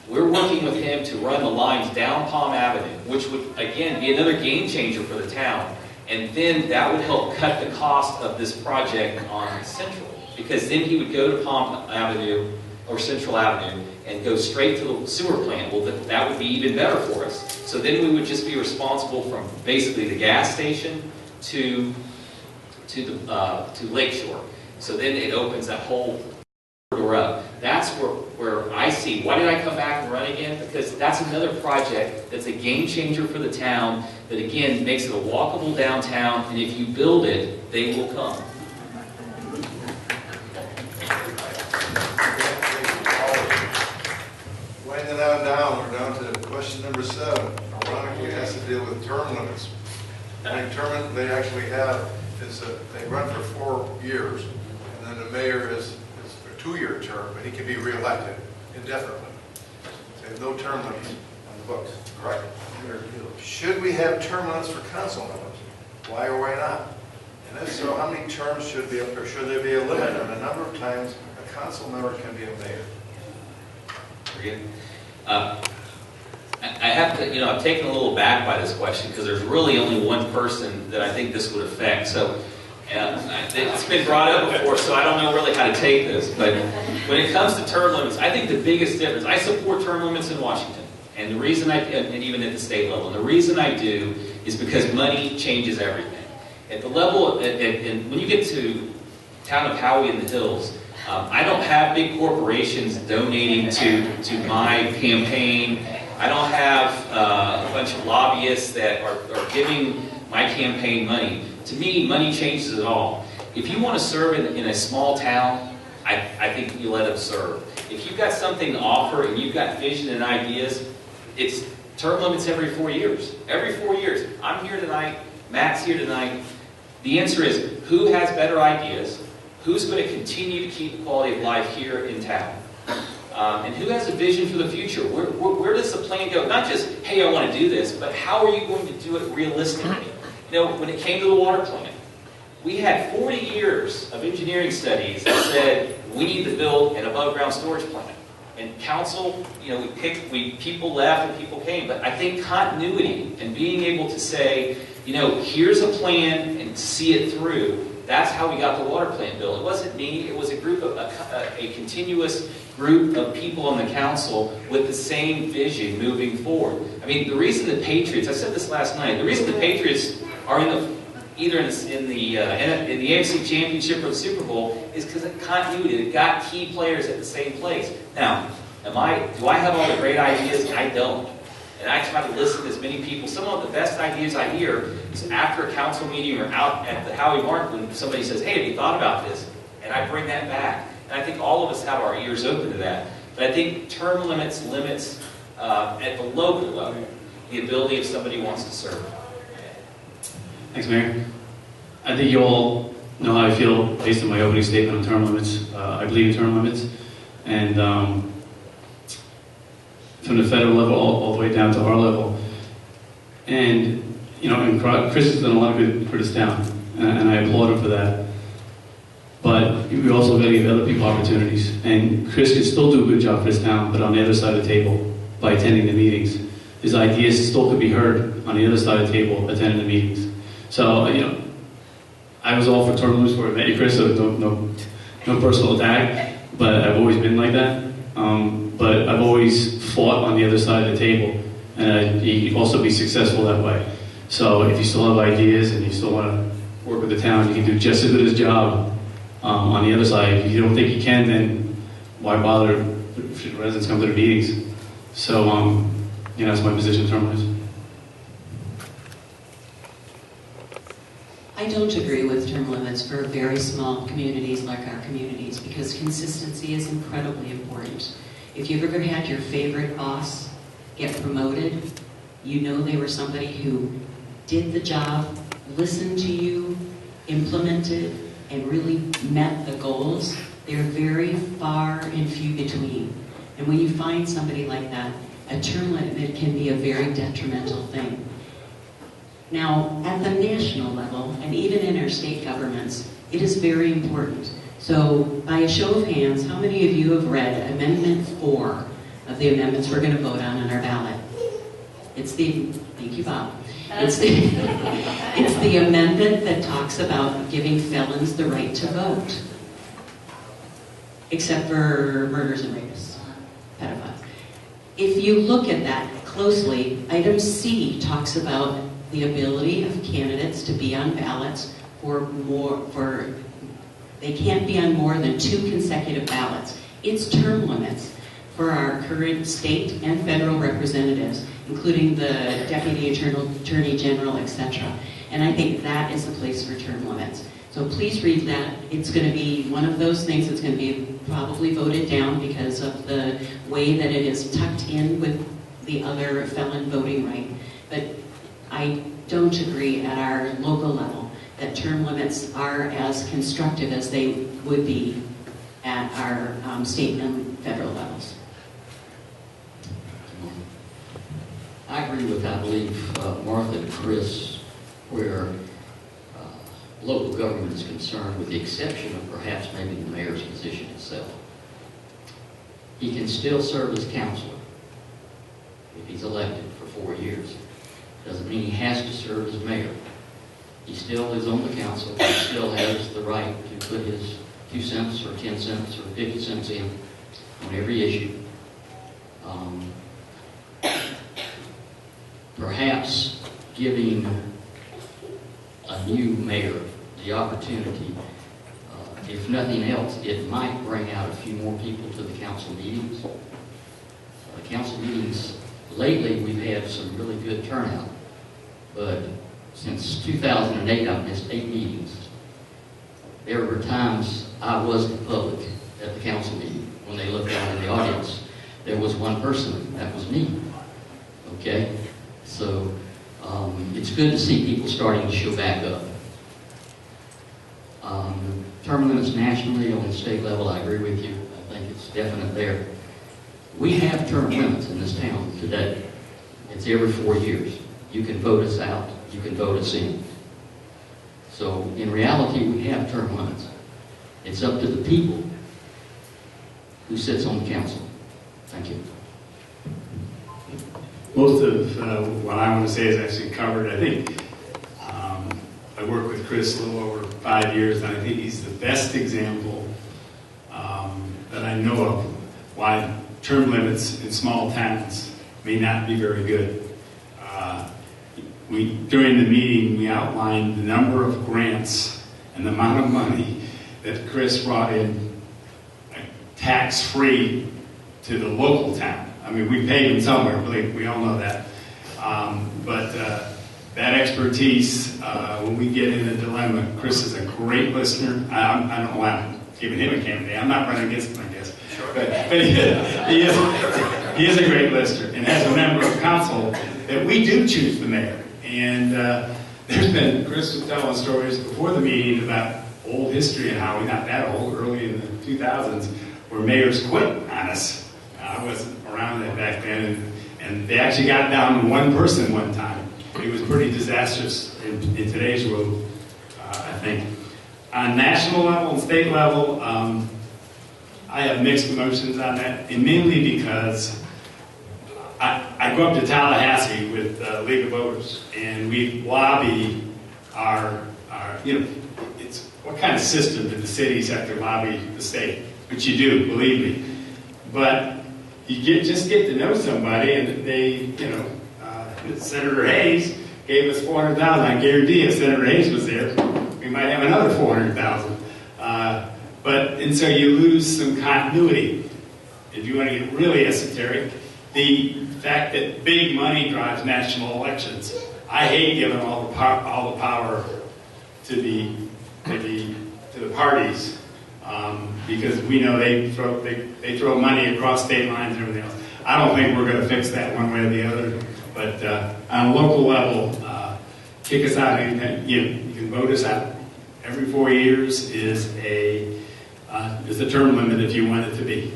[SPEAKER 2] We're working with him to run the lines down Palm Avenue, which would, again, be another game changer for the town. And then that would help cut the cost of this project on Central. Because then he would go to Palm Avenue or Central Avenue and go straight to the sewer plant. Well, that would be even better for us. So then we would just be responsible from basically the gas station to Lakeshore. So then it opens that whole corridor up. That's where I see, why did I come back and run again? Because that's another project that's a game changer for the town that, again, makes it a walkable downtown, and if you build it, they will come.
[SPEAKER 9] Winding on down, we're down to question number 7. Ironically, it has to deal with term limits. The term they actually have is that they run for 4 years, and then the mayor is a 2-year term, but he can be reelected indefinitely. So they have no term limits on the books. Correct. Should we have term limits for council members? Why or why not? And if so, how many terms should there be a limit on the number of times a council member can be a mayor?
[SPEAKER 2] I have to, I'm taken a little back by this question because there's really only one person that I think this would affect. So it's been brought up before, so I don't know really how to take this. But when it comes to term limits, I think the biggest difference, I support term limits in Washington. And the reason and even at the state level, and the reason I do is because money changes everything. At the level, and when you get to town of Howey-in-the-Hills, I don't have big corporations donating to my campaign. I don't have a bunch of lobbyists that are giving my campaign money. To me, money changes it all. If you want to serve in a small town, I think you let them serve. If you've got something to offer and you've got vision and ideas, it's term limits every 4 years. Every 4 years. I'm here tonight. Matt's here tonight. The answer is, who has better ideas? Who's going to continue to keep the quality of life here in town? And who has a vision for the future? Where does the plan go? Not just, hey, I want to do this, but how are you going to do it realistically? You know, when it came to the water plant, we had 40 years of engineering studies that said we need to build an above-ground storage plant. And council, you know, people left and people came, but I think continuity and being able to say, you know, here's a plan and see it through. That's how we got the water plant built. It wasn't me. It was a group of a continuous group of people on the council with the same vision moving forward. I mean, the reason the Patriots, I said this last night, the reason the Patriots are either in the AFC Championship or the Super Bowl is because of continuity. They've got key players at the same place. Now, do I have all the great ideas? I don't. And I try to listen to as many people. Some of the best ideas I hear is after a council meeting or out at the Howey Market when somebody says, hey, have you thought about this? And I bring that back. And I think all of us have our ears open to that. But I think term limits at the local level the ability if somebody wants to serve.
[SPEAKER 3] Thanks, Mayor. I think you all know how I feel based on my opening statement on term limits. I believe in term limits. And from the federal level all the way down to our level. And, you know, and Chris has done a lot of good for this town, and I applaud him for that. But we also got to give other people opportunities. And Chris can still do a good job for this town, but on the other side of the table, by attending the meetings. His ideas still could be heard on the other side of the table, attending the meetings. So, you know, I was all for term limits before I met you, Chris, so no personal attack, but I've always been like that. But I've always fought on the other side of the table, and you can also be successful that way. So if you still have ideas and you still want to work with the town, you can do just as good a job on the other side. If you don't think you can, then why bother if the residents come to the meetings? So, you know, that's my position in term limits.
[SPEAKER 12] I don't agree with term limits for very small communities like our communities because consistency is incredibly important. If you've ever had your favorite boss get promoted, you know they were somebody who did the job, listened to you, implemented, and really met the goals. They're very far and few between. And when you find somebody like that, a term limit can be a very detrimental thing. Now, at the national level, and even in our state governments, it is very important. So, by a show of hands, how many of you have read Amendment 4 of the amendments we're going to vote on our ballot? Thank you, Bob. It's the amendment that talks about giving felons the right to vote. Except for murders and rapists, pedophiles. If you look at that closely, item C talks about the ability of candidates to be on ballots they can't be on more than 2 consecutive ballots. It's term limits for our current state and federal representatives, including the Deputy Attorney General, etc. And I think that is the place for term limits. So please read that. It's going to be one of those things that's going to be probably voted down because of the way that it is tucked in with the other felon voting right. But I don't agree at our local level that term limits are as constructive as they would be at our state and federal levels.
[SPEAKER 6] I agree with, I believe, Martha and Chris, where local government is concerned, with the exception of perhaps maybe the mayor's position itself. He can still serve as councilor if he's elected for 4 years. Doesn't mean he has to serve as mayor. He still is on the council. He still has the right to put his 2 cents or 10 cents or 50 cents in on every issue. Perhaps giving a new mayor the opportunity, if nothing else, it might bring out a few more people to the council meetings. The council meetings, lately we've had some really good turnout, but since 2008 I've missed 8 meetings. There were times I was the public at the council meeting. When they looked out in the audience, there was one person, that was me. Okay? So it's good to see people starting to show back up. Term limits nationally on the state level, I agree with you. I think it's definite there. We have term limits in this town today. It's every 4 years. You can vote us out, you can vote us in. So in reality, we have term limits. It's up to the people who sits on the council. Thank you.
[SPEAKER 7] Most of what I want to say is actually covered. I think I worked with Chris a little over 5 years, and I think he's the best example that I know of why term limits in small towns may not be very good. During the meeting, we outlined the number of grants and the amount of money that Chris brought in tax-free to the local town. I mean, we paid him somewhere, we all know that. But that expertise, when we get in a dilemma, Chris is a great listener. I don't know why I'm giving him a candidate. I'm not running against him, I guess. But he is a great listener. And as a member of council, that we do choose the mayor. And there's been, Chris was telling stories before the meeting about old history and how we're not that old, early in the 2000s, where mayors quit on us. I wasn't around that back then. And they actually got down to one person one time. It was pretty disastrous in today's world, I think. On national level and state level, I have mixed emotions on that, and mainly because I go up to Tallahassee with League of Voters, and we lobby our it's what kind of system do the cities have to lobby the state? Which you do, believe me. But you just get to know somebody, and they, Senator Hayes gave us $400,000. I guarantee if Senator Hayes was there, we might have another $400,000. And so you lose some continuity. If you want to get really esoteric, the fact that big money drives national elections. I hate giving all the power to the parties because we know they throw money across state lines and everything else. I don't think we're going to fix that one way or the other. But on a local level, kick us out. You can vote us out. Every 4 years is a term limit if you want it to be.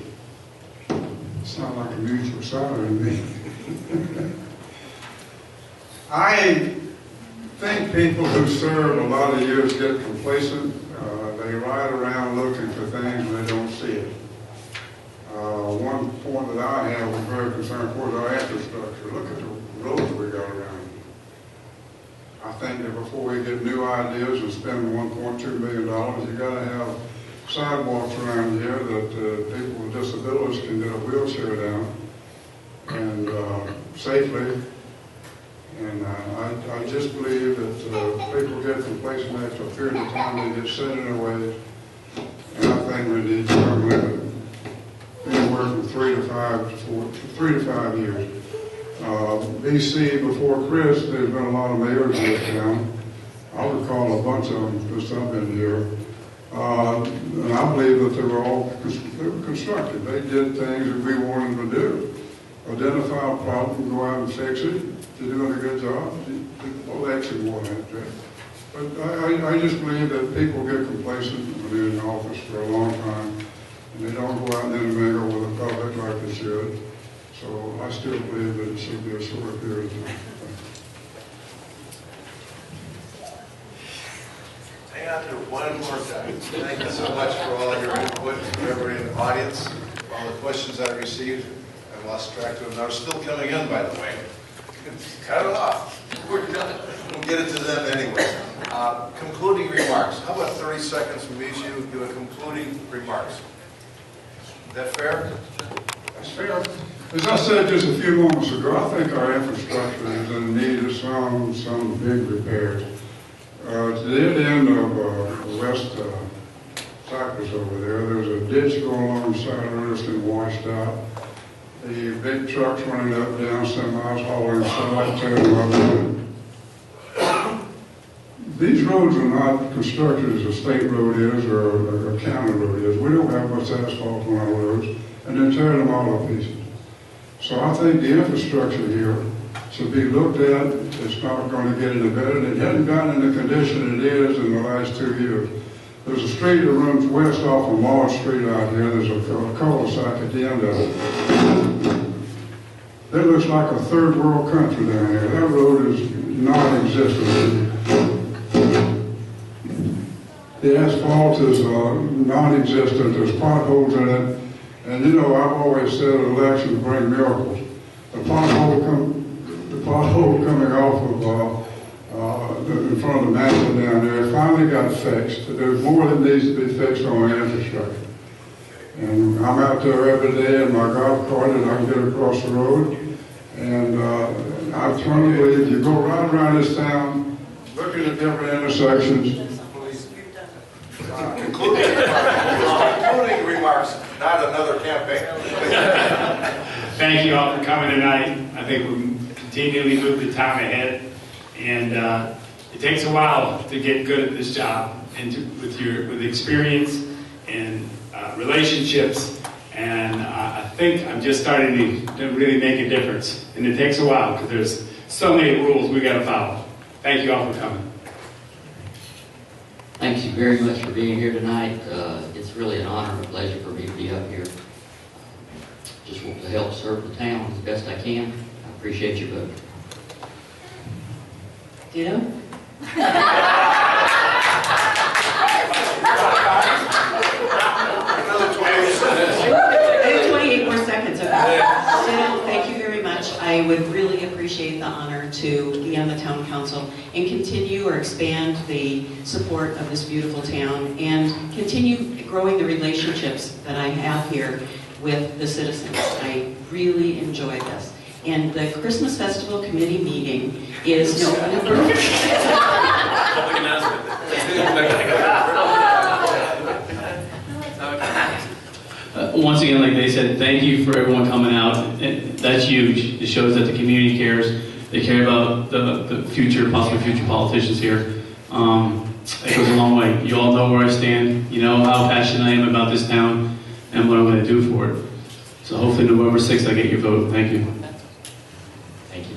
[SPEAKER 8] Sound like a mutual salary to me. I think people who serve a lot of years get complacent. They ride around looking for things and they don't see it. One point that I have was very concerned for our infrastructure. Look at the roads we got around. I think that before we get new ideas and spend $1.2 million, you got to have sidewalks around here that people with disabilities can get a wheelchair down and safely. And I just believe that people get complacent after a period of time, they get set in their ways. And I think we need to term limit anywhere from 3 to 5 years. BC, before Chris, there's been a lot of mayors in this town. I would call a bunch of them since I've been here. And I believe that they were all constructive. They did things that we wanted them to do. Identify a problem, go out and fix it. They're doing a good job. Well, actually more than that. But I just believe that people get complacent when they're in office for a long time. And they don't go out and intermingle with the public like they should. So I still believe that it should be a short period of time.
[SPEAKER 9] Hang on to one more time. Thank you so much for all your input, everybody in the audience, all the questions I received. I lost track of them. They're still coming in, by the way. Cut it off. We're done. We'll get it to them anyway. Concluding remarks. How about 30 seconds from each of you? Do a concluding remarks. Is that fair?
[SPEAKER 8] That's fair. As I said just a few moments ago, I think our infrastructure is in need of some big repairs. To the end of West Cypress over there, there's a ditch going alongside of it that's been washed out. The big trucks running up, down, semis hauling stuff, tearing them up. These roads are not constructed as a state road is or a county road is. We don't have much asphalt on our roads, and they're tearing them all to pieces. So I think the infrastructure here should be looked at. It's not going to get any better. It hasn't gotten in the condition it is in the last 2 years. There's a street that runs west off of Mall Street out here. There's a cul-de-sac at the end of it. That looks like a third world country down here. That road is non-existent. The asphalt is non-existent. There's potholes in it. And you know, I've always said that elections bring miracles. The pothole coming off of in front of the mansion down there finally got fixed. There's more that needs to be fixed on the infrastructure. And I'm out there every day in my golf cart and I can get across the road. And I firmly believe you go right around this town, looking at different intersections.
[SPEAKER 9] Concluding remarks, not another campaign.
[SPEAKER 7] Thank you all for coming tonight. I think we continually move the town ahead, and it takes a while to get good at this job, and with experience and relationships. And I think I'm just starting to really make a difference, and it takes a while because there's so many rules we got to follow. Thank you all for coming.
[SPEAKER 6] Thank you very much for being here tonight. It's really an honor and a pleasure for me to be up here. Just want to help serve the town as best I can. I appreciate your vote.
[SPEAKER 12] Ditto?
[SPEAKER 9] Another 28 seconds.
[SPEAKER 12] I have 28 more seconds. Ditto, thank you very much. I would really appreciate the honor to be on the town council and continue or expand the support of this beautiful town and continue growing the relationships that I have here with the citizens. I really enjoy this. And the Christmas Festival Committee meeting is November.
[SPEAKER 3] Public announcement. Once again, like they said, thank you for everyone coming out. That's huge. It shows that the community cares. They care about the future, possible future politicians here. It goes a long way. You all know where I stand. You know how passionate I am about this town and what I'm going to do for it. So hopefully November 6th I get your vote. Thank you.
[SPEAKER 2] Thank you.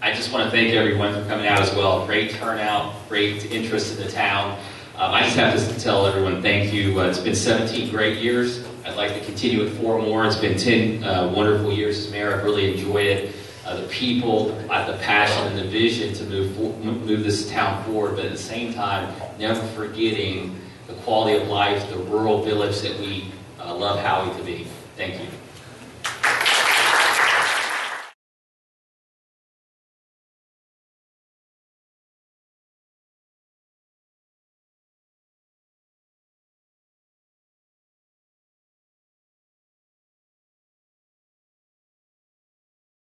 [SPEAKER 2] I just want to thank everyone for coming out as well. Great turnout, great interest in the town. I just have to tell everyone thank you. It's been 17 great years. I'd like to continue with 4 more. It's been 10 wonderful years as mayor. I've really enjoyed it. The people, the passion, and the vision to move this town forward, but at the same time, never forgetting the quality of life, the rural village that we love Howey to be. Thank you.